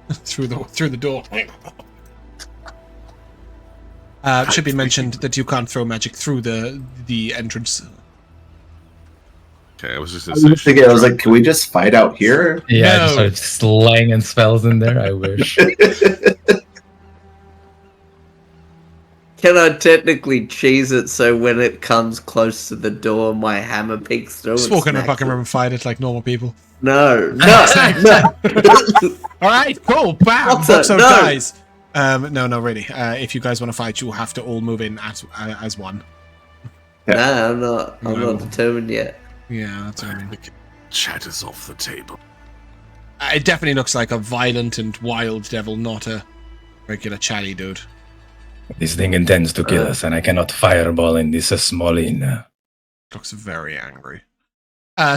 through the door. It should be mentioned that you can't throw magic through the entrance. Okay, I was just thinking, I was like, can we just fight out here? Yeah, no. Just sort of slanging spells in there, I wish. Can I technically cheese it so when it comes close to the door, my hammer peeks through? Just walk in the fucking room and fight it like normal people. No. Alright, cool, bam! Boxxo dies. No, really. If you guys want to fight, you'll have to all move in as one. Yeah. No, I'm not determined yet. Yeah, that's what I mean. Chat is off the table. It definitely looks like a violent and wild devil, not a regular chatty dude. This thing intends to kill us, and I cannot fireball in this small inn. Looks very angry.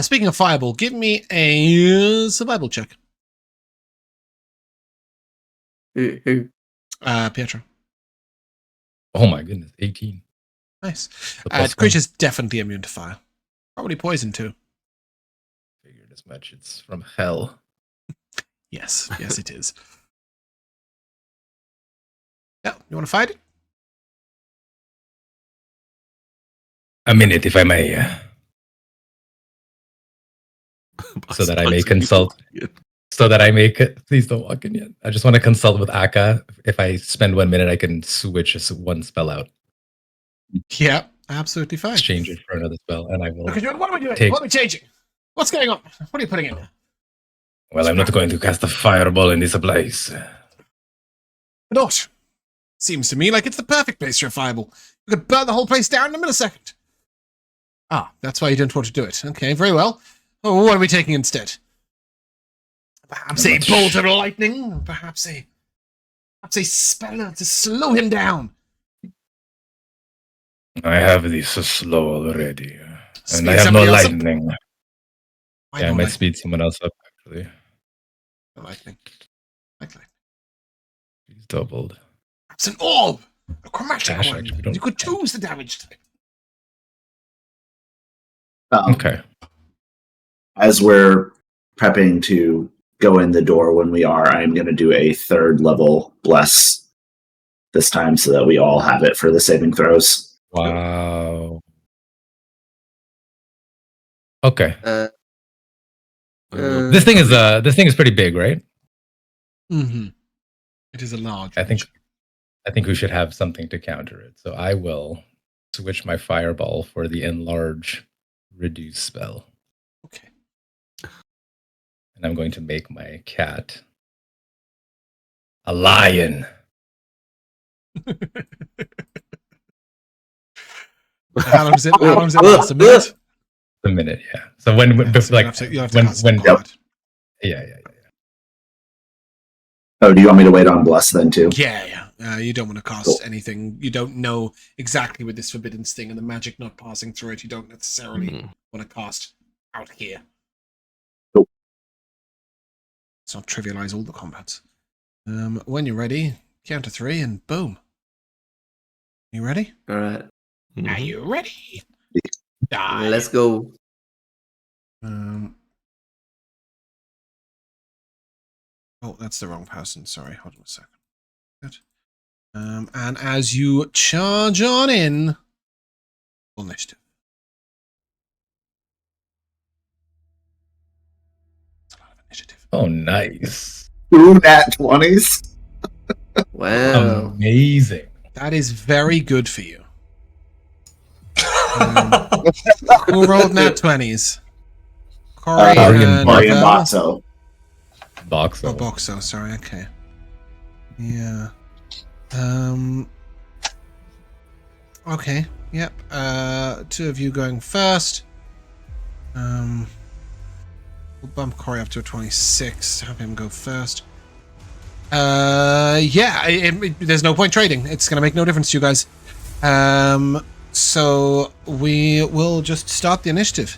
Speaking of fireball, give me a survival check. Who? Pietro. Oh my goodness, 18. Nice. The creature's definitely immune to fire. Probably poison too. Figured as much. It's from hell. Yes, it is. Yeah, you want to fight it? A minute, if I may. So that I may consult. So that I may... Please don't walk in yet. I just want to consult with Akka. If I spend 1 minute, I can switch one spell out. Yeah, absolutely fine. Exchange it for another spell, and I will... What are we doing? What are we changing? What's going on? What are you putting in? Well, I'm not going to cast a fireball in this place. Not. Seems to me like it's the perfect place for a fireball. You could burn the whole place down in a millisecond. Ah, that's why you didn't want to do it. Okay, very well. Oh, what are we taking instead? Perhaps a bolt of lightning? Perhaps a spell to slow him down? I have this slow already. And I have no lightning. Yeah, I might speed someone else up, actually. Lightning. Lightning. He's doubled. It's an orb! A chromatic one. You could choose the damage type. Okay. As we're prepping to go in the door when we are, I'm going to do a 3rd level bless this time so that we all have it for the saving throws. Wow. Okay. This thing is pretty big, right? Mm-hmm. It is a large. I think we should have something to counter it. So I will switch my fireball for the enlarge reduce spell. Okay. And I'm going to make my cat a lion. How long does it last? A minute? A minute, yeah. So when you have to yeah. Oh, do you want me to wait on bless then too? Yeah. You don't want to cast anything. You don't know exactly with this forbidden sting and the magic not passing through it. You don't necessarily want to cast out here. Cool. Let's not trivialize all the combats. When you're ready, count to 3 and boom. You ready? All right. Are you ready? Die. Let's go. Oh, that's the wrong person. Sorry, hold on a second. Good. And as you charge on in, initiative. That's a lot of initiative. Oh, nice. 2 nat 20s. Wow. Amazing. That is very good for you. Who rolled nat 20s? Corrie and Boxxo. Boxxo. Oh, Boxxo, sorry, okay. Yeah. Okay, yep. 2 of you going first. We'll bump Corrie up to a 26. Have him go first. There's no point trading. It's going to make no difference to you guys. So we will just start the initiative.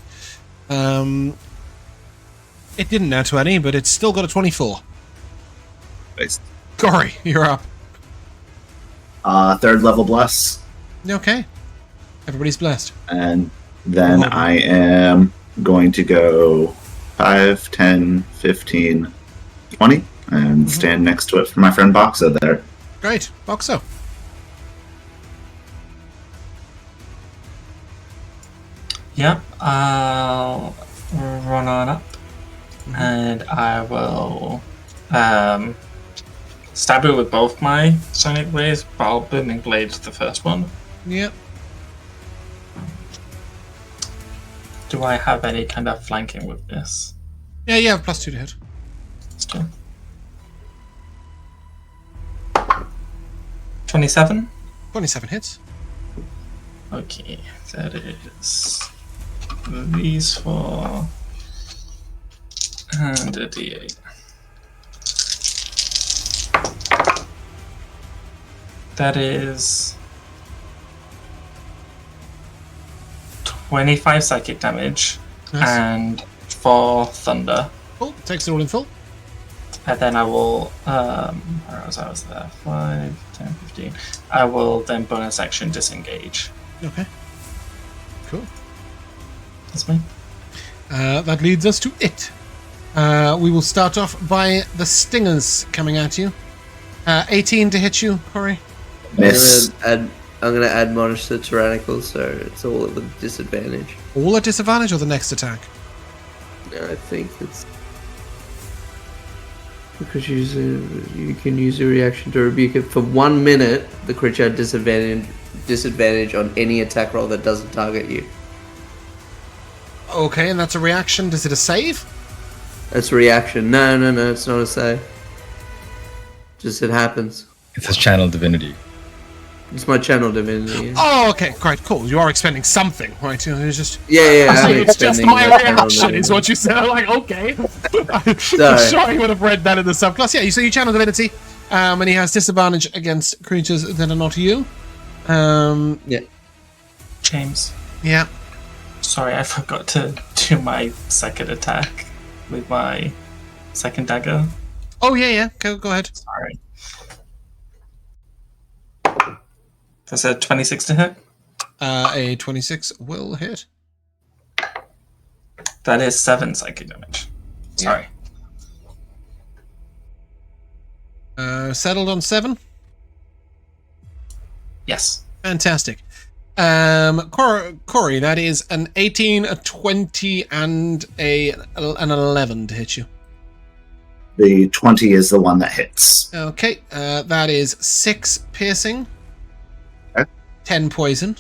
It didn't nat 20, but it's still got a 24. Nice. Corrie, you're up. 3rd level bless. Okay. Everybody's blessed. And then I am going to go 5, 10, 15, 20, and stand next to it for my friend Boxxo there. Great. Boxxo. Yep, I'll run on up, and I will stab it with both my sonic blades, but booming blades the first one. Yep. Do I have any kind of flanking with this? Yeah, you have +2 to hit. Still. 27? 27 hits. Okay, that is these 4 and a d8. That is 25 psychic damage. Nice. And 4 thunder. Oh, takes it all in full. And then I will, where was I? Was there 5, 10, 15. I will then bonus action disengage. Okay. Cool. That's me. That leads us to it. We will start off by the stingers coming at you. 18 to hit you, Corrie. Miss. I'm gonna add Monish to Tyrannical, so it's all at a disadvantage. All at disadvantage or the next attack? I think it's because you can use a reaction to rebuke it for 1 minute. The creature had disadvantage on any attack roll that doesn't target you. Okay, and that's a reaction. Does it a save? That's a reaction. No, it's not a save. Just it happens. It's his channel divinity. It's my channel divinity. Yeah. Oh, okay, great, cool. You are expending something, right? It's just Yeah. it's just my reaction, is what you said. I'm like, okay. I'm sure I would have read that in the subclass. Yeah, so you channel divinity, and he has disadvantage against creatures that are not you. Yeah. James. Yeah. Sorry, I forgot to do my second attack with my second dagger. Oh, yeah. Go ahead. Sorry. That's a 26 to hit. A 26 will hit. That is 7 psychic damage. Sorry. Settled on 7? Yes. Fantastic. Corrie, that is an 18, a 20, and an 11 to hit you. The 20 is the one that hits. Okay, that is 6 piercing. Okay. 10 poison.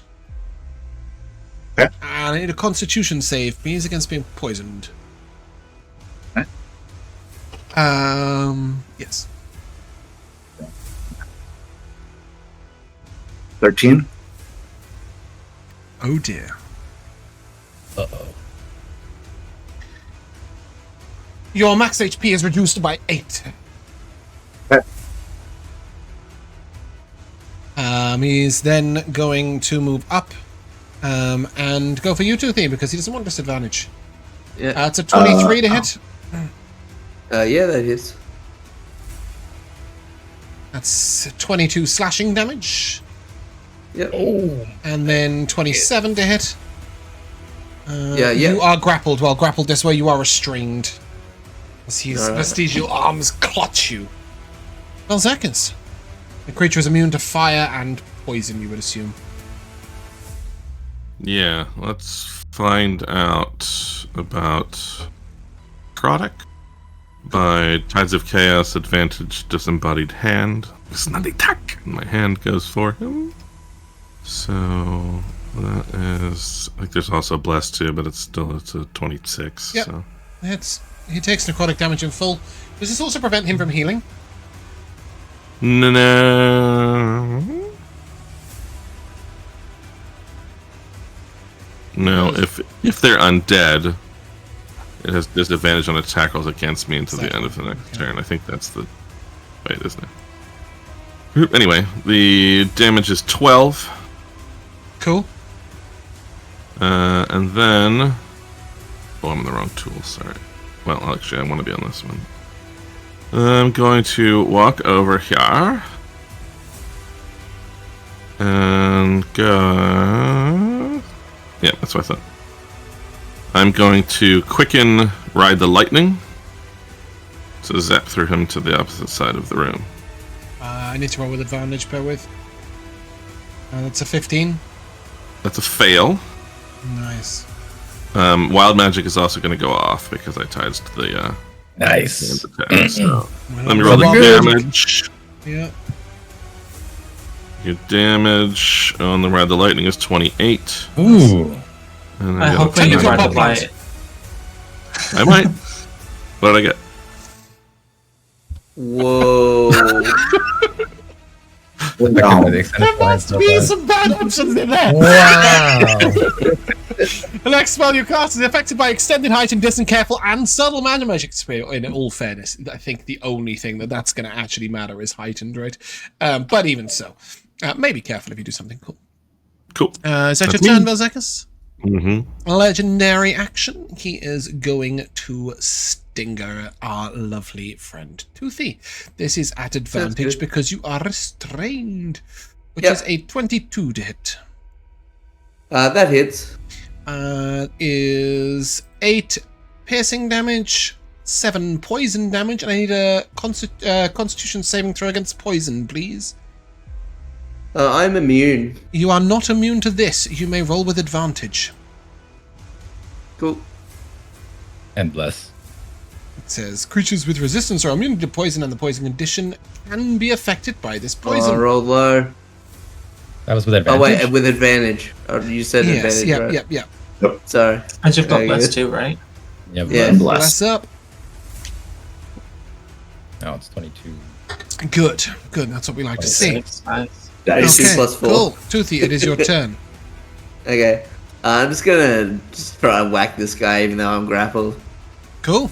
Okay. And I need a constitution save, please, against being poisoned. Okay. Yes. 13. Oh dear. Uh-oh. Your max HP is reduced by 8. Okay. He's then going to move up and go for you too, Theme, because he doesn't want disadvantage. Yeah. It's a 23 to hit. Yeah, that hits. That's 22 slashing damage. Yep. Oh. And then 27 to hit. Yeah. You are grappled. While grappled this way, you are restrained. As his Alright. vestigial arms clutch you. Vel'zekiss. The creature is immune to fire and poison, you would assume. Yeah, let's find out about necrotic. by Tides of Chaos, advantage, disembodied hand. It's not attack. And my hand goes for him. So that is, I think there's also bless too, but it's a 26. Yep. So He takes necrotic damage in full. Does this also prevent him from healing? No. No, if they're undead, it has disadvantage on attack rolls against me until the end of the next turn. I think that's the way it is now. Anyway, the damage is 12. Cool. And then... Oh, I'm on the wrong tool, sorry. Well, actually, I want to be on this one. I'm going to walk over here. And go... Yeah, that's what I thought. I'm going to quicken Ride the Lightning. So zap through him to the opposite side of the room. I need to roll with advantage, bear with. That's a 15. That's a fail. Nice. Wild Magic is also going to go off because I tied to the... Nice. Attack, so. Let me roll the damage. Yeah. Your damage on the Ride the Lightning is 28. Ooh. And I hope Take you it to a ride pop the light. I might. What did I get? Whoa. Wow. There must be some bad options in there! Wow. The next spell you cast is affected by extended, heightened, distant, careful, and subtle magic spell. In all fairness, I think the only thing that's going to actually matter is heightened, right? But even so, maybe careful if you do something cool. Cool. Is that your turn, Vel'zekiss? Mm-hmm. Legendary action. He is going to Stinger, our lovely friend Toothy. This is at advantage because you are restrained, which is a 22 to hit. That hits. Is 8 piercing damage, 7 poison damage, and I need a Constitution saving throw against poison, please. I'm immune. You are not immune to this. You may roll with advantage. Cool. And bless. It says creatures with resistance are immune to poison, and the poison condition can be affected by this poison. Oh, roll low. That was with advantage. Oh wait, with advantage. Oh, you said Yes, advantage, right? Yep. Sorry. And you've got Very bless good. too, right? Yeah, Yeah. bless. Bless up. No, it's 22. Good. That's what we like to see. Nice. Nice. 2 plus 4. Cool. Toothy, it is your turn. Okay. I'm just gonna try and whack this guy even though I'm grappled. Cool.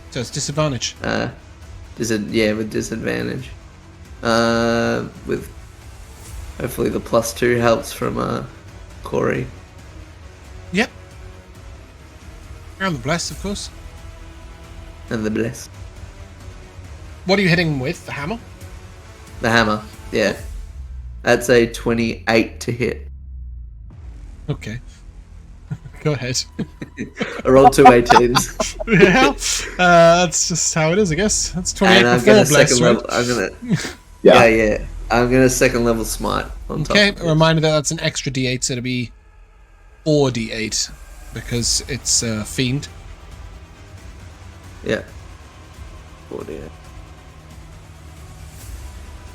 So it's disadvantage. With disadvantage. With hopefully the +2 helps from Corrie. Yep. And the bless, of course. And the bless. What are you hitting with? The hammer? The hammer. Yeah. That's a 28 to hit. Okay. Go ahead. I rolled 2 18s. Yeah. That's just how it is, I guess. That's 28 And I'm before gonna bless, second right? level. I'm gonna. Yeah. Yeah. I'm gonna second level smite on top. Okay, of a it. reminder that that's an extra d8, so it'll be 4d8 because it's fiend. Yeah. 48.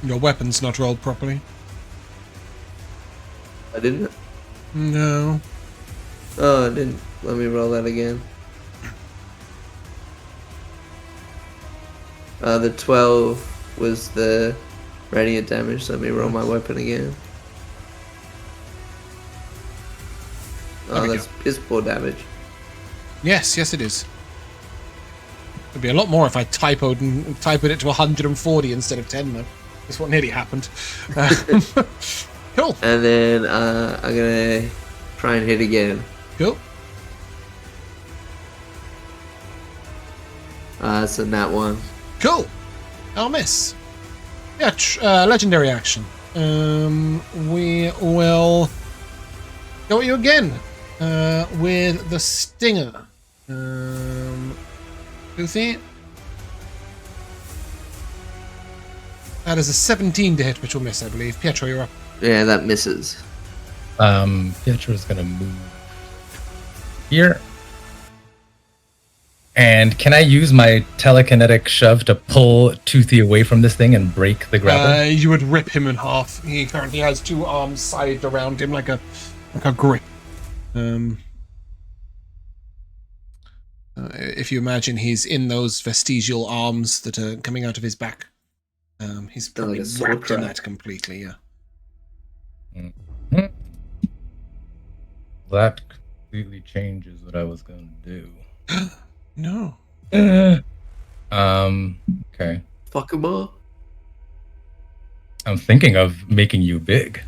Your weapon's not rolled properly. I didn't. No. Oh, I didn't. Let me roll that again. The 12 was the radiant damage. So let me roll my weapon again. Oh, that's piss poor damage. Yes, it is. It'd be a lot more if I typoed it to 140 instead of 10, though. That's what nearly happened. Cool. And then I'm gonna try and hit again. Cool. So that one. Cool. I'll miss. Yeah, legendary action. We will go at you again with the stinger. Toothy. That is a 17 to hit, which will miss, I believe. Pietro, you're up. Yeah, that misses. Pietro's gonna move here. And can I use my telekinetic shove to pull Toothy away from this thing and break the grapple? You would rip him in half. He currently has 2 arms sided around him like a grip. If you imagine he's in those vestigial arms that are coming out of his back, he's probably wrapped in that completely. Yeah. Mm-hmm. That completely changes what I was going to do. No. Okay. Fuck him up. I'm thinking of making you big.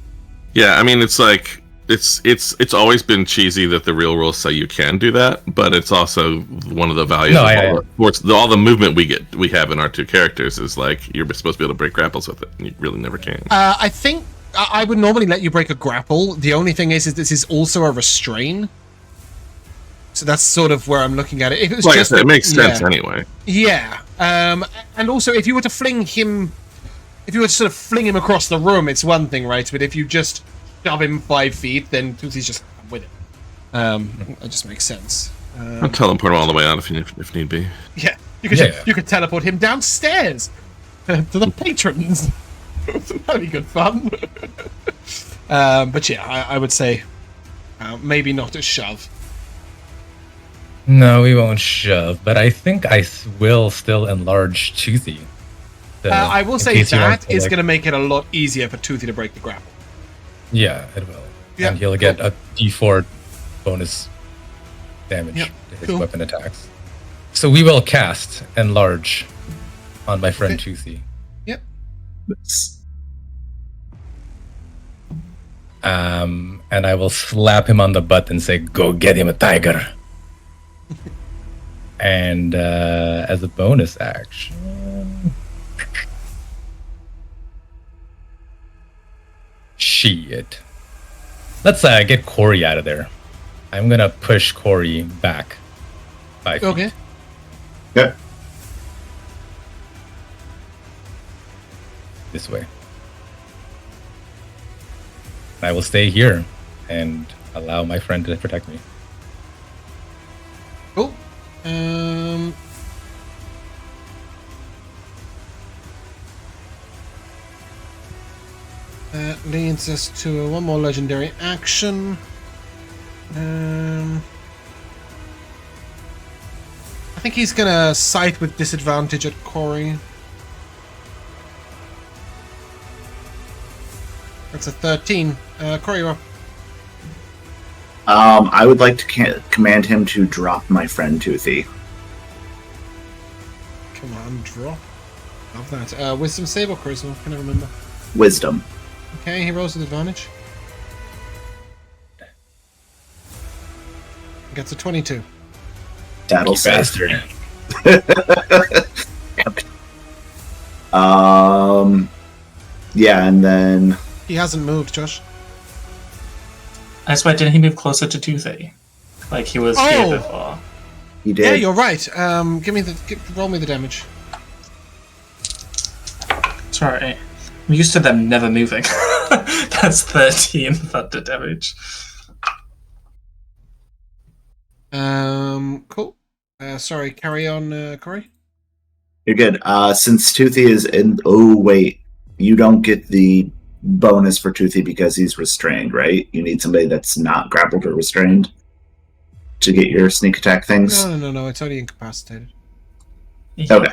Yeah, I mean, it's like it's always been cheesy that the real rules say you can do that, but it's also one of the values of all the movement we have in our 2 characters is like you're supposed to be able to break grapples with it, and you really never can. I think I would normally let you break a grapple. The only thing is this is also a restrain. So that's sort of where I'm looking at it. If it was just it makes sense anyway. Yeah. And also, if you were to sort of fling him across the room, it's one thing, right? But if you just shove him 5 feet, then Toothy's just with it. It just makes sense. I'll teleport him all the way out if need be. Yeah. You could teleport him downstairs to the patrons. That'd be good fun. But yeah, I would say maybe not a shove. No, we won't shove, but I think I will still enlarge Toothy. I will say that is going to make it a lot easier for Toothy to break the grapple. Yeah, it will. Yep. And he'll get a D4 bonus damage to his weapon attacks. So we will cast Enlarge on my friend Toothy. Yep. And I will slap him on the butt and say, "Go get him a tiger." And as a bonus action, shit. Let's get Corrie out of there. I'm gonna push Corrie back 5 feet. Okay. Yep. This way. I will stay here and allow my friend to protect me. Cool. That leads us to one more legendary action. I think he's gonna sight with disadvantage at Corrie. That's a 13. Corrie, you're up. I would like to command him to drop my friend Toothy. Come on, drop. Love that. Wisdom save or charisma? Can I remember? Wisdom. Okay, he rolls with advantage. Gets a 22. That'll bastard. Yeah, and then He hasn't moved, Josh. I swear, didn't he move closer to Toothy? Like he was here before. he did. Yeah, you're right. Roll me the damage. Sorry. I'm used to them never moving. That's 13 thunder damage. Cool. Sorry, carry on, Corrie. You're good. Since Toothy is in... Oh, wait. You don't get the bonus for Toothy because he's restrained, right? You need somebody that's not grappled or restrained to get your sneak attack things? No. It's only incapacitated. Yeah. Okay.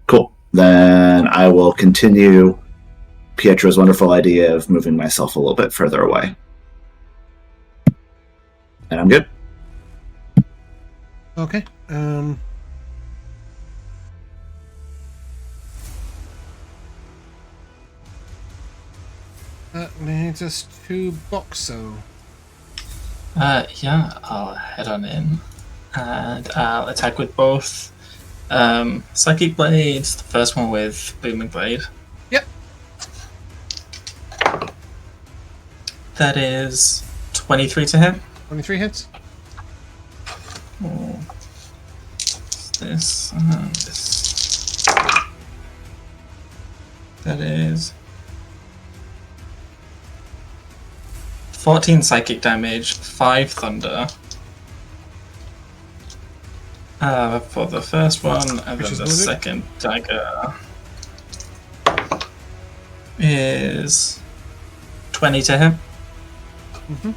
Cool. Then I will continue Pietro's wonderful idea of moving myself a little bit further away. And I'm good. Okay. That leads us to Boxxo. Yeah, I'll head on in. And I'll attack with both Psychic Blades. The first one with Booming Blade. Yep. That is 23 to hit. 23 hits. Oh. This and this. That is 14 psychic damage, 5 thunder. For the first one, and Which then is the what is it? second dagger is 20 to hit. Mhm.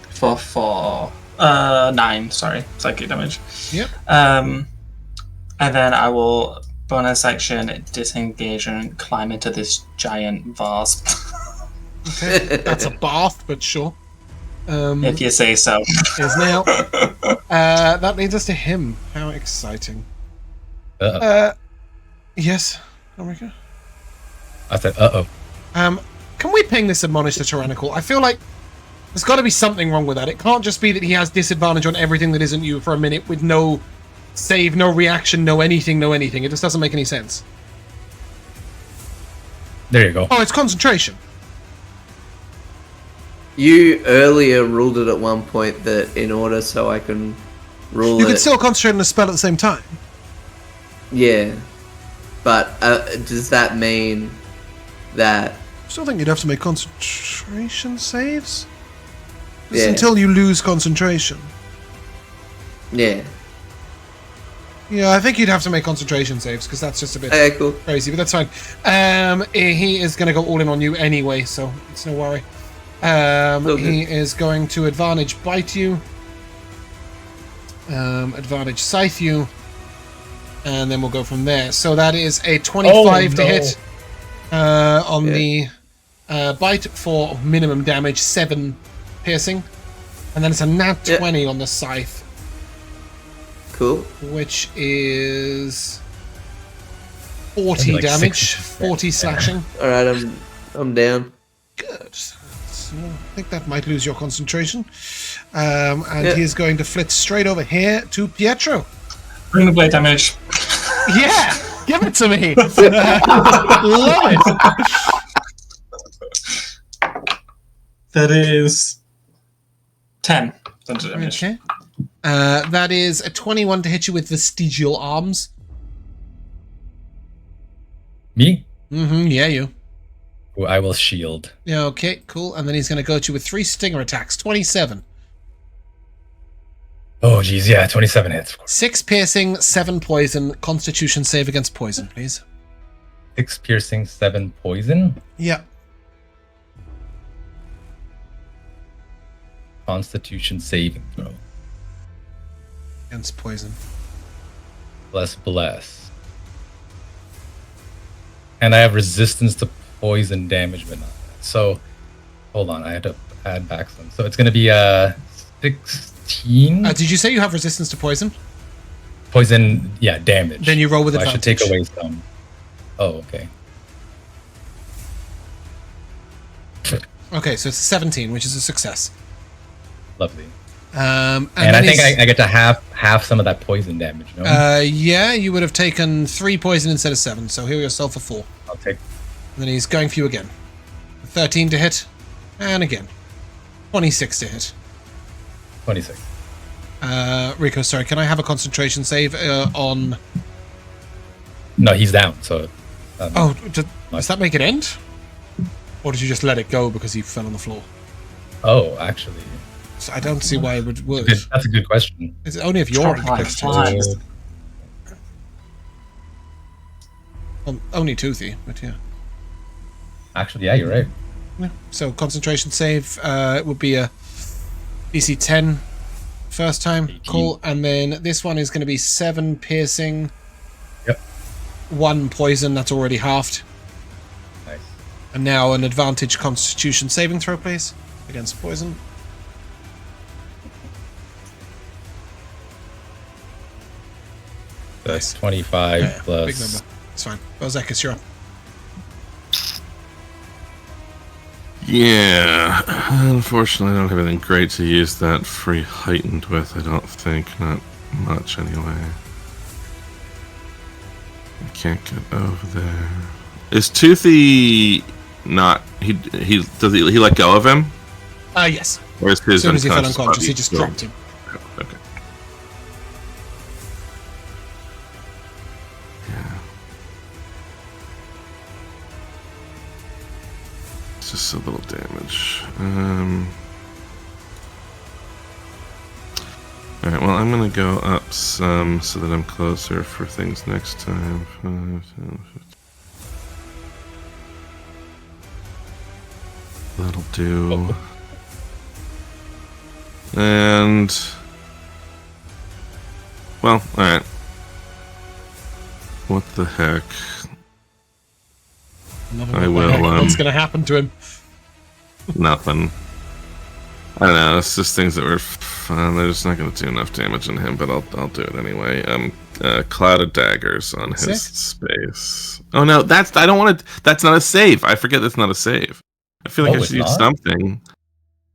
For 9, sorry, psychic damage. Yep. And then I will bonus action disengage and climb into this giant vase. Okay, that's a bath, but sure. If you say so. Is now. That leads us to him. How exciting. Yes, Ulrika? I said, uh-oh. Can we ping this Admonish the Tyrannical? I feel like there's got to be something wrong with that. It can't just be that he has disadvantage on everything that isn't you for a minute with no save, no reaction, no anything. It just doesn't make any sense. There you go. Oh, it's concentration. You earlier ruled it at one point that in order so I can rule You it... can still concentrate on a spell at the same time. Yeah. But does that mean that... I still think you'd have to make concentration saves. Just Yeah. until you lose concentration. Yeah. Yeah, I think you'd have to make concentration saves because that's just a bit Okay, cool. crazy, but that's fine. He is going to go all in on you anyway, so it's no worry. He is going to advantage bite you, advantage scythe you, and then we'll go from there. So that is a 25 to hit on the bite for minimum damage, 7 piercing, and then it's a nat 20 on the scythe. Cool. Which is 40 like damage, 6. 40 slashing. Alright, I'm down. Good. So I think that might lose your concentration. And he is going to flit straight over here to Pietro. Bring the blade damage. Yeah! Give it to me! Love it! That is 10 thunder damage. Okay. That is a 21 to hit you with vestigial arms. Me? Mm-hmm, yeah, you. Ooh, I will shield. Yeah, okay, cool. And then he's going to go at you with 3 stinger attacks. 27. Oh, geez, yeah, 27 hits. Of course. 6 piercing, 7 poison. Constitution save against poison, please. 6 piercing, 7 poison. Yeah. Constitution saving throw. Against poison. Bless. And I have resistance to poison damage, but not that. So, hold on, I had to add back some. So it's going to be 16. Did you say you have resistance to poison? Poison, yeah, damage. Then you roll with so advantage. I should take away some. Oh, okay. Okay, so it's 17, which is a success. Lovely. And I think I get to half some of that poison damage, no? Yeah, you would have taken 3 poison instead of 7, so heal yourself for 4. I'll take... And then he's going for you again. 13 to hit, and again. 26 to hit. 26. Rico, sorry, can I have a concentration save on... No, he's down, so... does that make it end? Or did you just let it go because he fell on the floor? Oh, actually... So I don't see why it would work. That's a good question. It's only if you're only toothy, but yeah. Actually, yeah, you're right. Yeah. So concentration save would be a DC 10 first time. 18. Cool. And then this one is going to be 7 piercing. Yep. 1 poison. That's already halved. Nice. And now an advantage constitution saving throw, please, against poison. That's 25 plus... Big number. It's fine. Vel'zekiss, you're up. Yeah, unfortunately I don't have anything great to use that free heightened with, I don't think. Not much, anyway. I can't get over there. Is Toothy not... He let go of him? Yes. Or is his as soon as he fell unconscious, body he just still- dropped him. Okay. Yeah. It's just a little damage. Alright, well, I'm gonna go up some so that I'm closer for things next time. 5, 10, 15. That'll do. And... well, alright. What the heck? I will, what's gonna happen to him? Nothing. I don't know, it's just things that were fun. They're just not gonna do enough damage on him, but I'll do it anyway. Cloud of Daggers on his space. Oh no, that's not a save. I forget that's not a save. I feel like I should use something.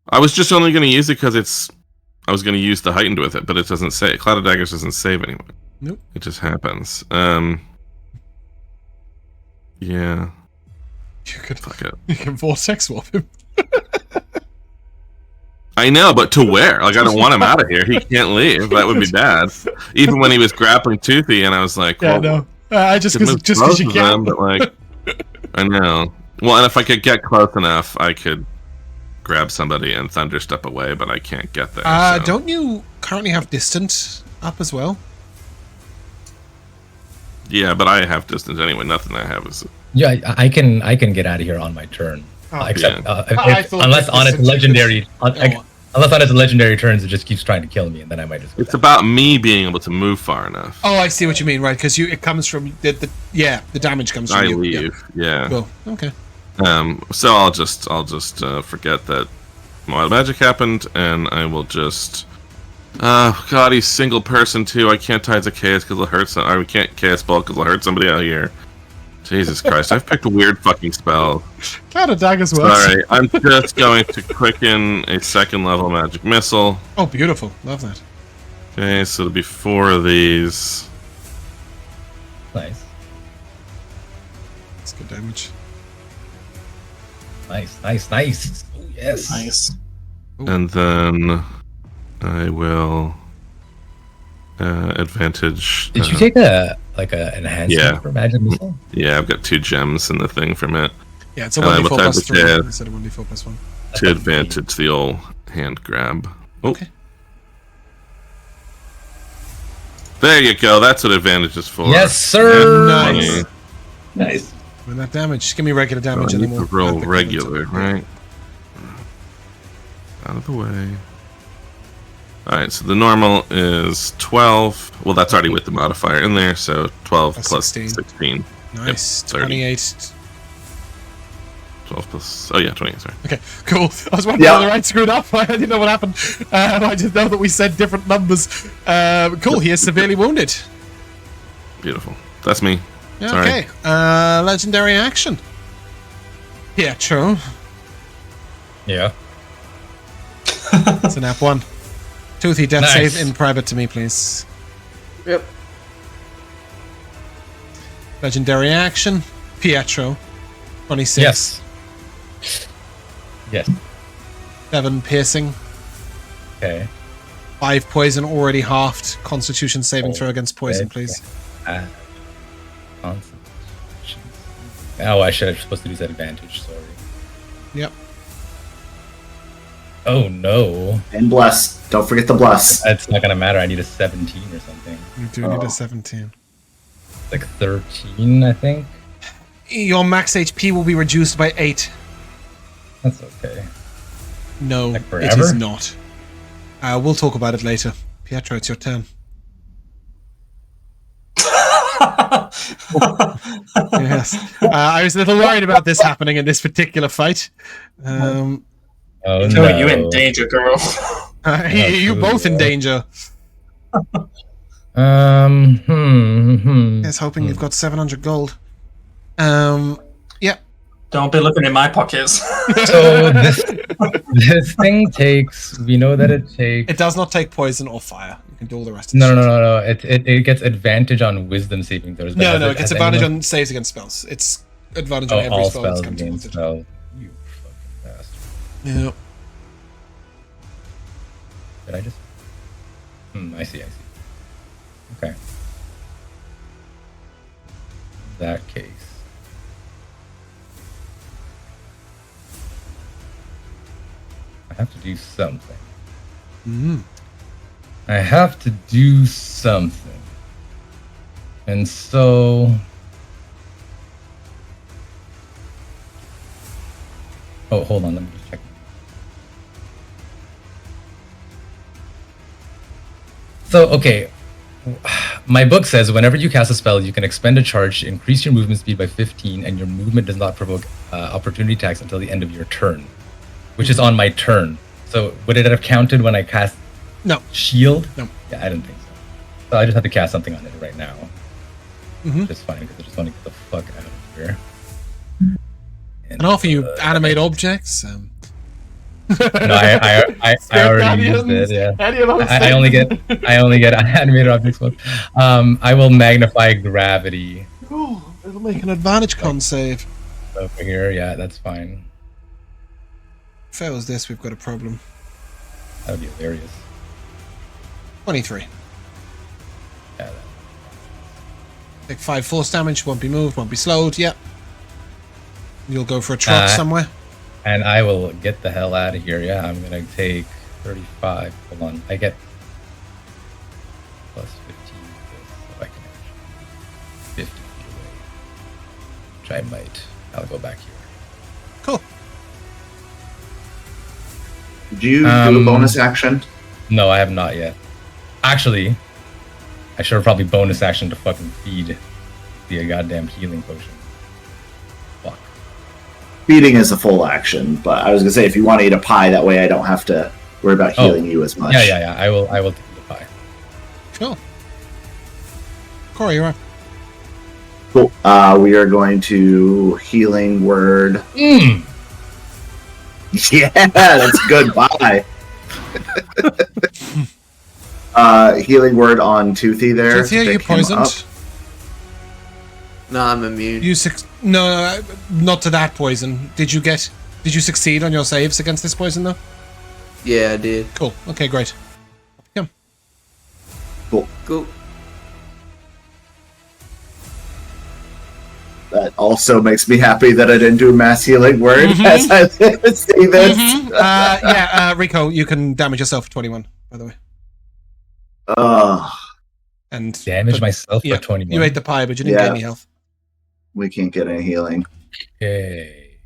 I was just only gonna use it because I was gonna use the heightened with it, but it doesn't say. Cloud of Daggers doesn't save anyway. Nope. It just happens. Yeah. You can vortex swap him. I know, but to where? Like, I don't want him out of here. He can't leave. That would be bad. Even when he was grappling Toothy, and I was like, well, yeah, no. Just because you can. But like, I know. Well, and if I could get close enough, I could grab somebody and thunderstep away, but I can't get there. So. Don't you currently have distant up as well? Yeah, but I have distance anyway. Nothing I have is. Yeah, I can get out of here on my turn. Except unless on its legendary, unless on its legendary turns, it just keeps trying to kill me, and then I might just. It's about me being able to move far enough. Oh, I see what you mean, right? Because it comes from the damage comes from you. I leave, yeah. Cool. Okay. So I'll just forget that wild magic happened, and I will just. God, he's single person too. I can't tie it to chaos because it'll hurt. We can't chaos ball because it'll hurt somebody out here. Jesus Christ, I've picked a weird fucking spell. Cloud of Daggers works. Sorry, I'm just going to quicken a 2nd level magic missile. Oh, beautiful. Love that. Okay, so it'll be 4 of these. Nice. That's good damage. Nice. Oh, yes. Nice. Ooh. And then I will advantage. Did you take an enhancement for magic missile? Yeah, I've got 2 gems in the thing from it. Yeah, it's a 1d4 plus 3 instead of 1d4 plus 1. To advantage the old hand grab. Oh. Okay. There you go. That's what advantage is for. Yes, sir. Nice. When that damage, just give me regular damage anymore. Roll regular, right? Out of the way. Alright, so the normal is 12. Well, that's already with the modifier in there, so 12 plus 16. Nice. Yep, 28. 12 plus... oh yeah, 28, sorry. Okay, cool. I was wondering whether I'd screwed up. I didn't know what happened. I just know that we said different numbers. Cool, he is severely wounded. Beautiful. That's me. Yeah, sorry. okay. Legendary action. Pietro. Yeah. It's an app 1. Toothy, death save in private to me, please. Yep. Legendary action. Pietro. 26. Yes. 7 piercing. Okay. 5 poison already halved. Constitution saving throw against poison, please. Oh, I should have supposed to use that advantage. Sorry. Yep. Oh no. And bless. Don't forget the bless. That's not gonna matter. I need a 17 or something. You do need a 17. Like 13, I think. Your max HP will be reduced by 8. That's okay. No, like it is not. We'll talk about it later. Pietro, it's your turn. Yes. I was a little worried about this happening in this particular fight. Oh no, no. you're in danger, girl. You both in danger. Yes, hoping you've got 700 gold. Yep. Don't be looking in my pockets. So this thing takes. We know that it takes. It does not take poison or fire. You can do all the rest. No. It gets advantage on wisdom saving throws. No, it gets advantage on saves against spells. It's advantage on every all spell that's spells against contemplated. spell. You fucking bastard. Yep. Did I just? I see. Okay. In that case. I have to do something. I have to do something. And so... Oh, hold on, let me just check. So, okay. My book says whenever you cast a spell, you can expend a charge to increase your movement speed by 15, and your movement does not provoke opportunity attacks until the end of your turn, which is on my turn. So would it have counted when I cast Shield? No. Yeah, I didn't think so. So I just have to cast something on it right now. Which is fine, because I just want to get the fuck out of here. And offer you animate objects. No, I already used it. Yeah, I only get animated objects. I will magnify gravity. Oh, it'll make an advantage con save. Over here, yeah, that's fine. Fails this, we've got a problem. That would be hilarious. 23. Yeah. Take 5 force damage. Won't be moved. Won't be slowed. Yep. You'll go for a trot somewhere. And I will get the hell out of here. Yeah, I'm gonna take 35. Hold on, I get plus 15, so I can actually 50 feet away. Which I might. I'll go back here. Cool. Did you do a bonus action? No, I have not yet. Actually, I should have probably bonus action to fucking feed the goddamn healing potion. Fuck. Feeding is a full action, but I was gonna say if you want to eat a pie, that way I don't have to worry about healing you as much. Yeah. I will take the pie. Cool. Corey, you're up. Cool. We are going to healing word. Yeah, that's a good pie. Healing word on Toothy there. Toothy, are you poisoned? No, I'm immune. No, not to that poison. Did you succeed on your saves against this poison though? Yeah, I did. Cool. Okay, great. Come. Cool. That also makes me happy that I didn't do a mass healing word as I say this. Rico, you can damage yourself for 21, by the way. And damage myself for 21. You ate the pie, but you didn't get any health. We can't get any healing. Okay.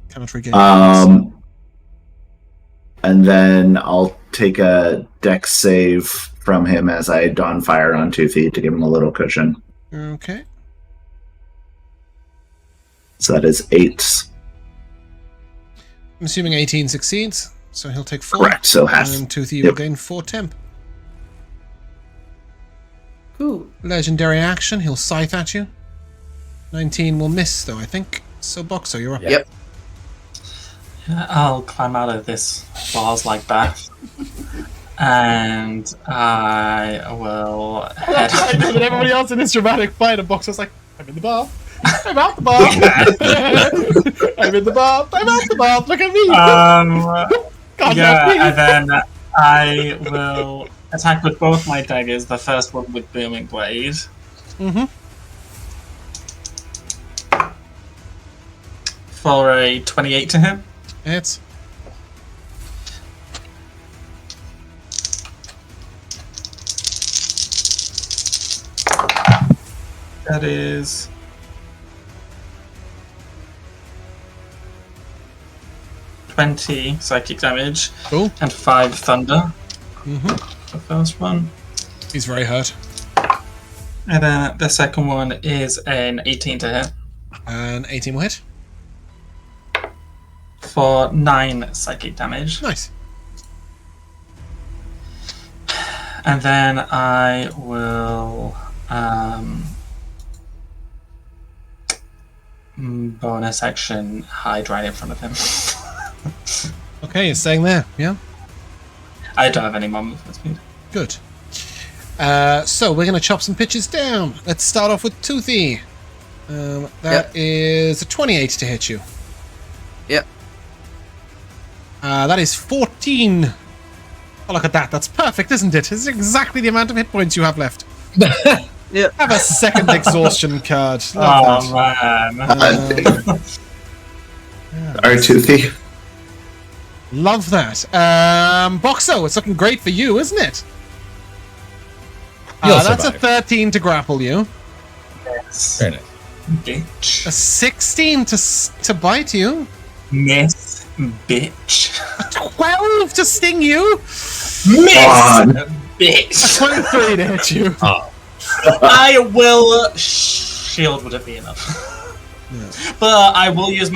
Cannot regain. And then I'll take a dex save from him as I dawn fire on Toothy to give him a little cushion. Okay. So that is 8. I'm assuming 18 succeeds, so he'll take 4. Correct, so half. And Toothy will gain 4 temp. Cool. Legendary action, he'll scythe at you. 19 will miss, though, I think. So, Boxxo, you're up. Yep. I'll climb out of this vase-like bath. And I will head... And everybody else in this dramatic fight, and Boxxo's like, I'm in the bath. I'm out the bath. I'm in the bath. I'm out the bath. Look at me. And then I will attack with both my daggers. The first one with Booming Blade. For a 28 to hit. Hits. That is 20 psychic damage. Cool. And 5 thunder. The first one. He's very hurt. And then the second one is an 18 to hit. And 18 will hit. For 9 psychic damage. Nice. And then I will bonus action hide right in front of him. Okay, you're staying there, yeah? I don't have any more movement speed. Good. So we're going to chop some pitches down. Let's start off with Toothy. That is a 28 to hit you. Yep. That is 14. Oh, look at that. That's perfect, isn't it? It's exactly the amount of hit points you have left. Yeah. Have a second exhaustion card. Man. Alright, Toothy. Love that. Boxxo, it's looking great for you, isn't it? That's a 13 to grapple you. Yes. Very nice. Bitch. A 16 to bite you. Miss. Bitch. A 12 to sting you. Miss. Bitch. A 23 to hit you. Oh. I will. Shield would it be enough? Yeah. But I will use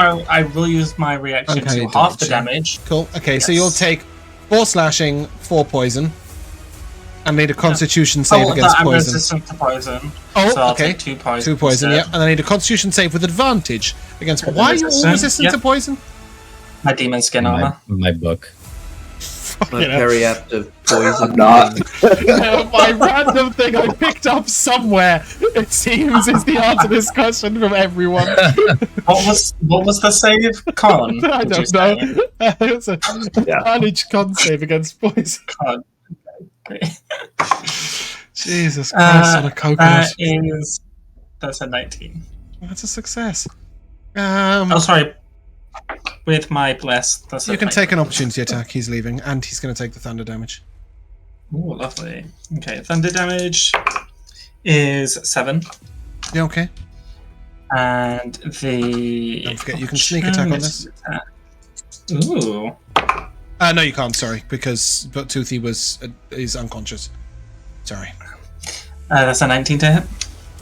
my reaction to half the damage. Cool. Okay, so you'll take 4 slashing, 4 poison, and need a Constitution save against poison. I'm resistant to poison. Oh, so I'll okay. Take 2 poison. 2 poison, yeah, and I need a Constitution save with advantage against. Why are you all resistant to poison? My demon skin armor. My book. My periaptive poison. I'm not. My random thing I picked up somewhere, it seems, is the answer to this question from everyone. What was the save? Con? I don't know. It's a advantage con save against poison. Con. Okay. Jesus Christ on a coconut. That's a 19. That's a success. Sorry. With my bless, that's you can take an opportunity attack. He's leaving, and he's going to take the thunder damage. Oh, lovely. Okay, thunder damage is 7. Yeah, okay. And the don't forget you can sneak attack on this. Ooh. No, you can't. Sorry, because Toothy is unconscious. Sorry. That's a 19 to hit.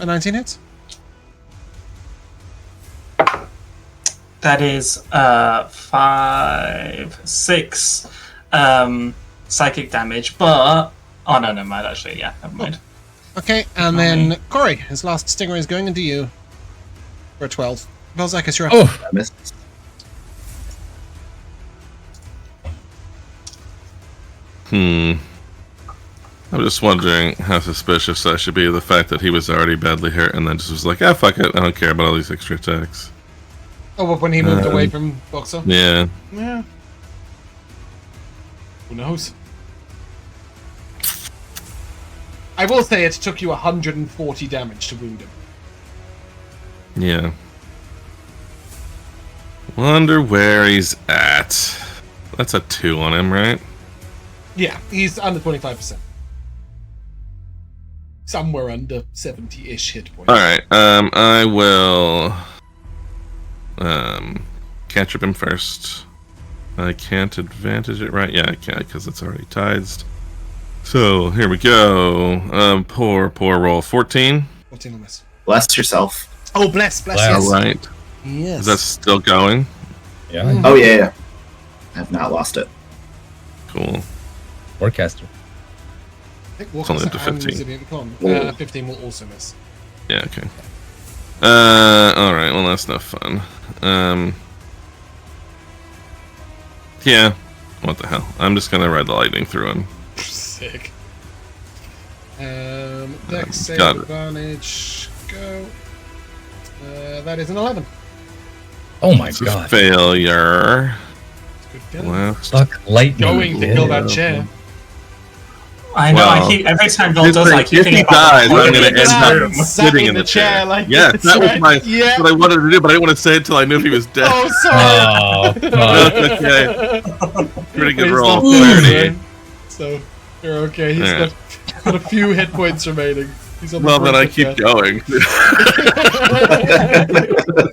A 19 hits. That is 5, 6 psychic damage, but no, never mind. Actually, yeah, never mind. Okay, and then Corrie, his last stinger is going into you for a 12. Vel'zekiss, you're up. Oh, I missed. I'm just wondering how suspicious I should be of the fact that he was already badly hurt and then just was like, fuck it, I don't care about all these extra attacks. Oh, when he moved away from Boxxo? Yeah. Yeah. Who knows? I will say it took you 140 damage to wound him. Yeah. Wonder where he's at. That's a 2 on him, right? Yeah, he's under 25%. Somewhere under 70-ish hit points. Alright, I will... cantrip him first. I can't advantage it, right? Yeah, I can because it's already tidesed. So here we go. Poor roll. 14. 14 on this. Bless yourself. Oh, bless. All Yes. right. Yes. Is that still going? Yeah. Oh yeah. I have not lost it. Cool. Forecaster. I think It's only up to 15. Resilient Con. 15 will also miss. Yeah. Okay. All right. Well, that's no fun. Yeah. What the hell? I'm just gonna ride the lightning through him. Sick. Dex save got it. advantage. Go. That is an 11. Oh my It's god. a failure. Good kill. Left. Fuck lightning. Going to kill that chair. I know. Well, I keep every time Bill does. I keep if he thinking dies, about I'm going to end up Sat sitting in in the the chair. like Yes, this, that was right? my Yeah. what I wanted to do, but I didn't want to say it until I knew if he was dead. Oh, sorry. Oh, fuck. Okay. Pretty good He's roll. not 30. dead, so you're okay. He's got a few hit points remaining. He's on the Well, then brink I of keep death. going.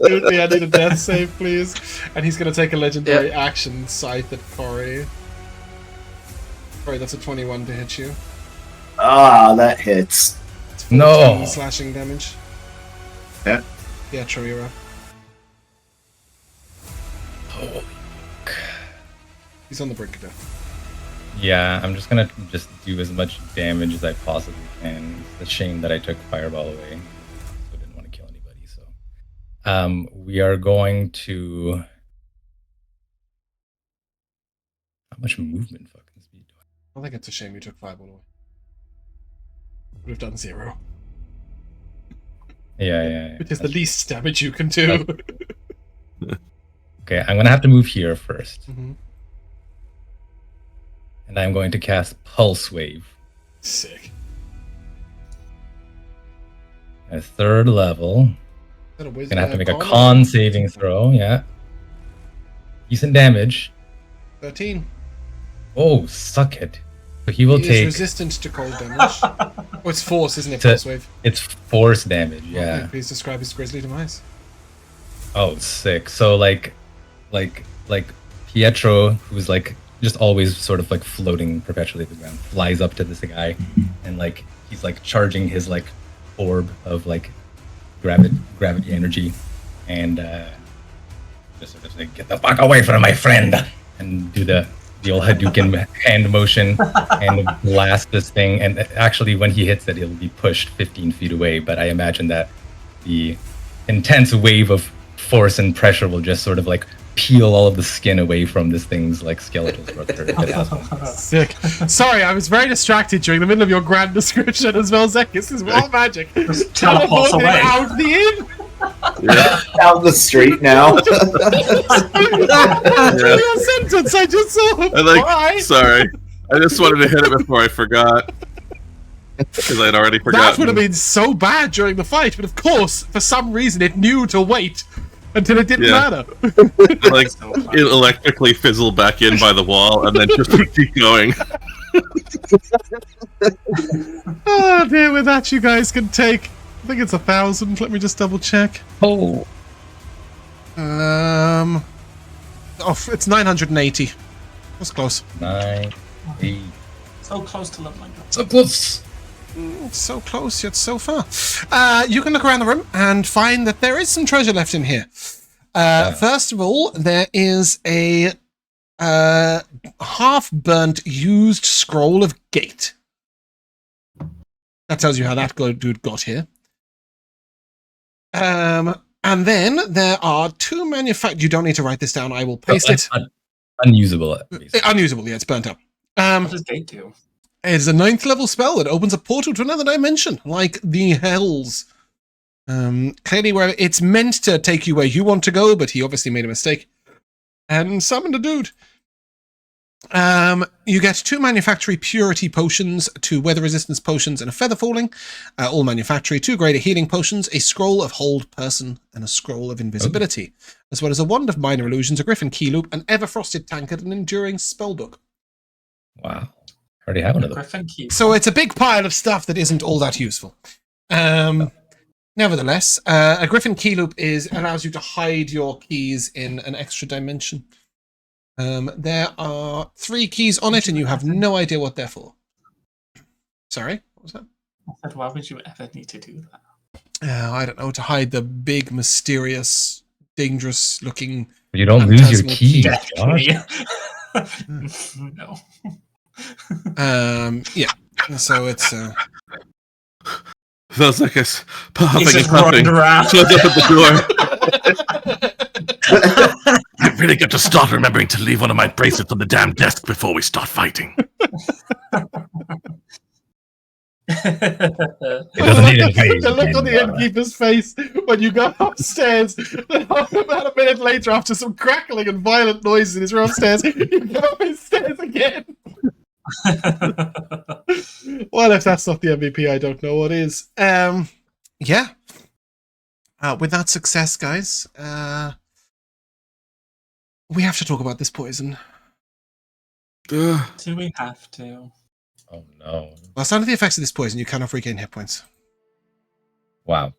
I need a death save, please. And he's going to take a legendary action, Scythe at Corrie. Corrie, that's a 21 to hit you. Ah, that hits. It's 14 No. slashing damage. Yeah. Pietro, you're up. Holy. He's on the brink of death. Yeah, I'm just gonna do as much damage as I possibly can. It's a shame that I took Fireball away. So I didn't want to kill anybody, so. We are going to... How much movement fucking speed do I I think it's a shame you took Fireball away. Would have done 0. Yeah. Which is the least damage you can do. Okay, I'm gonna have to move here first. Mm-hmm. And I'm going to cast Pulse Wave. Sick. At 3rd level. Gonna have to make a con saving throw, yeah. Decent damage. 13. Oh, suck it. So he will He is take... resistant to cold damage. Oh, it's force, isn't it? Force wave. It's force damage, yeah. Okay, please describe his grisly demise. Oh, sick. So like Pietro, who's like just always sort of like floating perpetually at the ground, flies up to this guy, and like he's like charging his like orb of like gravity energy, and just sort of like, get the fuck away from my friend, and do the old Hadouken hand motion and blast this thing. And actually, when he hits it, he'll be pushed 15 feet away. But I imagine that the intense wave of force and pressure will just sort of like peel all of the skin away from this thing's like skeletal structure. Sick. Sorry, I was very distracted during the middle of your grand description as well. Vel'zekiss is all magic. Just teleports away. Out the inn. Down the street now. Real sentence. I just saw. Sorry, I just wanted to hit it before I forgot because I'd already forgotten. That would have been so bad during the fight, but of course, for some reason, it knew to wait until it didn't matter. Like it electrically fizzled back in by the wall, and then just keep going. Oh dear, with that you guys can take. I think it's 1,000. Let me just double check. Oh. It's 980. That's close. 980. So close to leveling up. So close. So close yet so far. You can look around the room and find that there is some treasure left in here. First of all, there is a half-burnt used scroll of gate. That tells you how that dude got here. And then there are two manufactured. You don't need to write this down. I will paste it. Unusable. Unusable. Yeah, it's burnt up. What does gate do? It's a 9th level spell that opens a portal to another dimension, like the Hells. Clearly, where it's meant to take you where you want to go, but he obviously made a mistake and summoned a dude. You get 2 manufactory purity potions, 2 weather resistance potions, and a feather falling. All manufactory, 2 greater healing potions, a scroll of hold person, and a scroll of invisibility, as well as a wand of minor illusions, a griffin key loop, an ever frosted tankard, and an enduring spellbook. Wow. I already have one of those. So it's a big pile of stuff that isn't all that useful. Nevertheless, a griffin key loop allows you to hide your keys in an extra dimension. There are 3 keys on it, and you have no idea what they're for. Sorry, what was that? I said, why would you ever need to do that? I don't know, to hide the big, mysterious, dangerous-looking... You don't lose your key. No. Yeah. So it's... Vel'zekiss, He's just running around. Close up at the door. I really got to start remembering to leave one of my bracelets on the damn desk before we start fighting. It doesn't need any face. The look on the innkeeper's face when you go upstairs, then about a minute later, after some crackling and violent noises in his room upstairs, you go up his stairs again. Well, if that's not the MVP, I don't know what is. Yeah. With that success, guys, we have to talk about this poison. Do we have to? Oh no. Well, under the effects of this poison, you cannot regain hit points. Wow.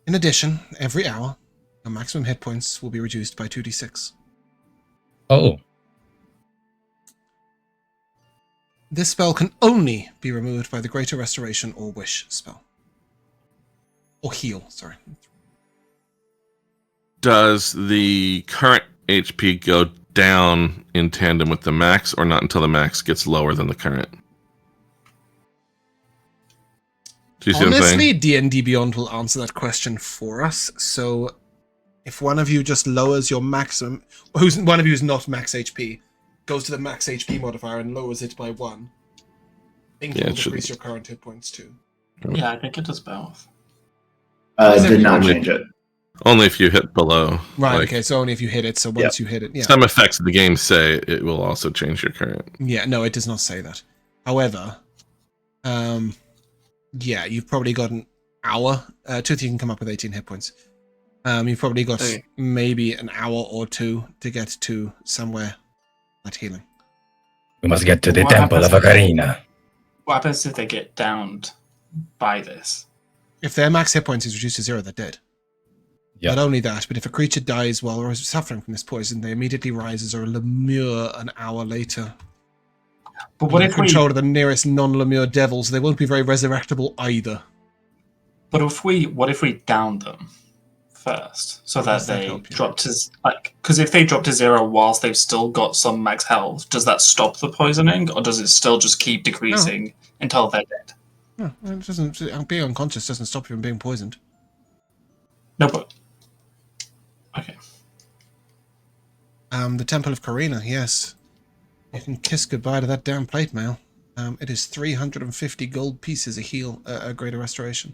In addition, every hour, your maximum hit points will be reduced by 2d6. Oh. This spell can only be removed by the Greater Restoration or Wish spell. Or Heal, sorry. Does the current HP go down in tandem with the max, or not until the max gets lower than the current? Do you see what I'm saying? Honestly, D&D Beyond will answer that question for us. So, if one of you just lowers your maximum, one of you is not max HP, goes to the max HP modifier and lowers it by 1, I think it will decrease your current hit points too. Yeah, I think it does both. Did not change it. Only if you hit below. Right, okay, so only if you hit it, so once you hit it, yeah. Some effects of the game say it will also change your current. Yeah, no, it does not say that. However, yeah, you've probably got an hour. Tooth, you can come up with 18 hit points. You've probably got maybe an hour or 2 to get to somewhere that healing. We must get to the Temple of Ocarina. What happens if they get downed by this? If their max hit points is reduced to 0, they're dead. Not only that, but if a creature dies while suffering from this poison, they immediately rise as a Lemure an hour later. But what if control of the nearest non-Lemure devils, they won't be very resurrectable either. But what if we down them first, so that they drop to because if they drop to 0 whilst they've still got some max health, does that stop the poisoning, or does it still just keep decreasing until they're dead? No, it doesn't. Being unconscious doesn't stop you from being poisoned. No, but okay. The Temple of Corina, yes. You can kiss goodbye to that damn plate mail. It is 350 gold pieces a greater restoration.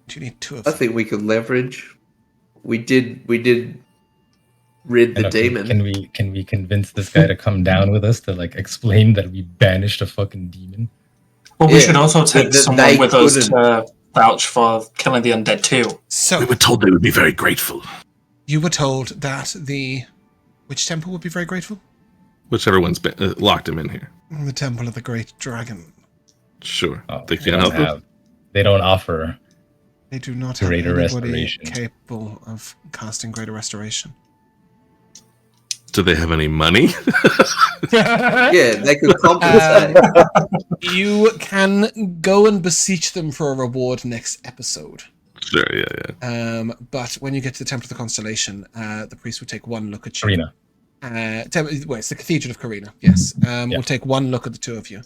Do you need 2 of them? I think we could leverage. We did rid the demon. Can we convince this guy to come down with us to explain that we banished a fucking demon? Well, we should also take someone with us to vouch for killing the undead too. So we were told they would be very grateful. You were told that which temple would be very grateful? Whichever one's locked him in here. The Temple of the Great Dragon. Sure. They can't help us. They don't offer. They do not have anybody capable of casting Greater Restoration. Do they have any money? Yeah, they could compensate. You can go and beseech them for a reward next episode. Sure, yeah. But when you get to the Temple of the Constellation, the priest will take one look at you. Corina. It's the Cathedral of Corina, yes. We'll take one look at the 2 of you.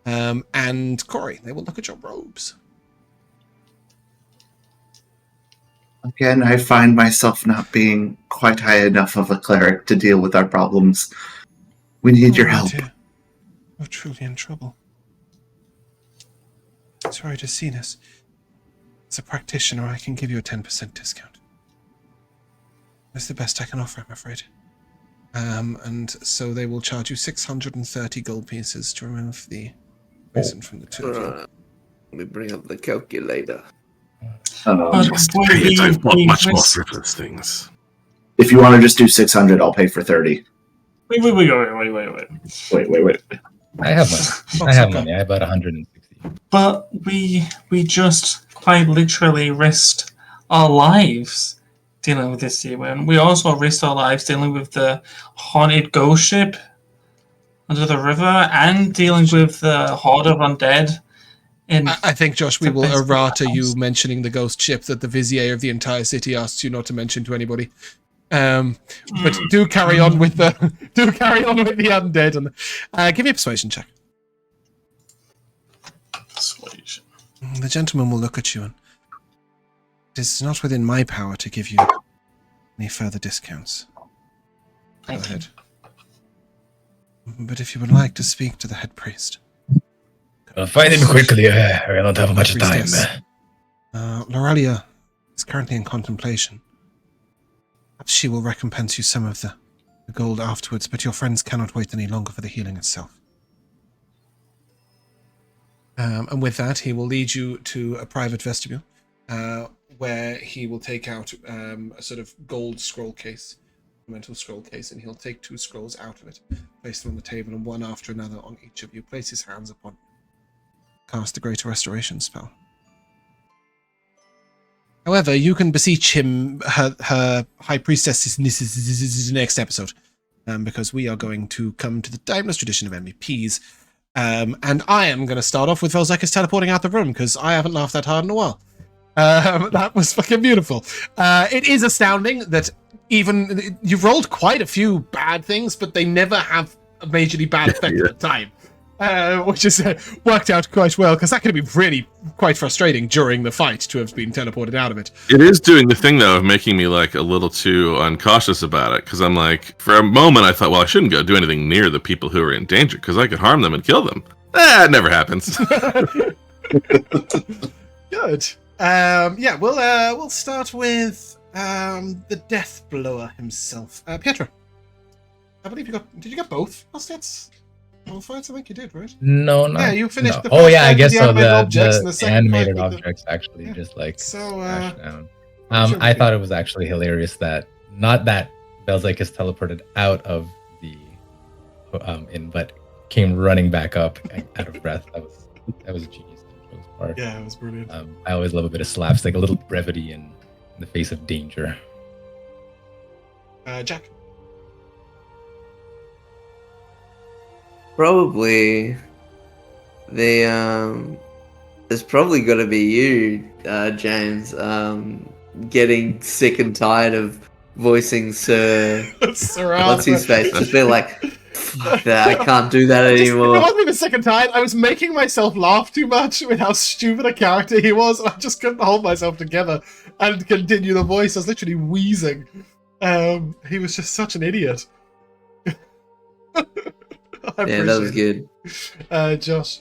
And Corrie, they will look at your robes. Again, I find myself not being quite high enough of a cleric to deal with our problems. We need your help. Dear. We're truly in trouble. Sorry to see this. As a practitioner, I can give you a 10% discount. That's the best I can offer, I'm afraid. And so they will charge you 630 gold pieces to remove the poison from the 2 of you. Let me bring up the calculator. I've bought much more frivolous things. If you want to just do 600, I'll pay for 30. Wait. Wait. I have money. I have about 160. But we just quite literally risked our lives dealing with this demon. We also risked our lives dealing with the haunted ghost ship under the river and dealing with the horde of undead. I think, Josh, we will errata you mentioning the ghost ship that the vizier of the entire city asks you not to mention to anybody. But do carry on with the undead. And give me a persuasion check. Persuasion. The gentleman will look at you, and it is not within my power to give you any further discounts. Go ahead. But if you would like to speak to the head priest. Find him quickly. We don't have much time. Lorelia is currently in contemplation. Perhaps she will recompense you some of the gold afterwards, but your friends cannot wait any longer for the healing itself. And with that, he will lead you to a private vestibule, where he will take out a sort of gold scroll case, a mental scroll case, and he'll take 2 scrolls out of it, place them on the table, and one after another on each of you. Place his hands upon you. Cast the Greater Restoration spell. However, you can beseech him, her High Priestess next episode, because we are going to come to the timeless tradition of MVPs, and I am going to start off with Vel'zekiss teleporting out the room, because I haven't laughed that hard in a while. That was fucking beautiful. It is astounding that even you've rolled quite a few bad things, but they never have a majorly bad effect at the time. Which has worked out quite well, because that could have been really quite frustrating during the fight to have been teleported out of it. It is doing the thing, though, of making me a little too uncautious about it, because I'm for a moment I thought, well, I shouldn't go do anything near the people who are in danger, because I could harm them and kill them. It never happens. Good. We'll start with the Death Blower himself. Pietro, I believe did you get both stats? All fights, I think you did, right? No. Yeah, you finished the first I guess so. The animated objects actually down. I thought it was actually hilarious that not that Vel'zekiss teleported out of in, but came running back up out of breath. That was genius on Joe's part. Yeah, it was brilliant. I always love a bit of slapstick, a little brevity in the face of danger. Jack. Probably it's probably got to be you, James. Getting sick and tired of voicing Sir. What's his face? Just be like, fuck that! I can't do that anymore. It wasn't even sick and tired. I was making myself laugh too much with how stupid a character he was, and I just couldn't hold myself together and continue the voice. I was literally wheezing. He was just such an idiot. Yeah, that was good. Josh.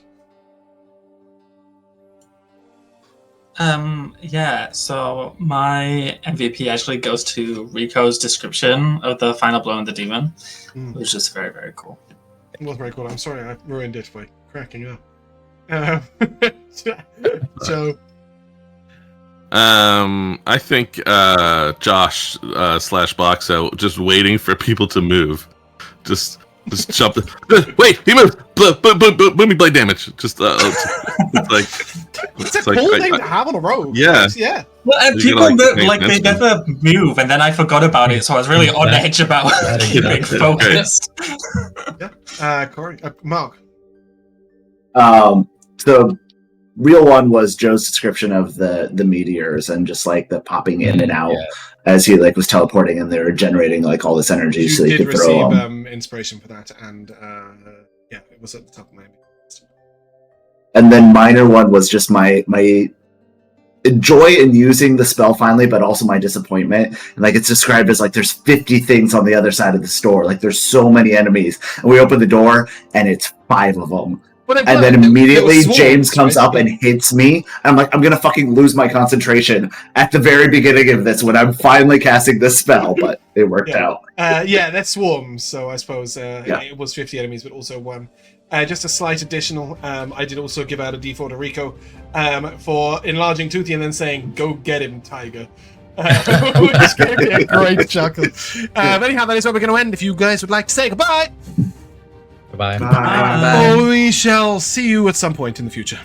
Yeah, so my MVP actually goes to Rico's description of the final blow in the demon. It was just very, very cool. It was very cool. I'm sorry I ruined it by cracking up. So, I think Josh / Boxxo just waiting for people to move. Just jump. Wait, he moved. Booming blade damage. Just it's like it's a cool thing to have on a rogue. Yeah, yeah. Well, and people they never move, and then I forgot about it, so I was really on edge about keeping focused. Yeah, Corrie, Mark. The real one was Joe's description of the meteors and just like the popping in and out as he like was teleporting, and they were generating like all this energy so you could throw them. Inspiration for that, and yeah, it was at the top of my head. And then minor one was just my joy in using the spell finally, but also my disappointment. And like it's described as like there's 50 things on the other side of the store. Like there's so many enemies, and we open the door and it's 5 of them. And then immediately James comes up and hits me. I'm like, I'm gonna fucking lose my concentration at the very beginning of this when I'm finally casting this spell, but it worked out. Yeah, that's swarms. So I suppose it was 50 enemies, but also 1. Just a slight additional, I did also give out a D4 to Rico for enlarging Toothy and then saying, "Go get him, Tiger." Which gave me a great chuckle. Anyhow, that is where we're going to end. If you guys would like to say goodbye. Bye. Bye. We shall see you at some point in the future.